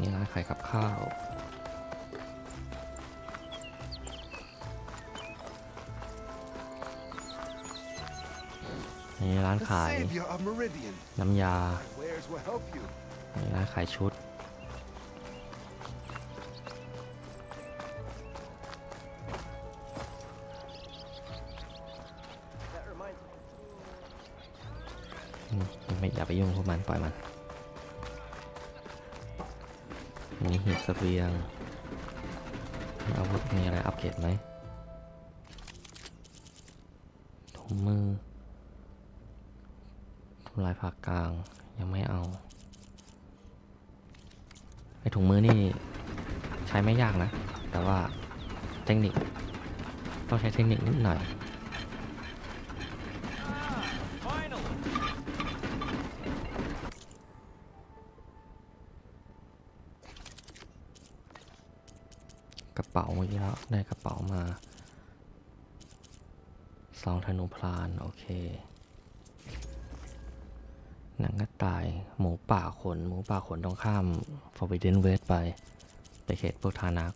S1: นี่ร้านขายกับข้าวนี่ร้านขายน้ำยานี่ร้านขายชุดไม่อย่าไปยุ่งพวกมันปล่อยมันมีหีบเสบียงอาวุธมีอะไรอัปเกรดไหมถุงมือทำลายผ่ากลางยังไม่เอาไอถุงมือนี่ใช้ไม่ยากนะแต่ว่าเทคนิคต้องใช้เทคนิคนิดหน่อยกระเป๋าเมื่อกี้แล้วได้กระเป๋ามาซองธนูพรานโอเคหนังกระต่ายหมูป่าขนต้องข้าม Forbidden West ไปเขตพวกทานัก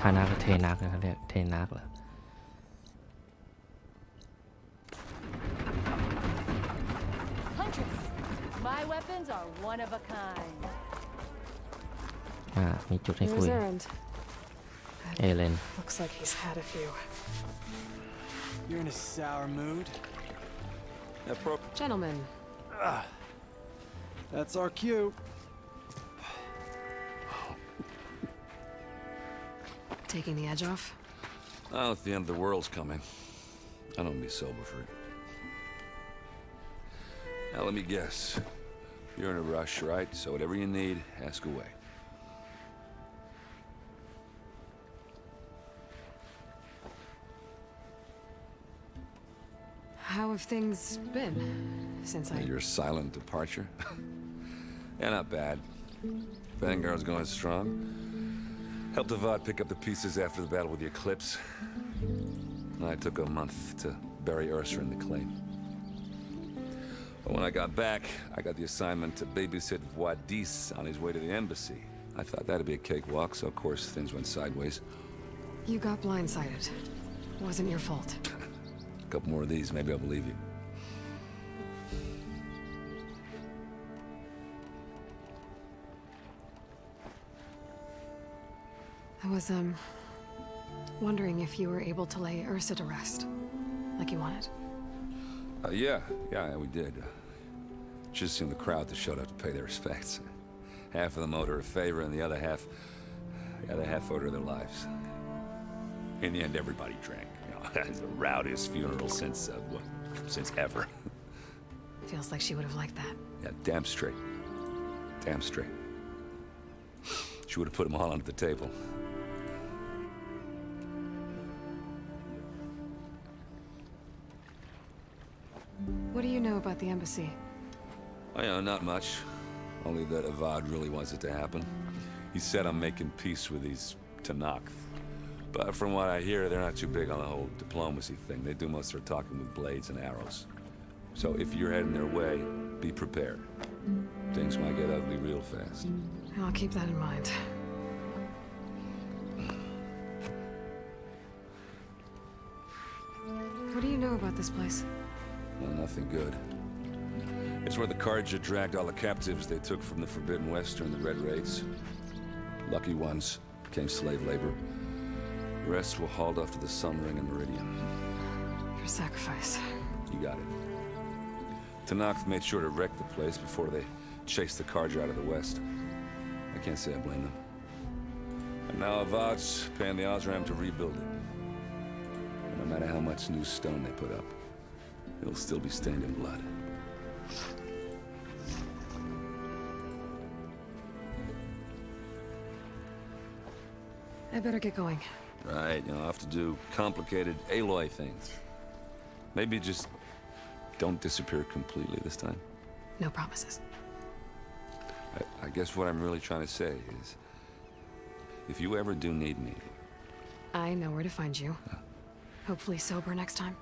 S1: ทานักกับเทนักนะครับเรียกเทนักเหรอ
S5: My weapons are one of a kind.
S1: มีจุดให้คุย เอเลน
S4: Looks like he's had a few.
S9: You're in a sour mood.
S4: Gentlemen.
S9: That's our cue.
S4: Taking the edge off?
S7: Oh, if the end of the world's coming, I don't be sober for it. Now let me guess. You're in a rush, right? So whatever you need, ask away.
S4: How have things been since
S7: Your silent departure? Yeah, not bad. Vanguard's going strong. Helped Avad pick up the pieces after the battle with the Eclipse. I took a month to bury Ursa in the claim. But when I got back, I got the assignment to babysit Wadis on his way to the embassy. I thought that'd be a cakewalk, so of course things went sideways.
S4: You got blindsided. Wasn't your fault.
S7: A couple more of these, maybe I'll believe you.
S4: I was, wondering if you were able to lay Ursa to rest, like you wanted.
S7: Yeah, we did. Just seemed the crowd that showed up to pay their respects. Half of them owed her a favor, and the other half owed her their lives. In the end, everybody drank. You know, it's the rowdiest funeral since ever.
S4: Feels like she would have liked that.
S7: Yeah, damn straight. Damn straight. She would have put them all under the table.
S4: What do you know about the embassy?
S7: Oh, yeah, not much. Only that Avad really wants it to happen. He said I'm making peace with these Tanakh. But from what I hear, they're not too big on the whole diplomacy thing. They do most of their talking with blades and arrows.
S6: So if you're heading their way, be prepared. Things might get ugly real fast.
S4: I'll keep that in mind. What do you know about this place?
S6: Well, nothing good. It's where the Carja dragged all the captives they took from the Forbidden West during the Red Raids. Lucky ones became slave labor. The rest were hauled off to the Sun Ring and Meridian.
S4: Your sacrifice.
S6: You got it. Tanakh made sure to wreck the place before they chased the Carja out of the West. I can't say I blame them. And now Avad's paying the Osram to rebuild it. And no matter how much new stone they put up, it'll still be stained in blood.
S4: I better get going.
S6: Right, you'll have to do complicated Aloy things. Maybe just don't disappear completely this time.
S4: No promises.
S6: I guess what I'm really trying to say is, if you ever do need me...
S4: I know where to find you. Hopefully sober next time.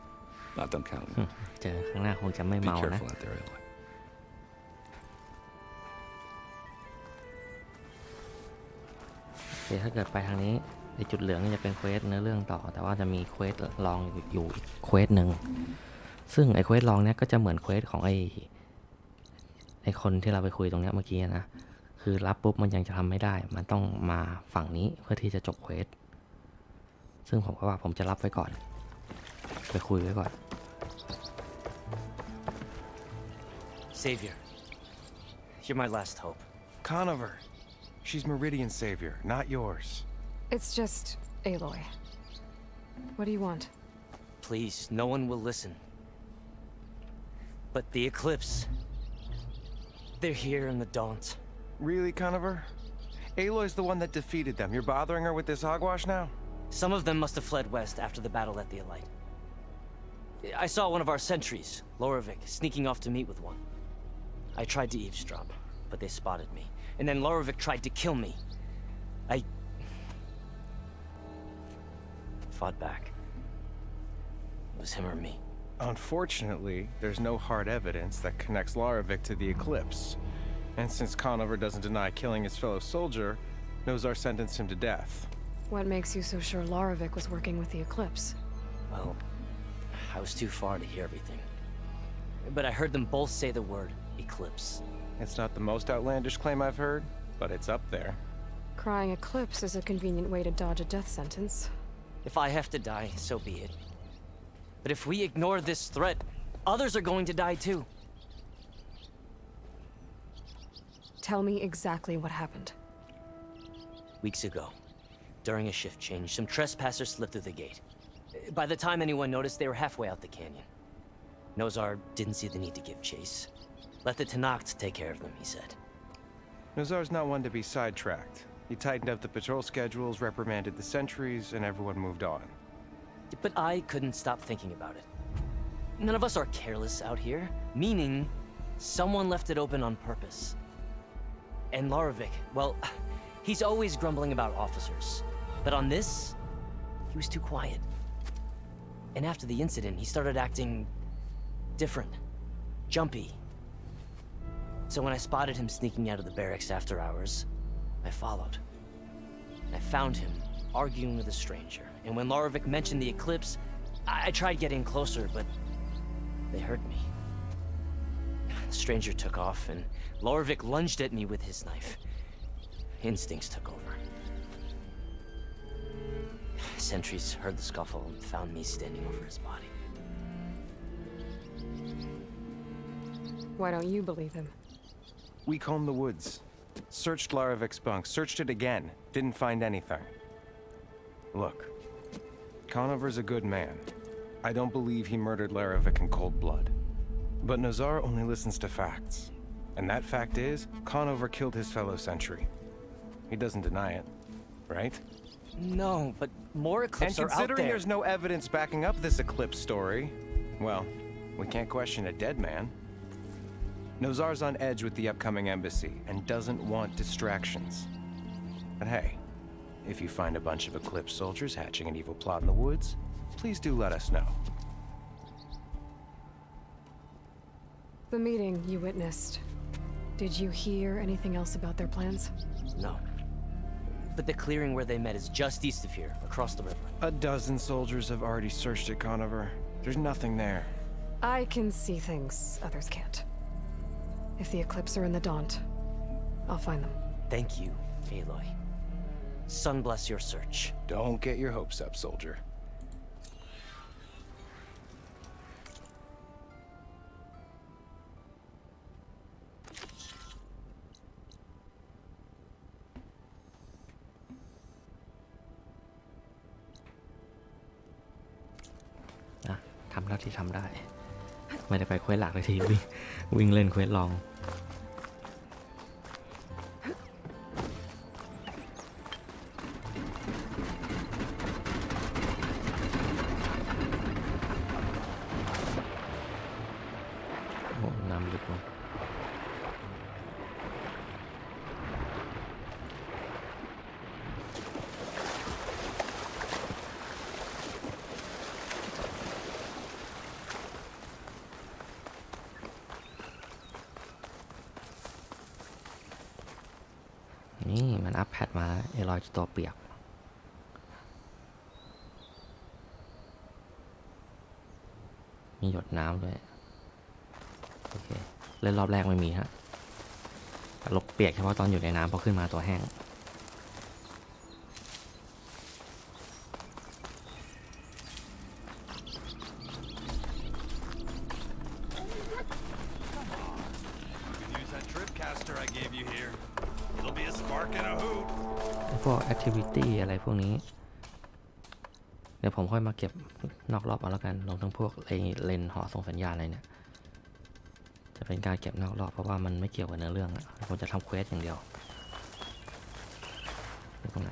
S6: Don't count me.
S1: เจอข้างหน้าคงจะไม่
S6: Be
S1: เมานะ
S6: careful out there, Aloy.
S1: ถ้าเกิดไปทางนี้ไอจุดเหลืองนี่จะเป็นเควสเนื้อเรื่องต่อแต่ว่าจะมีเควสลองอยู่อีกเควสหนึ่งซึ่งไอเควสลองเนี้ยก็จะเหมือนเควสของไอคนที่เราไปคุยตรงเนี้ยเมื่อกี้นะคือรับปุ๊บมันยังจะทำไม่ได้มันต้องมาฝั่งนี้เพื่อที่จะจบเควสซึ่งผมก็ว่าผมจะรับไว้ก่อนไปคุยไว้ก่อน
S18: Savior, you're my last hope.
S20: Conover. She's Meridian's savior, not yours.
S4: It's just Aloy. What do you want?
S18: Please, no one will listen. But the Eclipse... They're here in the Daunt.
S20: Really, Conover? Aloy's the one that defeated them. You're bothering her with this hogwash now?
S18: Some of them must have fled west after the battle at the Elite. I saw one of our sentries, Loravik, sneaking off to meet with one. I tried to eavesdrop, but they spotted me. And then Loravik tried to kill me. I fought back. It was him or me.
S20: Unfortunately, there's no hard evidence that connects Loravik to the Eclipse. And since Conover doesn't deny killing his fellow soldier, Nozar sentenced him to death.
S4: What makes you so sure Loravik was working with the Eclipse?
S18: Well, I was too far to hear everything. But I heard them both say the word Eclipse.
S20: It's not the most outlandish claim I've heard, but it's up there.
S4: Crying Eclipse is a convenient way to dodge a death sentence.
S18: If I have to die, so be it. But if we ignore this threat, others are going to die too.
S4: Tell me exactly what happened.
S18: Weeks ago, during a shift change, some trespassers slipped through the gate. By the time anyone noticed, they were halfway out the canyon. Nozar didn't see the need to give chase. Let the Tanakh take care of them, he said.
S20: Nozar's not one to be sidetracked. He tightened up the patrol schedules, reprimanded the sentries, and everyone moved on.
S18: But I couldn't stop thinking about it. None of us are careless out here, meaning someone left it open on purpose. And Loravik, well, he's always grumbling about officers. But on this, he was too quiet. And after the incident, he started acting different, jumpy. So when I spotted him sneaking out of the barracks after hours, I followed. I found him arguing with a stranger. And when Loravik mentioned the Eclipse, I tried getting closer, but they heard me. The stranger took off, and Loravik lunged at me with his knife. Instincts took over. Sentries heard the scuffle and found me standing over his body.
S4: Why don't you believe him?
S20: We combed the woods, searched Laravik's bunk, searched it again, didn't find anything. Look, Conover's a good man. I don't believe he murdered Laravik in cold blood. But Nozar only listens to facts. And that fact is, Conover killed his fellow sentry. He doesn't deny it, right?
S18: No, but more Eclipse are out there.
S20: And considering there's no evidence backing up this Eclipse story, well, we can't question a dead man. Nozar's on edge with the upcoming embassy and doesn't want distractions. But hey, if you find a bunch of Eclipse soldiers hatching an evil plot in the woods, please do let us know.
S4: The meeting you witnessed. Did you hear anything else about their plans?
S18: No. But the clearing where they met is just east of here, across the river.
S20: A dozen soldiers have already searched it, Conover. There's nothing there.
S4: I can see things others can't. If the Eclipse are in the Daunt, I'll find them.
S18: Thank you, Aloy. Sun bless your search.
S20: Don't get your hopes up, soldier.
S1: ทำเท่าที่ทำได้ไม่ได้ไปเควสหลักเลยทีวิ่งเล่นเควสลองโอ้น้ำลึกมากนี่มันอัพแพดมาแล้วAloyจะตัวเปียกมีหยดน้ำด้วยโอเคเล่นรอบแรกไม่มีฮะลบเปียกเฉพาะตอนอยู่ในน้ำพอขึ้นมาตัวแห้งพวก activity อะไรพวกนี้เดี๋ยวผมค่อยมาเก็บนอกรอบเอาแล้วกันลงทั้งพวกเลนหอส่งสัญญาณอะไรเนี่ยจะเป็นการเก็บนอกรอบเพราะว่ามันไม่เกี่ยวกับเนื้อเรื่องผมจะทำเควสอย่างเดียวตรงไหน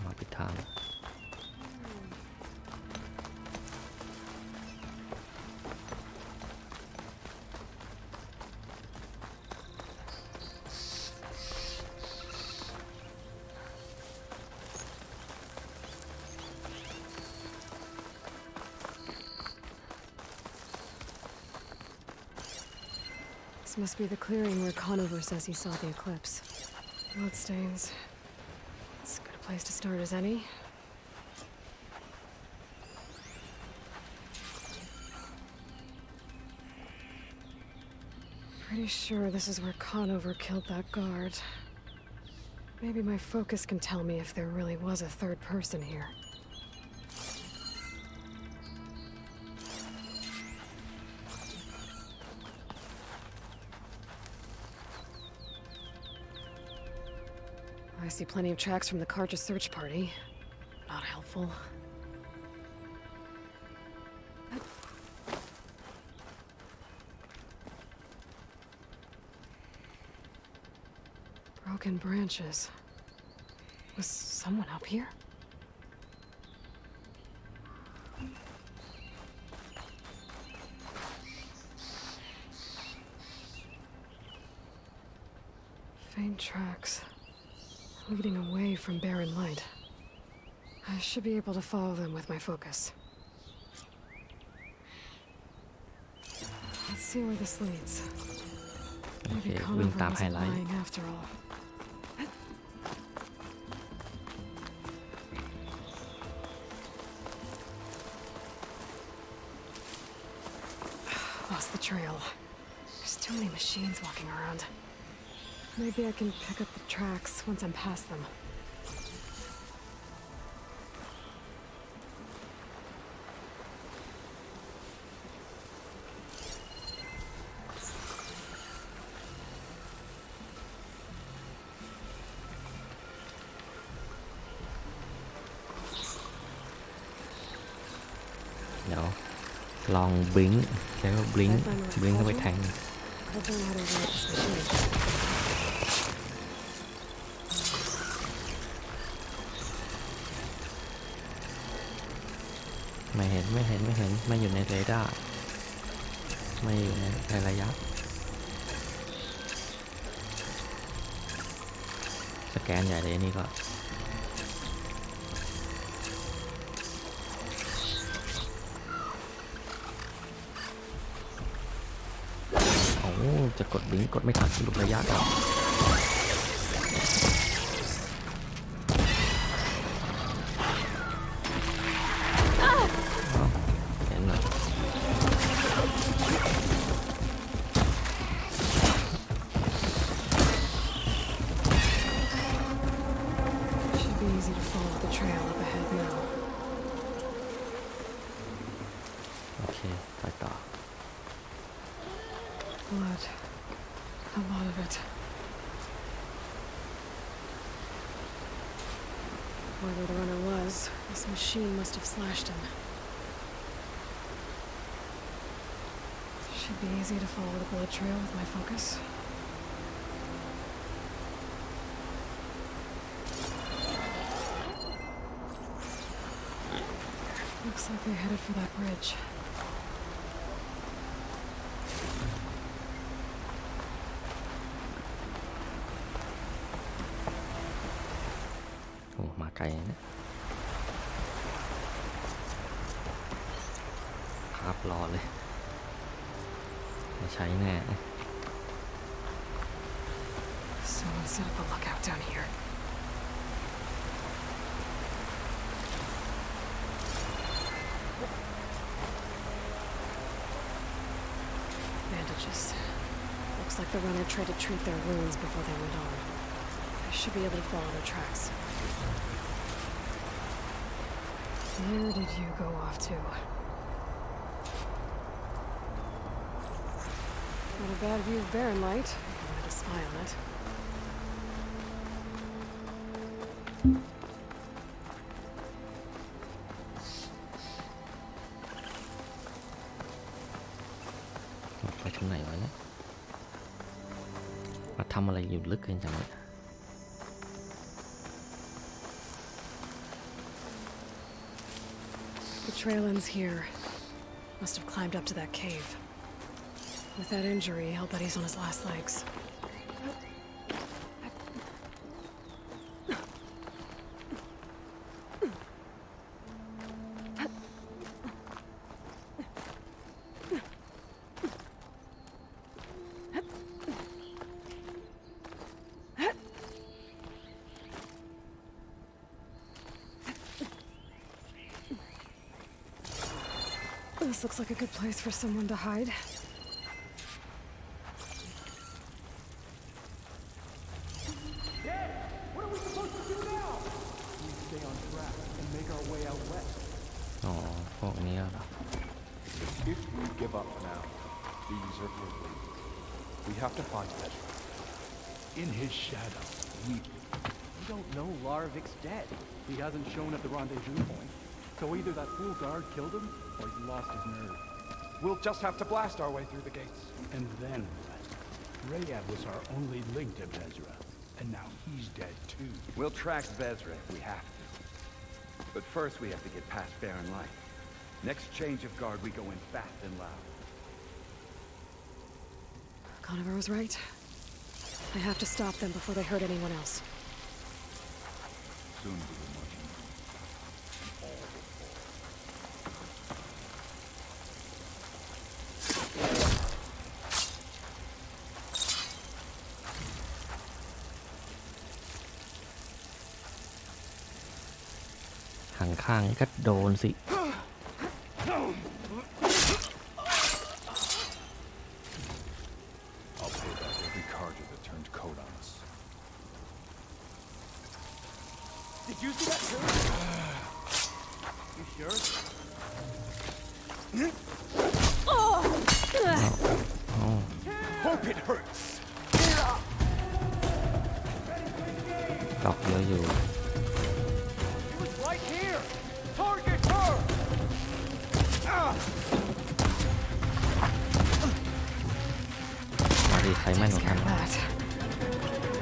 S1: มาปิดทาง
S4: This must be the clearing where Conover says he saw the eclipse. Bloodstains. It's as good a place to start as any. Pretty sure this is where Conover killed that guard. Maybe my focus can tell me if there really was a third person here. I see plenty of tracks from the Karja search party. Not helpful. Broken branches. Was someone up here? Faint tracks. Leading away from barren light. I should be able to follow them with my focus. Let's see where this leads. Maybe Conover wasn't lying after all. Lost the trail. There's too many machines walking around. Maybe I can pick up the tracks once I'm past them.
S1: No. ลองบลิงค์ใช้ว่าบลิงค์เข้าไปแทงไม่เห็นไม่อยู่ในเรดาร์ไม่อยู่ในระยะสแกนใหญ่เลยนี่ก็ จะกดบิงกดไม่ทันหลุดระยะก่อนเห็นเลย
S4: Should be easy to follow the trail up ahead now.
S1: โอเคไปต่อ
S4: Blood. A lot of it. Whoever the runner was, this machine must have slashed him. Should be easy to follow the blood trail with my focus. Looks like they headed for that bridge.
S1: โอ้มาไกลนะภาพรอเลยมาใช้แน่
S4: Someone set up a lookout down here. Bandages. Looks like the runner tried to treat their wounds before they went on. I should be able to follow their tracks. Where did you go off to? Not a bad view of Barren Light, if you wanted to spy on it.
S1: ไปถึงไหนวะเนี่ยมาทำอะไรอยู่ลึกเกินจังเลย
S4: The trail ends here. Must have climbed up to that cave. With that injury, I'll bet he's on his last legs. This looks like a good place for someone to hide.
S17: Dad, what are we supposed to do now? We stay on track and make our way out west.
S1: อ๋อพวกนี้เหรอ
S17: If we give up now, these are for we. We have to find Ezra. In his shadow, weeping. We don't know Larvik's dead. He hasn't shown at the rendezvous point. So either that fool guard killed him, or he lost his nerve. We'll just have to blast our way through the gates. And then, Rayab was our only link to Vezra, and now he's dead too.
S21: We'll track Vezra if we have to. But first we have to get past Barren Light. Next change of guard, we go in fast and loud.
S4: Conover was right. I have to stop them before they hurt anyone else.
S21: Soon we will much more.
S1: หันข้างก็โดนสิ
S17: I'll pay back every Carja that turned coat on us. Did you see that too? You sure? Hope it hurts.
S1: ดอกเยอะอยู่
S17: He was right here. Target her.
S1: มาดีใครแม่นกว่ากัน
S4: That.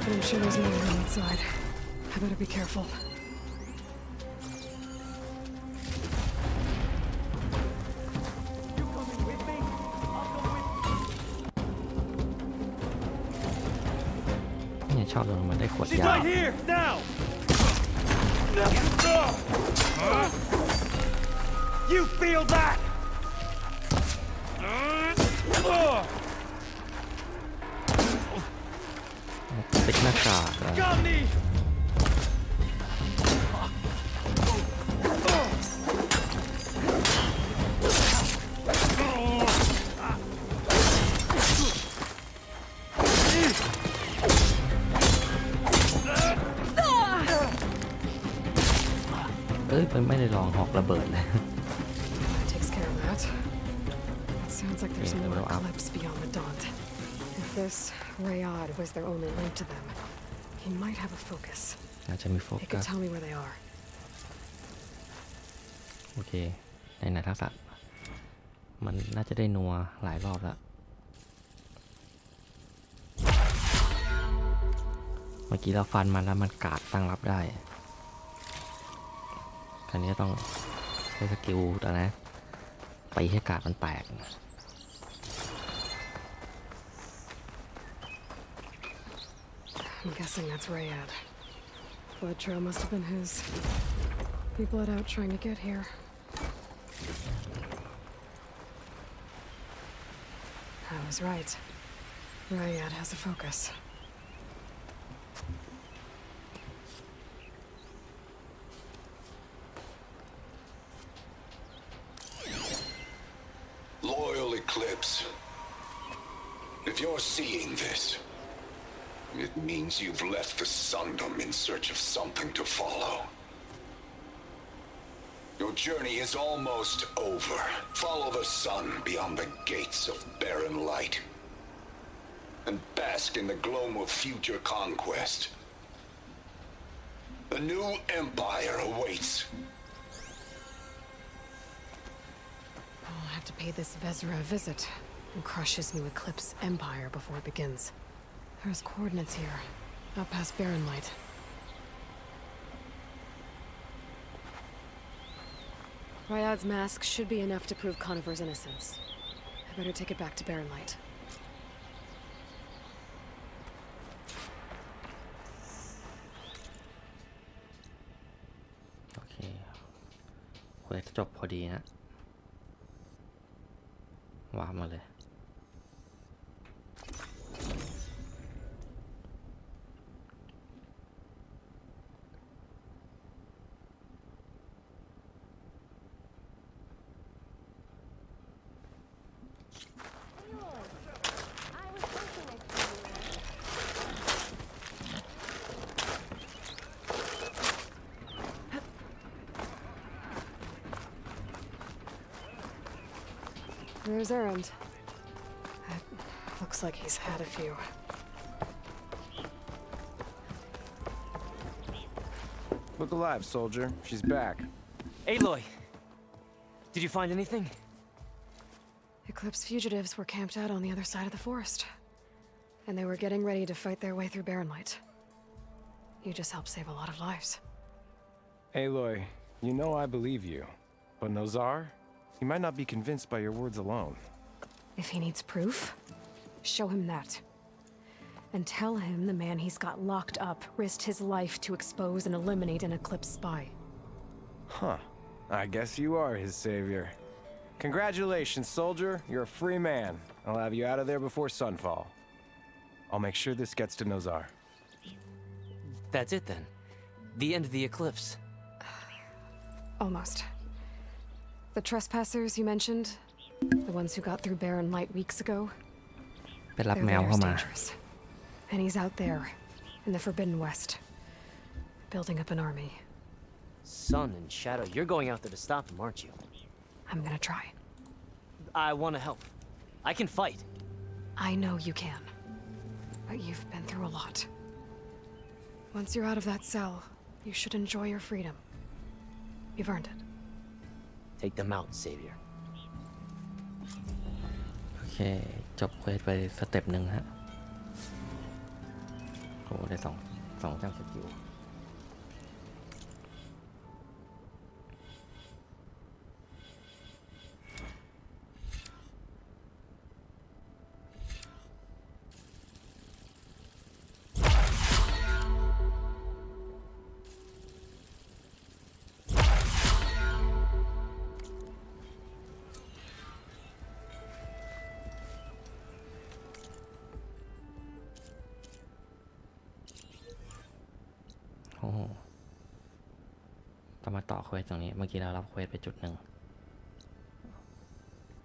S4: But I'm sure there's more room inside. I better be careful.
S1: เนี่ยชอบตรงมันได้ขวด
S17: She's
S1: ยา
S17: right here now. You feel that?
S1: ไม่ได้ลองหอกระเบิดเลย
S4: That takes care of that. It sounds like there's more eclipse beyond the Daunt. If this Rayad was their only link to them, he might have a focus.
S1: อาจจะมีโฟ
S4: He
S1: กั
S4: could
S1: ส
S4: tell me where they are.
S1: โอเคในทักษะมันน่าจะได้นัวหลายรอบแล้วเมื่อกี้เราฟันมันแล้วมันกาดตั้งรับได้คราวนี้ต้องใช้สกิลแต่นะไปให้กาดมันแตก
S4: I'm guessing that's Rayad. Blood trail must have been his. He bled out trying to get here. I was right. Rayad has a focus.
S2: Loyal Eclipse. If you're seeing this, it means you've left the Sundom in search of something to follow. Your journey is almost over. Follow the sun beyond the gates of barren light, and bask in the glow of future conquest. The new empire awaits.
S4: I'll have to pay this Vezra a visit and crush his new Eclipse empire before it begins. There's coordinates here, out past Barren Light. Ryad's mask should be enough to prove Conover's innocence. I better take it back to Barren Light.
S1: โอเคเควสจบพอดีนะวางมาเลย
S4: There's Erend. Looks like he's had a few.
S20: Look alive, soldier. She's back.
S18: Aloy! Did you find anything?
S4: Eclipse fugitives were camped out on the other side of the forest. And they were getting ready to fight their way through Barren Light. You just helped save a lot of lives.
S20: Aloy, you know I believe you. But Nozar? He might not be convinced by your words alone.
S4: If he needs proof, show him that. And tell him the man he's got locked up risked his life to expose and eliminate an Eclipse spy.
S20: Huh. I guess you are his savior. Congratulations, soldier. You're a free man. I'll have you out of there before sunfall. I'll make sure this gets to Nozar.
S18: That's it then. The end of the Eclipse.
S4: Almost. The trespassers you mentioned, the ones who got through Barren Light weeks ago,
S1: ไปรับ
S4: their
S1: แมว
S4: lair's
S1: เข้ามา
S4: dangerous. And he's out there, in the Forbidden West, building up an army.
S18: Sun and Shadow, you're going out there to stop him, aren't you?
S4: I'm gonna try.
S18: I want to help. I can fight.
S4: I know you can. But you've been through a lot. Once you're out of that cell, you should enjoy your freedom. You've earned it.
S18: Take them out, Savior.
S1: โอเคจบเควสไปสเต็ปหนึ่งฮะโอ้ได้สองจังสกิลโอ้ต้องมาต่อเควสตรงนี้เมื่อกี้เรารับเควสไปจุดหนึ่ง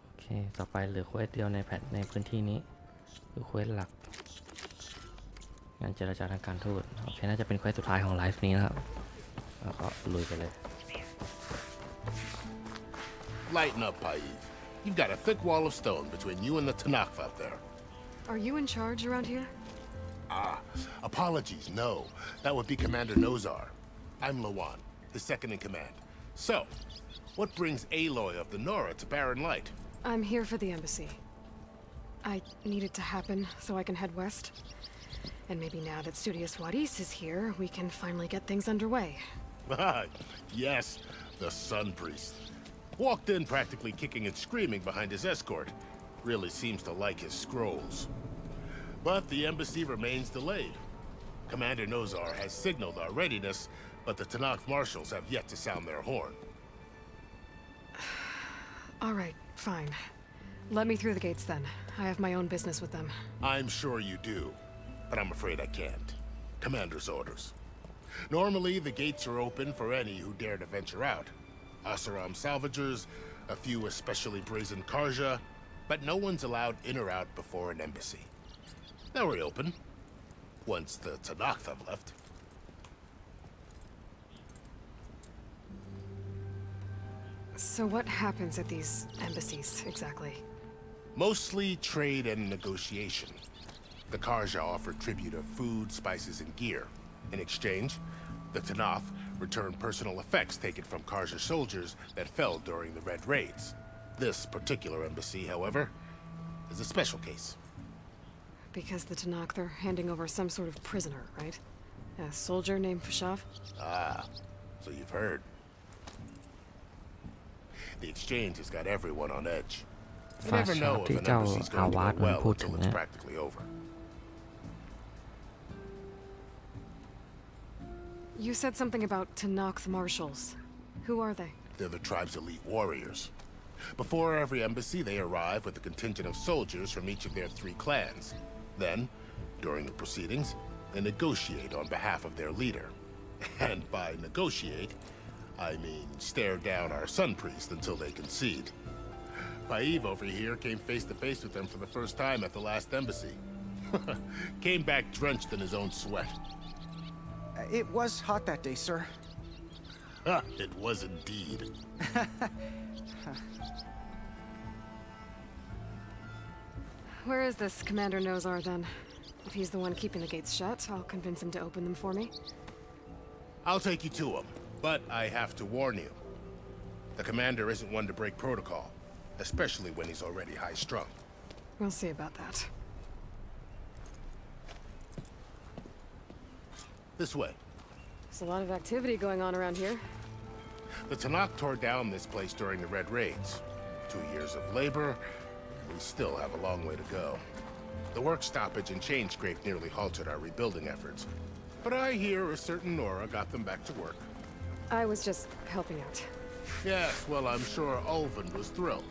S1: โอเคต่อไปเหลือเควสเดียวในแพทในพื้นที่นี้คือเควสหลักงานเจรจาทางการทูตโอเคน่าจะเป็นเควสสุดท้ายของไลฟ์นี้นะครับแล้วก็ลุยไปเลย
S13: Lighten up, Paiv. You've got a thick wall of stone between you and the Tanakh out there.
S4: Are you in charge around here?
S13: Ah, apologies, no. That would be Commander Nozar. I'm Lawan, his second in command. So, what brings Aloy of the Nora to Barren Light?
S4: I'm here for the embassy. I need it to happen so I can head west. And maybe now that Studious Wadis is here, we can finally get things underway.
S13: Yes, the Sun Priest. Walked in practically kicking and screaming behind his escort. Really seems to like his scrolls. But the embassy remains delayed. Commander Nozar has signaled our readiness, but the Tanakh marshals have yet to sound their horn.
S4: All right, fine. Let me through the gates then. I have my own business with them.
S13: I'm sure you do, but I'm afraid I can't. Commander's orders. Normally, the gates are open for any who dare to venture out. Asaram salvagers, a few especially brazen Karja, but no one's allowed in or out before an embassy. They'll reopen, once the Tanakh have left.
S4: So what happens at these embassies, exactly?
S13: Mostly trade and negotiation. The Karja offer tribute of food, spices, and gear. In exchange, the Tanakh return personal effects taken from Karja soldiers that fell during the Red Raids. This particular embassy, however, is a special case.
S4: Because the Tanakh, they're handing over some sort of prisoner, right? A soldier named Fashav?
S13: Ah, so you've heard. The exchange has got everyone on edge. You never know if an embassy's going to go well until it's practically over.
S4: You said something about Tanakh marshals. Who are they?
S13: They're the tribe's elite warriors. Before every embassy, they arrive with a contingent of soldiers from each of their 3 clans. Then, during the proceedings, they negotiate on behalf of their leader. And by negotiate, I mean stare down our Sun Priest until they concede. Paiv over here came face to face with them for the first time at the last embassy. Came back drenched in his own sweat.
S10: It was hot that day, sir.
S13: It was indeed.
S4: Where is this Commander Nozar, then? If he's the one keeping the gates shut, I'll convince him to open them for me.
S13: I'll take you to him, but I have to warn you. The commander isn't one to break protocol, especially when he's already high-strung.
S4: We'll see about that.
S13: This way.
S4: There's a lot of activity going on around here.
S13: The Tanakh tore down this place during the Red Raids. 2 years of labor. We still have a long way to go. The work stoppage and chain scrape nearly halted our rebuilding efforts. But I hear a certain Nora got them back to work.
S4: I was just helping out.
S13: Yes, well, I'm sure Ulvin was thrilled.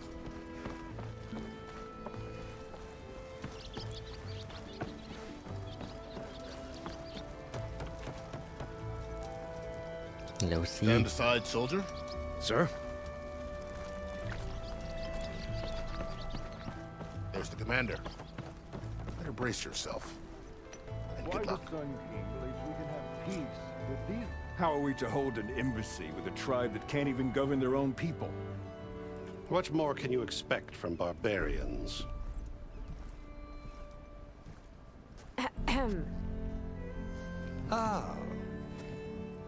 S13: Stand aside, soldier.
S21: Sir?
S13: There's the commander. Better brace yourself. And good luck.
S21: Why the Sun King believes we can have peace with these? How are we to hold an embassy with a tribe that can't even govern their own people?
S22: What more can you expect from barbarians?
S10: Ah.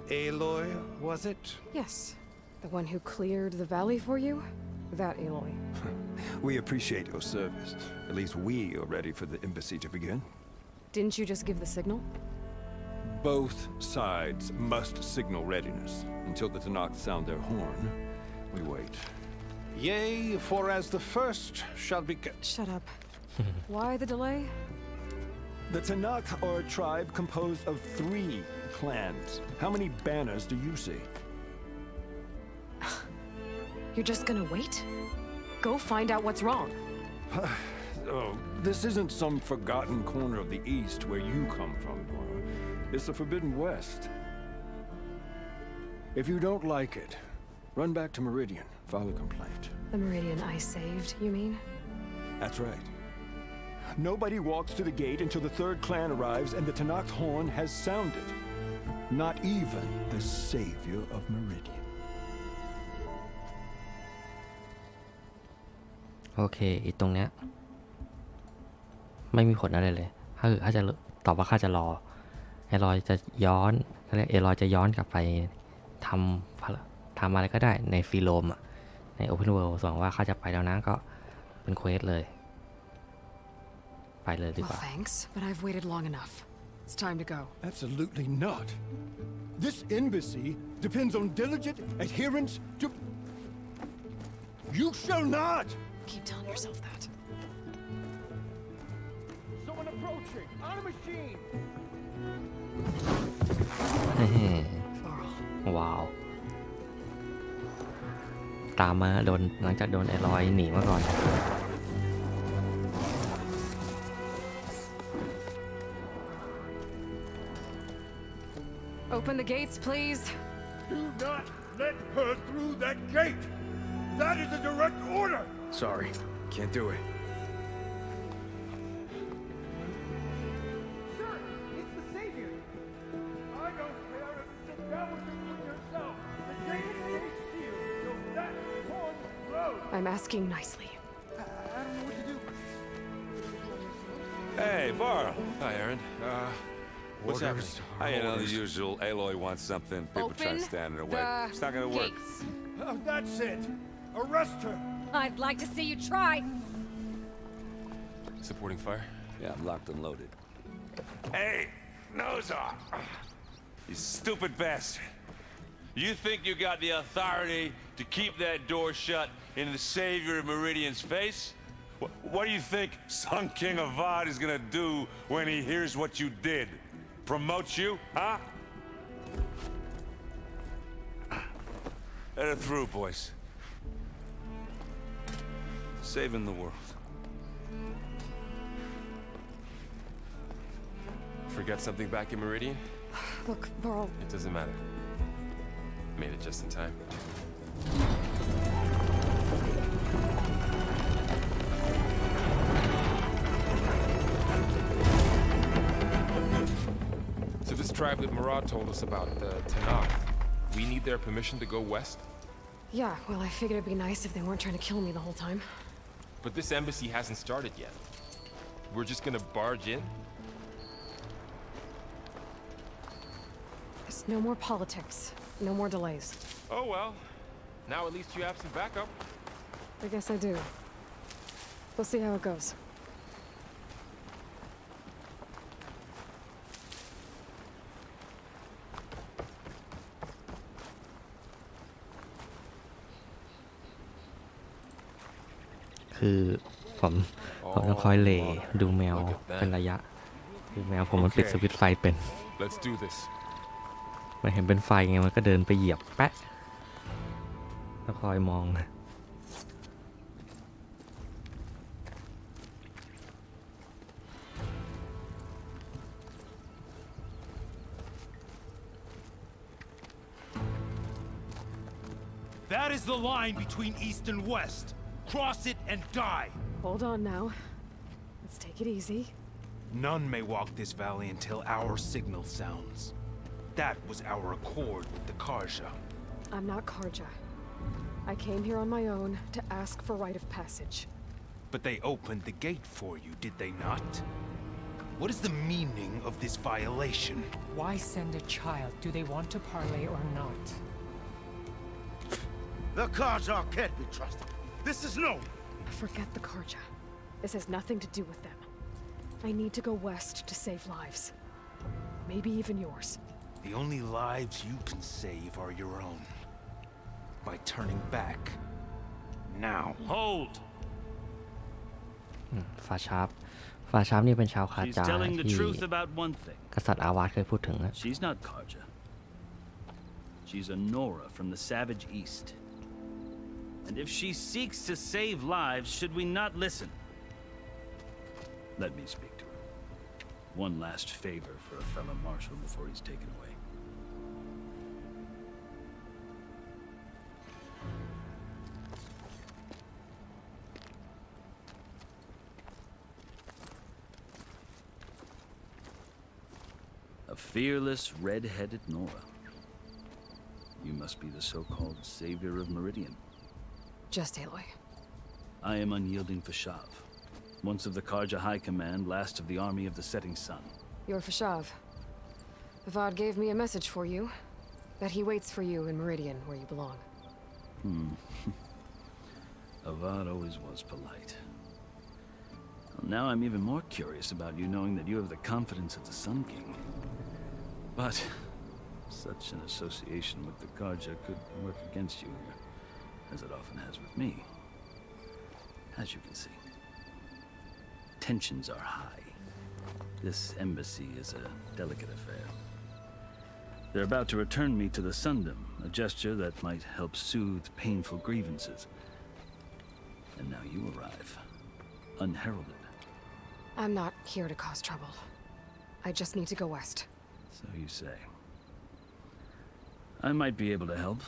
S10: Aloy, was it?
S4: Yes. The one who cleared the valley for you? That Aloy.
S21: We appreciate your service. At least we are ready for the embassy to begin.
S4: Didn't you just give the signal?
S21: Both sides must signal readiness. Until the Tanakh sound their horn, we wait.
S22: Yea, for as the first shall be...
S4: Shut up. Why the delay?
S21: The Tanakh are a tribe composed of 3 clans. How many banners do you see?
S4: You're just gonna wait? Go find out what's wrong.
S21: Oh, this isn't some forgotten corner of the East where you come from, Nora. It's the Forbidden West. If you don't like it, run back to Meridian, file a complaint.
S4: The Meridian I saved, you mean?
S21: That's right. Nobody walks to the gate until the 3rd clan arrives and the Tanakh horn has sounded. Not even the savior of Meridian.
S1: โอเคอีตรงเนี้ยไม่มีผลอะไรเลยถ้าจะตอบว่าข้าจะรอเอลอยจะย้อนเอลอยจะย้อนกลับไปทำอะไรก็ได้ในฟีโรมอะใน Open World ส่วนว่าข้าจะไปแล้วนะก็เป็นเควสเลยไปเลยดีกว่า
S4: Well, thanks, but I've waited long enough. It's time to go.
S3: Absolutely not. This embassy depends on diligent adherence to... You shall not!
S4: Keep telling yourself that.
S3: Someone approaching! On a machine!
S1: ว้าว ตามมาหลังจากโดนไอรอยหนีมาก่อน
S4: Open the gates, please.
S3: Do not let her through that gate! That is a direct order!
S21: Sorry, can't do it.
S3: Sir, it's the Savior! I don't care if it's the devil you put yourself! The gate is sealed, so that one road!
S4: I'm asking nicely.
S3: I don't know what to do.
S6: Hey, Varl.
S21: Hi, Aaron. What's happening?
S6: You know, the usual. Aloy wants something. People try to stand in her way. It's not gonna work.
S3: That's it! Arrest her!
S16: I'd like to see you try.
S21: Supporting fire?
S6: Yeah, I'm locked and loaded. Hey, nose off! You stupid bastard. You think you got the authority to keep that door shut in the Savior of Meridian's face? What do you think Sun King Avad is gonna do when he hears what you did? Promote you, huh? Let her through, boys. Saving the world.
S21: Forget something back in Meridian?
S4: Look, Varl.
S21: It doesn't matter. Made it just in time. So this tribe that Murad told us about, the Tanakh, we need their permission to go west?
S4: Yeah, well, I figured it'd be nice if they weren't trying to kill me the whole time.
S21: But this embassy hasn't started yet. We're just gonna barge in?
S4: There's no more politics. No more delays.
S21: Oh well. Now at least you have some backup.
S4: I guess I do. We'll see how it goes.
S1: คือผมต้องคอยเหลดูแมวเป็นระยะดูแมวผมมันปิดสวิตช์ไฟเป็น
S21: Let's do this.
S1: มันเห็นเป็นไฟไงมันก็เดินไปเหยียบแปะแล้วคอยมอง
S9: That is the line between east and west. Cross it and die.
S4: Hold on now. Let's take it easy.
S9: None may walk this valley until our signal sounds. That was our accord with the Karja.
S4: I'm not Karja. I came here on my own to ask for rite of passage.
S9: But they opened the gate for you, did they not? What is the meaning of this violation?
S8: Why send a child? Do they want to parley or not?
S3: The Karja can't be trusted. This is known.
S4: Forget the Karja. This has nothing to do with them. I need to go west to save lives. Maybe even yours.
S9: The only lives you can save are your own. By turning back. Now. Hold!
S1: ฟาชาร์ปนี่เป็นชาวคา
S23: She's
S1: จา
S23: telling the
S1: ที่
S23: truth about one thing.
S1: กษัตริย์อาวาสเคยพูดถึงนะ
S23: She's not Karja. She's a Nora from the Savage East. And if she seeks to save lives, should we not listen? Let me speak to her. One last favor for a fellow marshal before he's taken away. A fearless, red-headed Nora. You must be the so-called savior of Meridian.
S4: Just Aloy.
S23: I am unyielding Fashav, once of the Karja High Command, last of the army of the setting sun.
S4: You're Fashav. Avad gave me a message for you. That he waits for you in Meridian, where you belong.
S23: Avad always was polite. Well, now I'm even more curious about you knowing that you have the confidence of the Sun King. But such an association with the Karja could work against you here, as it often has with me. As you can see, tensions are high. This embassy is a delicate affair. They're about to return me to the Sundom, a gesture that might help soothe painful grievances. And now you arrive, unheralded.
S4: I'm not here to cause trouble. I just need to go west.
S23: So you say. I might be able to help,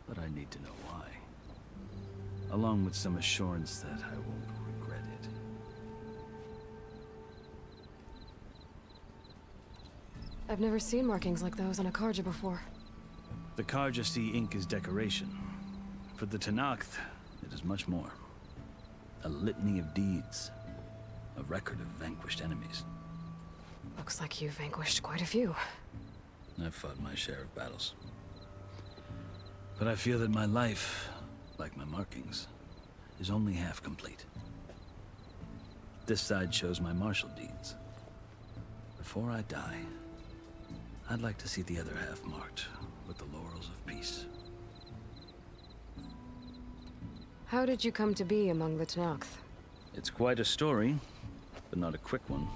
S23: but I need to know why. Along with some assurance that I won't regret it.
S4: I've never seen markings like those on a Karja before.
S23: The Karja see ink as decoration. For the Tenakth, it is much more. A litany of deeds. A record of vanquished enemies.
S4: Looks like you've vanquished quite a few.
S23: I've fought my share of battles. But I feel that my life, like my markings, is only half complete. This side shows my martial deeds. Before I die, I'd like to see the other half marked with the laurels of peace.
S4: How did you come to be among the Tenakth?
S23: It's quite a story, but not a quick one.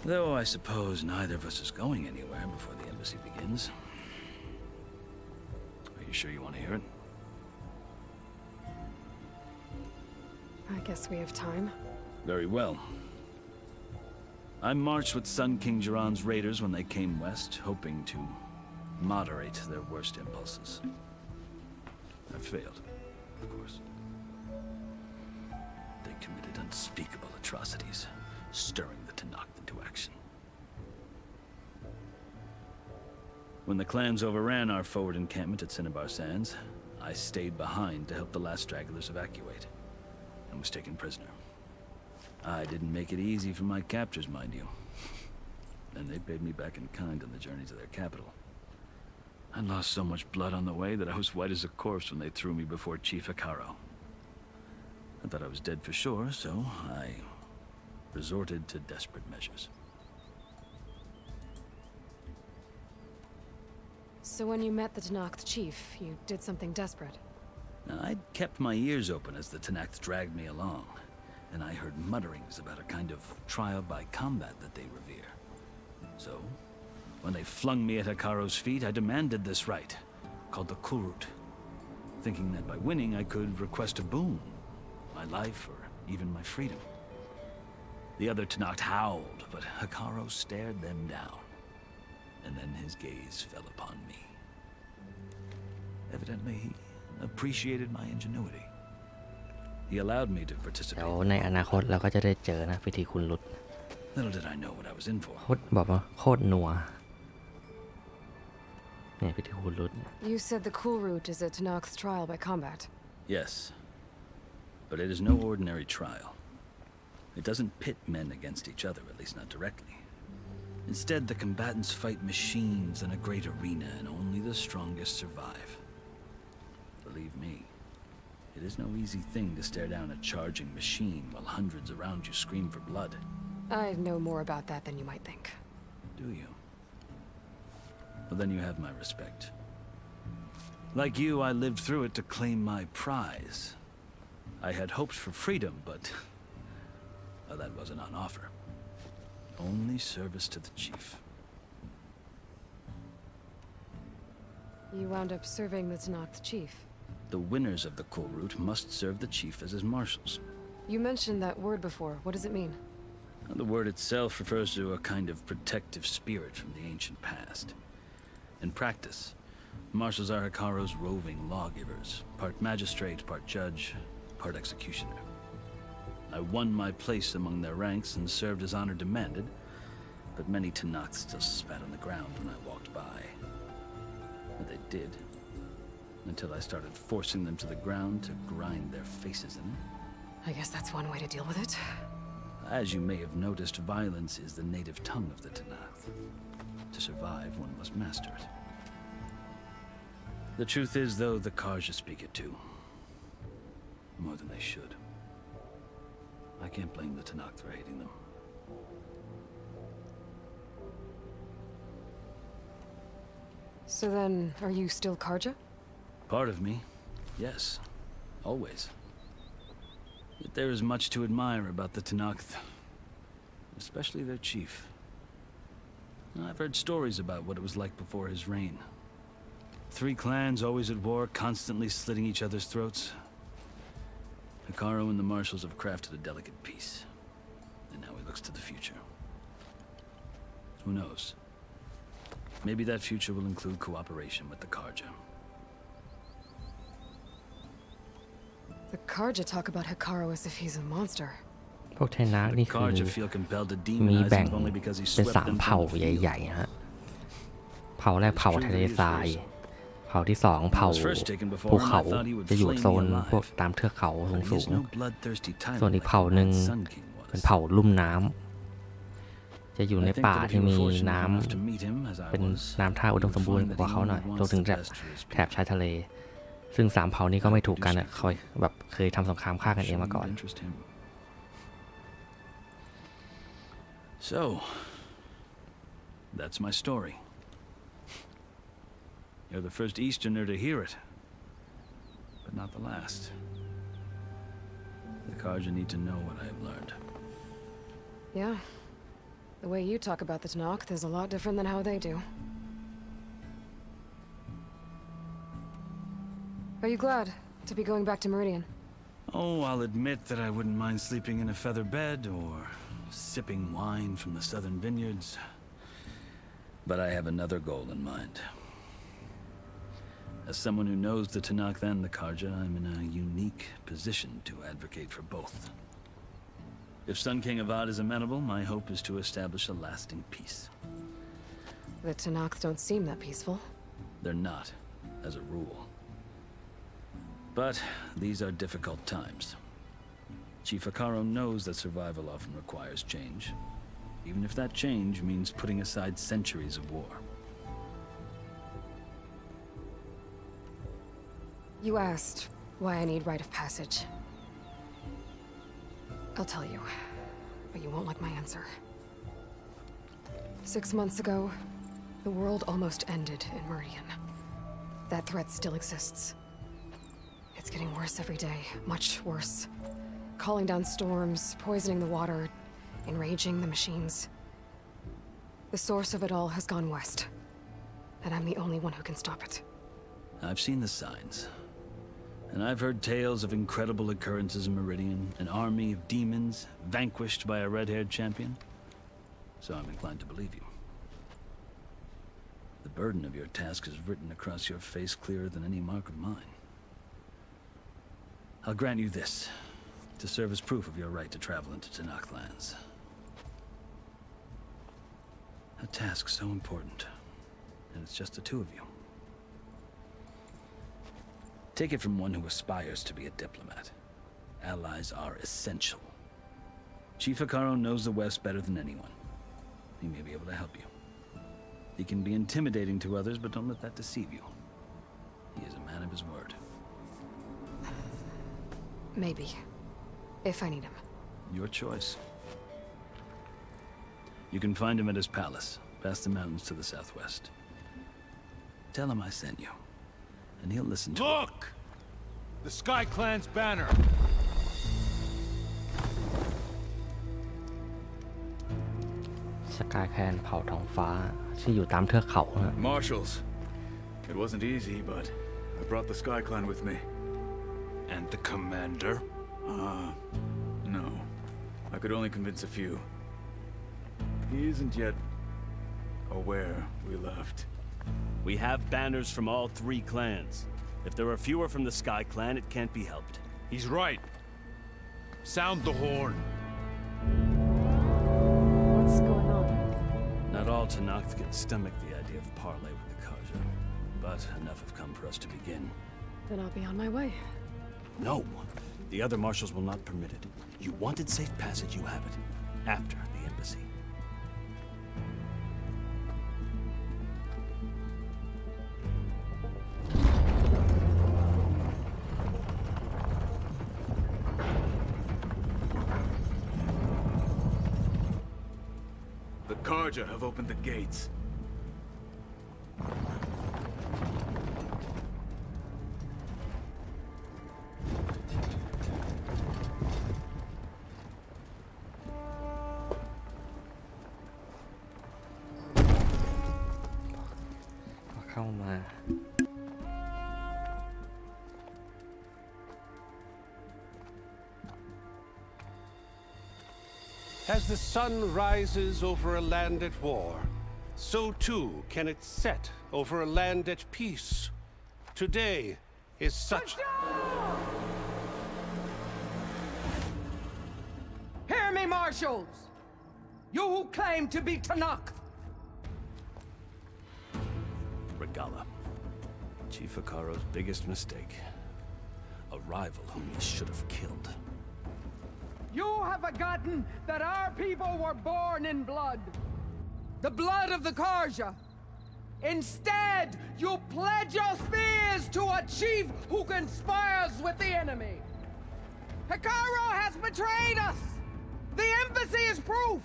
S23: Though I suppose neither of us is going anywhere before the embassy begins. Are you sure you want to hear it?
S4: I guess we have time.
S23: Very well. I marched with Sun King Jiran's raiders when they came west, hoping to moderate their worst impulses. I failed, of course. They committed unspeakable atrocities, stirring the Tenakth into action. When the clans overran our forward encampment at Cinnabar Sands, I stayed behind to help the last stragglers evacuate, and was taken prisoner. I didn't make it easy for my captors, mind you. And they paid me back in kind on the journey to their capital. I lost so much blood on the way that I was white as a corpse when they threw me before Chief Hikaro. I thought I was dead for sure, so I resorted to desperate measures.
S4: So when you met the Tenakth chief, you did something desperate?
S23: Now, I'd kept my ears open as the Tenakth dragged me along, and I heard mutterings about a kind of trial by combat that they revere. So, when they flung me at Hikaro's feet, I demanded this right, called the Kulrut, thinking that by winning I could request a boon, my life or even my freedom. The other Tenakth howled, but Hikaro stared them down, and then his gaze fell upon me. Evidently, he appreciated my ingenuity. He allowed me to participate.
S1: เดี๋ยวในอนาคตเราก็จะได้เจอนะพิธีคุณลุด
S23: Little did I know what I was in for.
S1: โคตรบอกว่าโคตรนัวเนี่ยพิธีคุณลุด
S4: You said the Kulrut is a Tenakth trial by combat.
S23: Yes, but it is no ordinary trial. It doesn't pit men against each other, at least not directly. Instead, the combatants fight machines in a great arena, and only the strongest survive. Believe me, it is no easy thing to stare down a charging machine while hundreds around you scream for blood.
S4: I know more about that than you might think.
S23: Do you? Well, then you have my respect. Like you, I lived through it to claim my prize. I had hoped for freedom, but well, that wasn't on offer. Only service to the chief.
S4: You wound up serving the Tenakth chief.
S23: The winners of the Kulrut must serve the chief as his marshals.
S4: You mentioned that word before. What does it mean?
S23: The word itself refers to a kind of protective spirit from the ancient past. In practice, marshals are Hikaro's roving lawgivers, part magistrate, part judge, part executioner. I won my place among their ranks and served as honor demanded, but many Tenakth still spat on the ground when I walked by. But they did. until I started forcing them to the ground to grind their faces in it.
S4: I guess that's one way to deal with it.
S23: As you may have noticed, violence is the native tongue of the Tanakh. To survive, one must master it. The truth is, though, the Karja speak it too. More than they should. I can't blame the Tanakh for hating them.
S4: So then, are you still Karja?
S23: Part of me, yes. Always. Yet there is much to admire about the Tanakh, especially their chief. I've heard stories about what it was like before his reign. 3 clans always at war, constantly slitting each other's throats. Hekarro and the marshals have crafted a delicate peace. And now he looks to the future. Who knows? Maybe that future will include cooperation with the Karja.
S4: The Karja talk about Hekarro as if he's a monster.
S1: พวกเทนานี่คือ
S23: Karja feel compelled to
S1: มี
S23: demonize
S1: แบ่ง
S23: him only because he
S1: เป็น
S23: swept
S1: 3
S23: them
S1: เผ่า
S23: from the
S1: ให
S23: field.
S1: ญ่ๆฮะเผ่าแรกเผ่าทะเลทราย เผ่าที่ 2 เผ่าภูเขาจะอยู่โซนพวกตามเทือกเขาสูงๆส่วนอีกเผ่าหนึ่งเป็นเผ่าลุ่มน้ำจะอยู่ในป่าที่มีน้ำเป็นน้ำท่าอุดมสมบูรณ์กว่าเขาหน่อยรวมถึงแถบชายทะเลซึ่ง3 เผ่านี้ก็ไม่ถูกกันอ่ะเคยทำสงครามฆ่ากันเองมาก่อน
S23: So, that's my story. You're the first Easterner to hear it, but not the last. The Karja need to know what I have learned.
S4: Yeah. The way you talk about the Tanakh is a lot different than how they do. Are you glad to be going back to Meridian?
S23: Oh, I'll admit that I wouldn't mind sleeping in a feather bed or sipping wine from the southern vineyards. But I have another goal in mind. As someone who knows the Tanakh and the Karja, I'm in a unique position to advocate for both. If Sun King Avad is amenable, my hope is to establish a lasting peace.
S4: The Tanakh don't seem that peaceful.
S23: They're not, as a rule. But these are difficult times. Chief Hekarro knows that survival often requires change, even if that change means putting aside centuries of war.
S4: You asked why I need rite of passage. I'll tell you, but you won't like my answer. 6 months ago, the world almost ended in Meridian. That threat still exists. It's getting worse every day, much worse. Calling down storms, poisoning the water, enraging the machines. The source of it all has gone west, and I'm the only one who can stop it.
S23: I've seen the signs. And I've heard tales of incredible occurrences in Meridian, an army of demons vanquished by a red-haired champion. So I'm inclined to believe you. The burden of your task is written across your face clearer than any mark of mine. I'll grant you this, to serve as proof of your right to travel into Tanakh lands. A task so important, and it's just the 2 of you. Take it from one who aspires to be a diplomat. Allies are essential. Chief Hekarro knows the West better than anyone. He may be able to help you. He can be intimidating to others, but don't let that deceive you. He is a man of his word.
S4: Maybe. If I need him.
S23: Your choice. You can find him at his palace, past the mountains to the southwest. Tell him I sent you, and he'll listen to
S9: Look! The Sky Clan's banner!
S1: Sky Clan เผ่าท้องฟ้าที่อยู่ตามเทือกเขาฮะ
S12: Marshals. It wasn't easy, but I brought the Sky Clan with me.
S9: And the commander?
S12: No. I could only convince a few. He isn't yet aware we left.
S14: We have banners from all 3 clans. If there are fewer from the Sky Clan, it can't be helped.
S9: He's right. Sound the horn.
S4: What's going on?
S23: Not all Tanakh can stomach the idea of parley with the Karja, but enough have come for us to begin.
S4: Then I'll be on my way.
S14: No. The other marshals will not permit it. You wanted safe passage, you have it. After the embassy.
S12: The Karja have opened the gates.
S22: As the sun rises over a land at war, so too can it set over a land at peace. Today is such...
S11: Hear me, marshals! You who claim to be Tanakh!
S14: Regala. Chief Akaro's biggest mistake. A rival whom he should have killed.
S11: You have forgotten that our people were born in blood. The blood of the Karja. Instead, you pledge your spears to a chief who conspires with the enemy. Hikaru has betrayed us. The embassy is proof.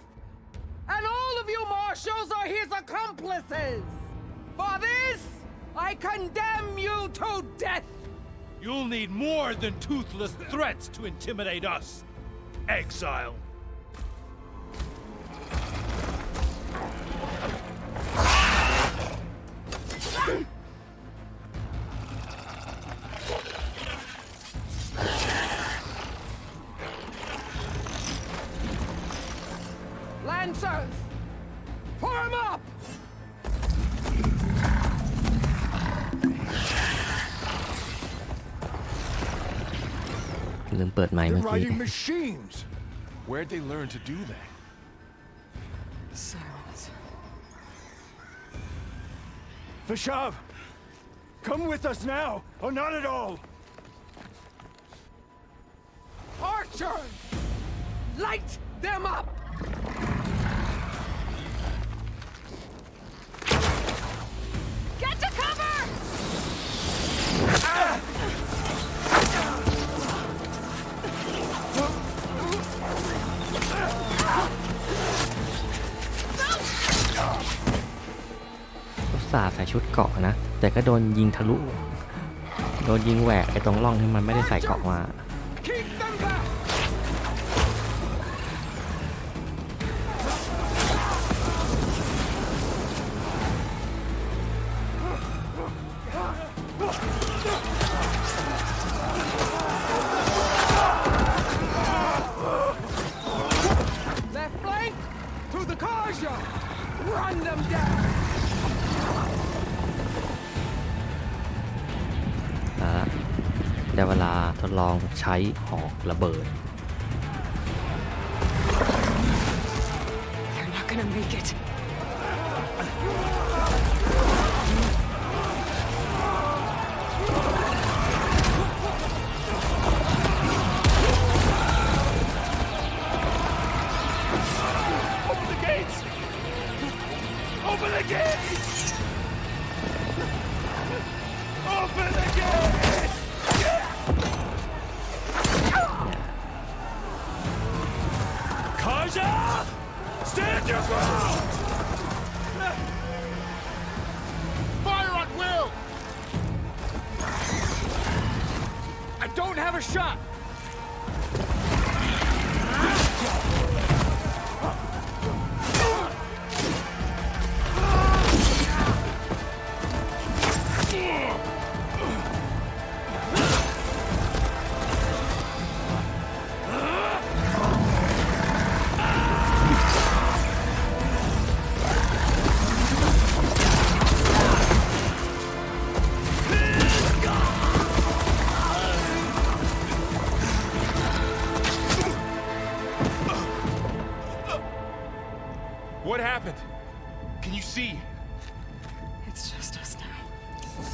S11: And all of you marshals are his accomplices. For this, I condemn you to death.
S9: You'll need more than toothless threats to intimidate us. Exile.
S11: Lancers, form up!
S1: ลืมเปิดไมค์เมื่อ
S3: They're
S1: กี้
S3: riding machines. Where'd they learn to do that?
S4: Sirens.
S3: Vashav, come with us now, or not at all.
S11: Archers, light them up!
S16: Get to cover!
S11: Ah!
S1: อุตส่าห์ใส่ชุดเกราะนะ แต่ก็โดนยิงทะลุ โดนยิงแหวกไอ้ตรงร่องที่มันไม่ได้ใส่เกราะมา
S11: Keep them back! Left flank to the Karja! Run them down!
S1: ได้เวลาทดลองใช้หอกระเบิด
S4: They're not gonna make it.
S3: Open the gates! Open the gates! Open the gates!
S14: Karja! Stand your ground!
S3: Fire at will! I don't have a shot! What happened? Can you see?
S4: It's just us now.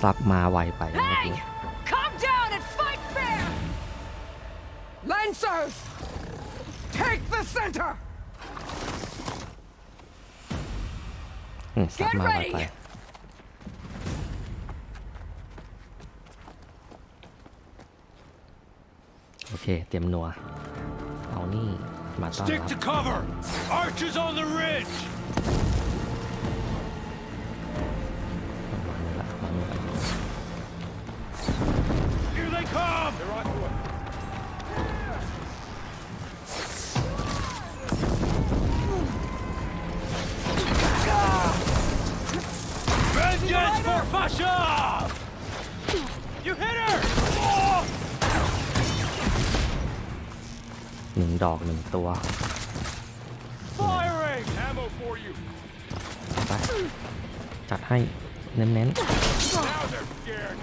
S1: ซับมาไวไปเมื่อ
S16: Hey!
S1: กี้
S16: Calm
S11: Fencers! Take the center!
S1: สับมาไปโอเคเตรียมนัวเอานี่มาต้อนรับ
S22: Stick to cover! Archers on the ridge!
S1: มานัว
S22: Here they come! They're on to it. Vengeance for Fasha! You hit her!
S1: 1 ดอก 1 ตัว
S22: Firing! Ammo for you.
S1: ไปจัดให้เน้น
S22: Now they're scared.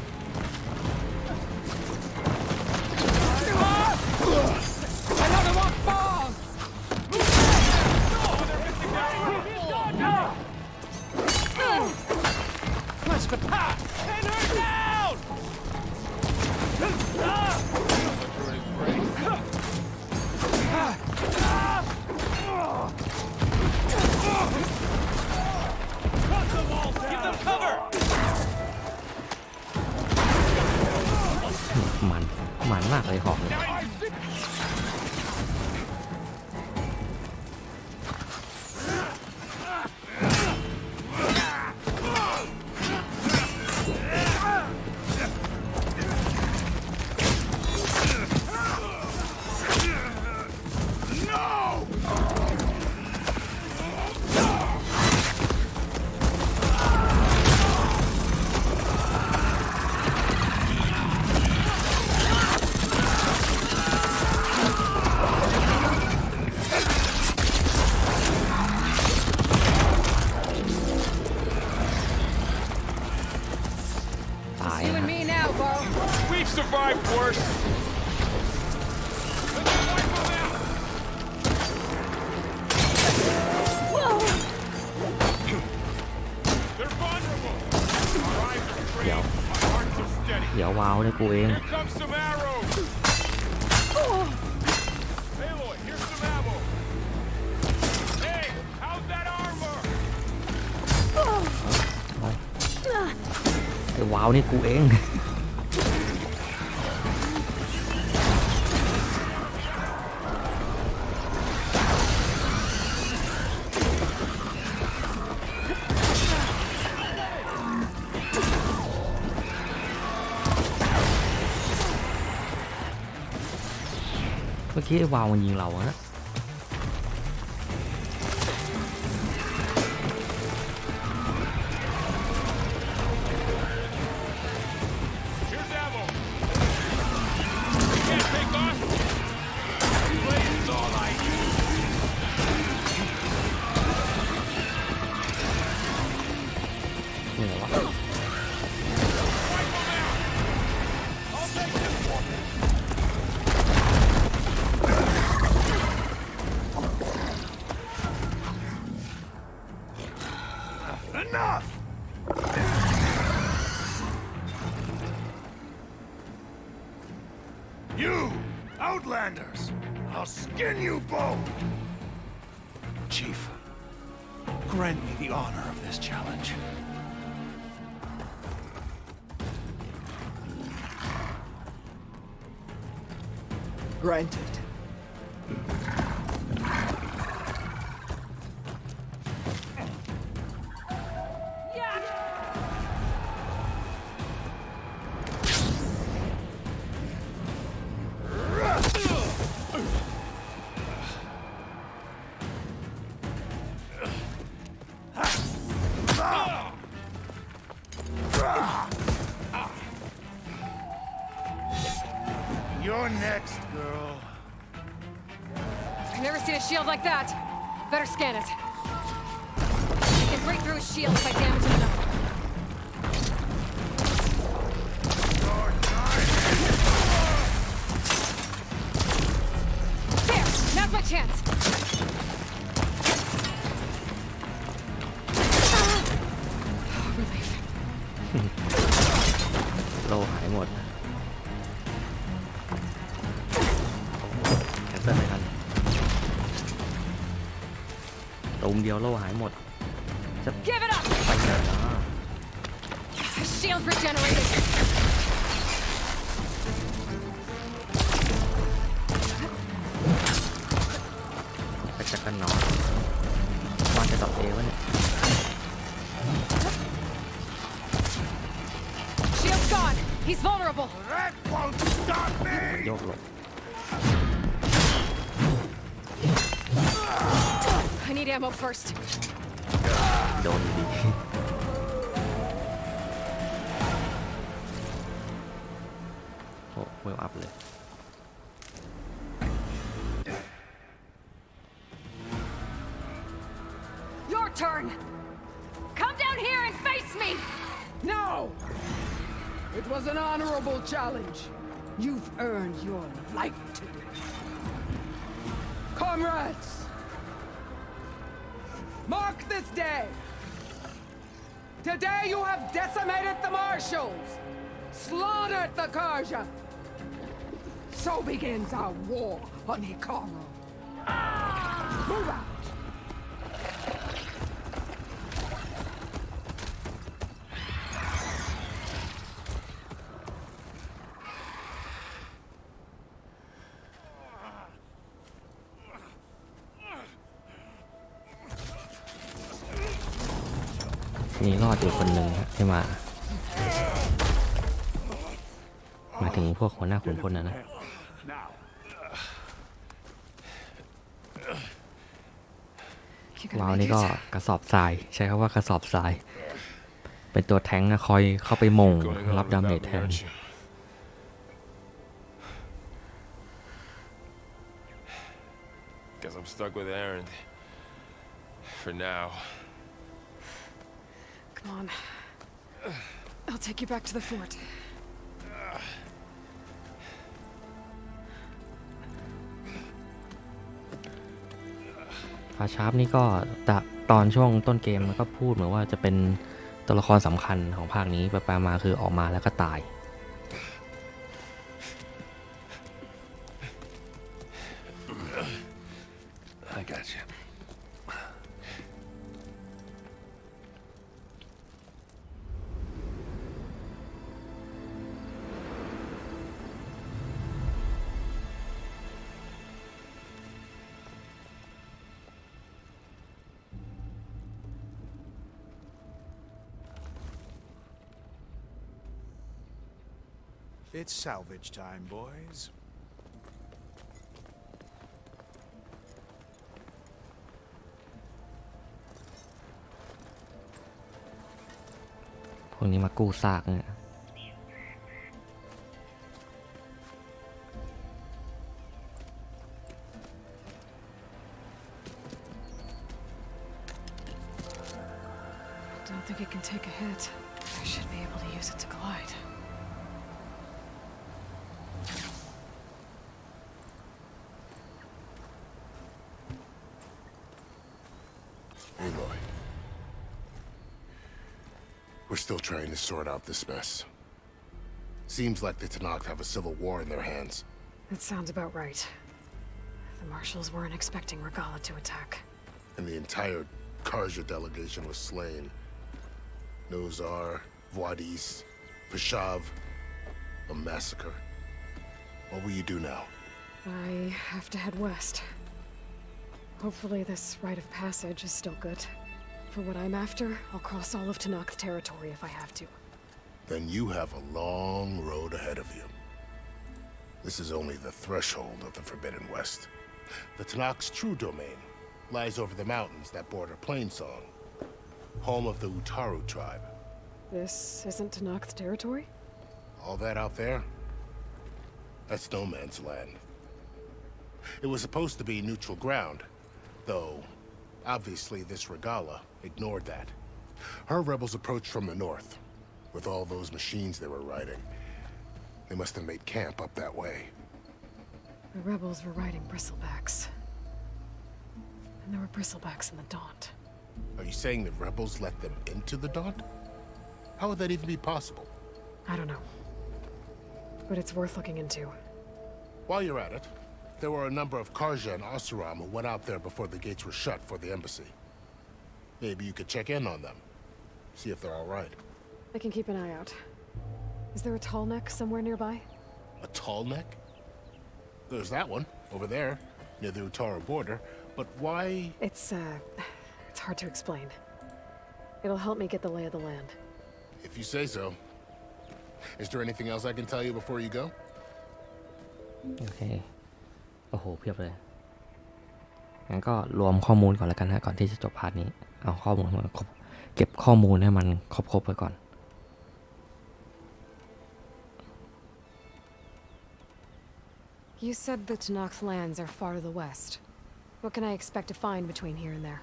S11: Another one falls!
S22: Let's go! Pin her down! Cut them all down! Give them cover!
S1: มันมากเลยหอกเนี่ย
S11: You and me now, Bo.
S22: We've survived worse. They're vulnerable. Our eyes are trained. My hearts are steady.
S1: เดี๋ยววาวเลยกูเอง
S22: Here comes some arrows. Aloy, here's some ammo. Hey, how's that armor?
S1: ไอ้วาวนี่กูเอง เมื่อกี้ไอ้วาวมันยิงเราอะนะ
S22: Here's ammo. You can't take us. Blaze all I use.
S1: นี่ไงวะ
S22: I'll take this one. Enough! You, Outlanders! I'll skin you both! Chief, grant me the honor of this challenge.
S11: Granted.
S22: You're next, girl.
S4: I've never seen a shield like that. Better scan it. I can break through a shield if I damage it enough. There! Now's my chance! Relief.
S1: โลหายหมด เพื่อนไม่ทันตูมเดียวโล่หายหมดจะ
S16: Give it up!
S1: ไปเจอนะ
S16: Shield regenerated.
S1: ไปจักกันนอนวางจะตอบเอวะเนี่ย
S16: Shield's gone. He's vulnerable.
S3: That won't stop
S1: มัน
S3: me!
S1: โยกหลบ
S16: I need ammo first.
S1: โดนอยู่ดีโอ้เวลอัพเลย
S16: Your turn. Come down here and face me.
S11: No! It was an honorable challenge. You've earned your life today. Comrades! Mark this day. Today you have decimated the marshals, slaughtered the Karja. So begins our war on Hikaru. Move out.
S1: มีรอดอยู่คนหนึ่งที่มาถึงพวกหัวหน้าขุนพลนะว้าวนี่ก็กระสอบทรายใช้คำว่ากระสอบทรายเป็นตัวแท้งนะคอยเข้าไปมงรับดาเมจแทน
S5: Guess I'm stuck with Aaron for now.
S4: Come on. I'll take you back to the fort. ฟาชาร์ปนี่ก็ตอนช่วงต้นเกมมันก็พูดเหมือนว่าจะเป็นตัวละครสำคัญของภาคนี้ไปมาคือออกมาแล้วก็ตาย
S5: I got you.
S9: It's salvage time, boys.
S1: พวกนี้มากู้ซากเนี่ย
S4: Don't think it can take a hit. I should be able to use it to glide.
S13: Aloy. We're still trying to sort out this mess. Seems like the Tenakth have a civil war in their hands.
S4: That sounds about right. The marshals weren't expecting Regala to attack.
S13: And the entire Karja delegation was slain. Nozar, Vuadis, Vashav, a massacre. What will you do now?
S4: I have to head west. Hopefully this rite of passage is still good. For what I'm after, I'll cross all of Tenakth territory if I have to.
S13: Then you have a long road ahead of you. This is only the threshold of the Forbidden West. The Tenakth's true domain lies over the mountains that border Plainsong, home of the Utaru tribe.
S4: This isn't Tenakth territory?
S13: All that out there? That's no man's land. It was supposed to be neutral ground, though obviously this Regala ignored that. Her rebels approached from the north, with all those machines they were riding. They must have made camp up that way.
S4: The rebels were riding bristlebacks. And there were bristlebacks in the Daunt.
S13: Are you saying the rebels let them into the Daunt? How would that even be possible?
S4: I don't know. But it's worth looking into.
S13: While you're at it, There were a number of Karja and Oseram who went out there before the gates were shut for the embassy. Maybe you could check in on them. See if they're all right.
S4: I can keep an eye out. Is there a tall neck somewhere nearby?
S13: A tall neck? There's that one, over there, near the Utaru border. But why?
S4: It's hard to explain. It'll help me get the lay of the land.
S13: If you say so. Is there anything else I can tell you before you go?
S1: โอเค โอ้โห เพียบเลย งั้นก็รวมข้อมูลก่อนแล้วกันนะก่อนที่จะจบพาร์ทนี้ เอาข้อมูลมาครบเก็บข้อมูลให้มันครบๆไปก่อน
S4: You said the Tanakh lands are far to the west. What can I expect to find between here and there?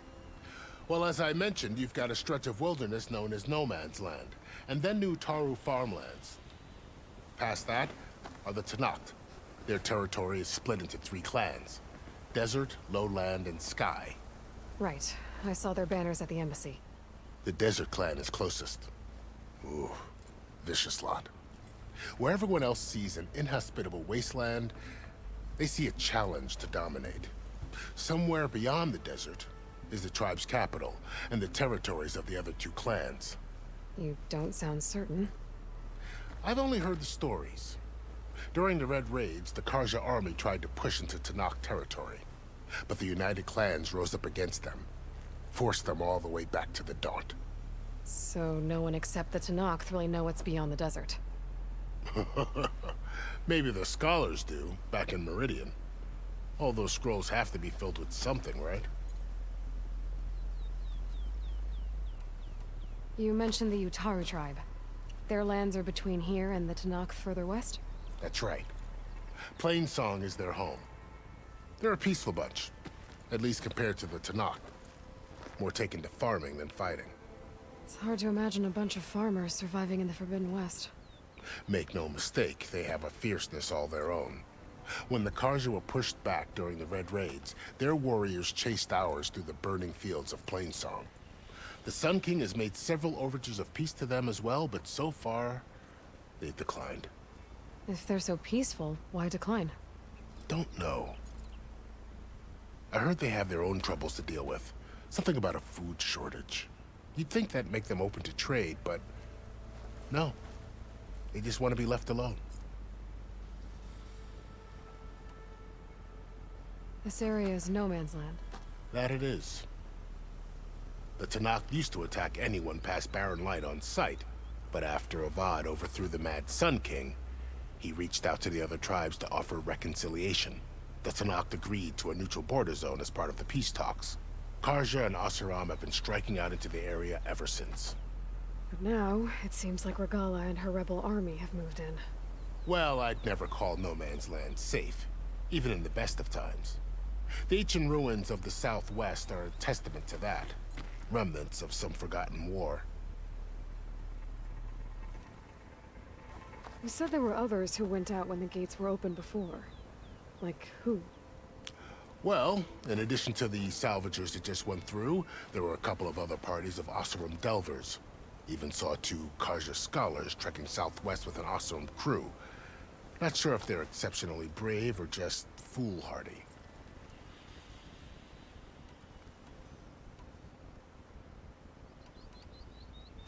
S13: Well, as I mentioned, you've got a stretch of wilderness known as No Man's Land, and then new Taru farmlands. Past that are the Tanakh. Their territory is split into 3 clans: Desert, Lowland, and Sky.
S4: Right. I saw their banners at the embassy.
S13: The Desert clan is closest. Ooh, vicious lot. Where everyone else sees an inhospitable wasteland, they see a challenge to dominate. Somewhere beyond the desert is the tribe's capital and the territories of the other 2 clans.
S4: You don't sound certain.
S13: I've only heard the stories. During the Red Raids, the Karja army tried to push into Tanakh territory, but the united clans rose up against them, forced them all the way back to the Daunt.
S4: So no one except the Tanakh really know what's beyond the desert.
S13: Maybe the scholars do, back in Meridian. All those scrolls have to be filled with something, right?
S4: You mentioned the Utaru tribe. Their lands are between here and the Tanakh further west?
S13: That's right. Plainsong is their home. They're a peaceful bunch, at least compared to the Tanakh. More taken to farming than fighting.
S4: It's hard to imagine a bunch of farmers surviving in the Forbidden West.
S13: Make no mistake, they have a fierceness all their own. When the Karja were pushed back during the Red Raids, their warriors chased ours through the burning fields of Plainsong. The Sun King has made several overtures of peace to them as well, but so far, they've declined.
S4: If they're so peaceful, why decline?
S13: Don't know. I heard they have their own troubles to deal with. Something about a food shortage. You'd think that'd make them open to trade, but no. They just want to be left alone.
S4: This area is no man's land.
S13: That it is. The Tanakh used to attack anyone past Barren Light on sight, but after Avad overthrew the Mad Sun King, he reached out to the other tribes to offer reconciliation. The Tanakh agreed to a neutral border zone as part of the peace talks. Karja and Oseram have been striking out into the area ever since.
S4: But now, it seems like Regala and her rebel army have moved in.
S13: Well, I'd never call No Man's Land safe, even in the best of times. The ancient ruins of the Southwest are a testament to that. Remnants of some forgotten war.
S4: You said there were others who went out when the gates were open before. Like who?
S13: Well, in addition to the salvagers that just went through, there were a couple of other parties of Oseram delvers. Even saw 2 Karja scholars trekking southwest with an Oseram crew. Not sure if they're exceptionally brave or just foolhardy.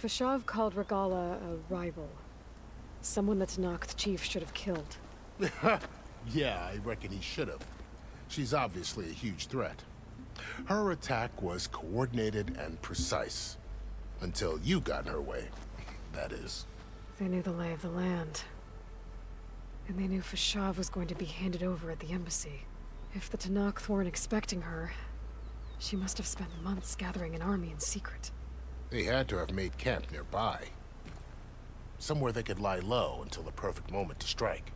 S4: Fashav called Regala a rival. Someone the Tanakh chief should have killed.
S13: Yeah, I reckon he should have. She's obviously a huge threat. Her attack was coordinated and precise. Until you got in her way, that is.
S4: They knew the lay of the land. And they knew Fashav was going to be handed over at the embassy. If the Tanakh weren't expecting her, she must have spent months gathering an army in secret.
S13: They had to have made camp nearby. Somewhere they could lie low until the perfect moment to strike.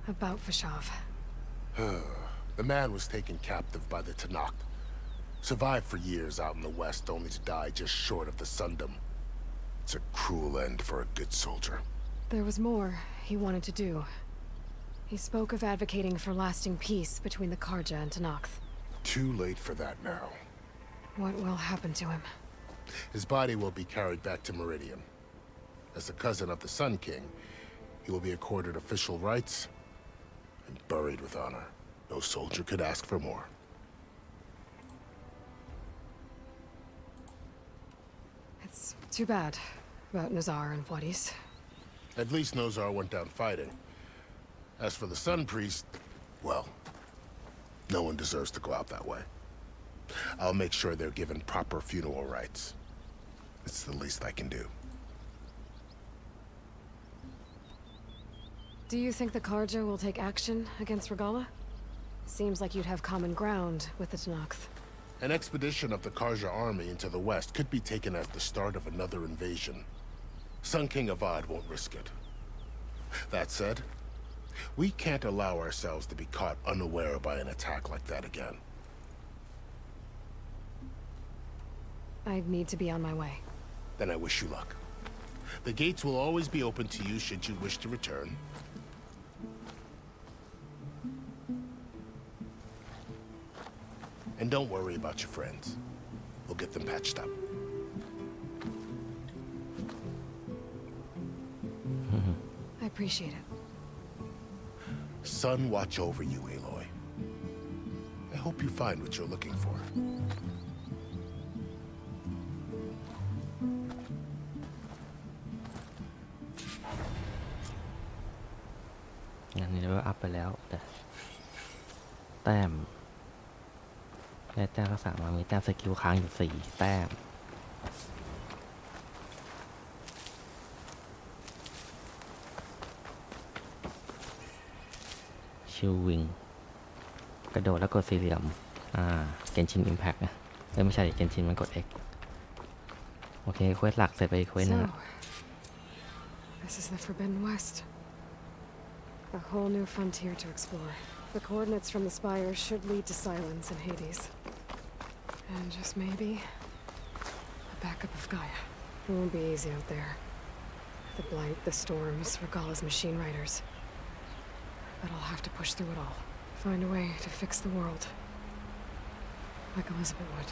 S4: About Fashav.
S13: The man was taken captive by the Tanakh. Survived for years out in the west, only to die just short of the Sundom. It's a cruel end for a good soldier.
S4: There was more he wanted to do. He spoke of advocating for lasting peace between the Karja and Tanakh.
S13: Too late for that now.
S4: What will happen to him?
S13: His body will be carried back to Meridian. As a cousin of the Sun King, he will be accorded official rights buried with honor. No soldier could ask for more.
S4: It's too bad about Nazar and Wadis.
S13: At least Nozar went down fighting. As for the Sun Priest, well, no one deserves to go out that way. I'll make sure they're given proper funeral rites. It's the least I can do.
S4: Do you think the Karja will take action against Regala? Seems like you'd have common ground with the Tenakth.
S13: An expedition of the Karja army into the west could be taken as the start of another invasion. Sun King Avad won't risk it. That said, we can't allow ourselves to be caught unaware by an attack like that again.
S4: I'd need to be on my way.
S13: Then I wish you luck. The gates will always be open to you should you wish to return. And don't worry about your friends. We'll get them patched up.
S4: I appreciate it.
S13: Sun watch over you, Aloy. I hope you find what you're looking for.
S1: งั้นนี้เราอัพไปแล้วแต่แต้มได้แต้มรักษามามีแต้มสกิลค้างอยู่4แต้มชิลวิงกระโดดแล้วกดสี่เหลี่ยมเกนชินอิมแพคนะไม่ใช่เกนชินมันกด X โอเคเควสหลักเสร็จไปเควสนึง
S4: This is the Forbidden West. A whole new frontier to explore. The coordinates from the spire should lead to silence in Hades. And just maybe a backup of Gaia. It won't be easy out there. The blight, the storms, Regala's machine riders. But I'll have to push through it all. Find a way to fix the world. Like Elizabeth would.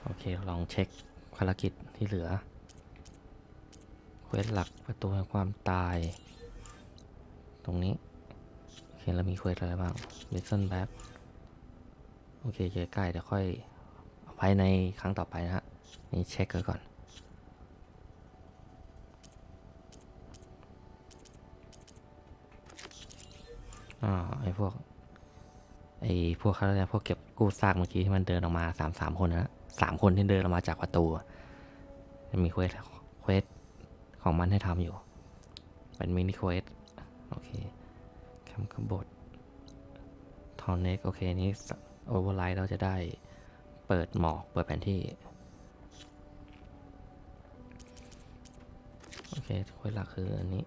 S1: โอเคลองเช็คภารกิจที่เหลือเควสหลักประตูแห่งความตายตรงนี้โอเคแล้วมีเควสอะไรบ้าง Listen back โอเคใกล้ๆเดี๋ยวค่อยเอาไว้ในครั้งต่อไปนะฮะนี่เช็คก่อนไอ้พวกเขาเรียกพวกเก็บกู้ซากเมื่อกี้ที่มันเดินออกมา3คนนะ3คนที่เดินออกมาจากประตูจะมีเควสของมันให้ทำอยู่เป็นมินิเควสโอเคแคมป์ขบฏทอนเน็กโอเคนี้โอเวอร์ไลท์เราจะได้เปิดหมอกเปิดแผนที่โอเคเควสหลักคืออันนี้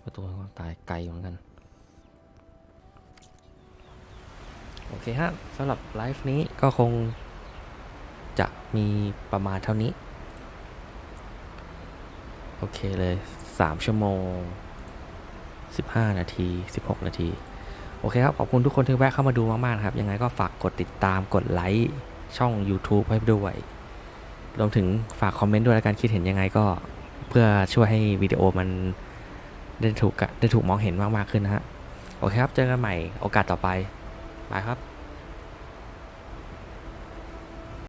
S1: ประตูแห่งความตายไกลเหมือนกันโอเคฮะสำหรับไลฟ์นี้ก็คงจะมีประมาณเท่านี้โอเคเลย3ชั่วโมง15นาที16นาทีโอเคครับขอบคุณทุกคนที่แวะเข้ามาดูมากๆนะครับยังไงก็ฝากกดติดตามกดไลค์ช่อง YouTube ให้ด้วยรวมถึงฝากคอมเมนต์ด้วยและการคิดเห็นยังไงก็เพื่อช่วยให้วิดีโอมันได้ถูกมองเห็นมากๆขึ้นนะฮะโอเคครับเจอกันใหม่โอกาสต่อไปบายครับ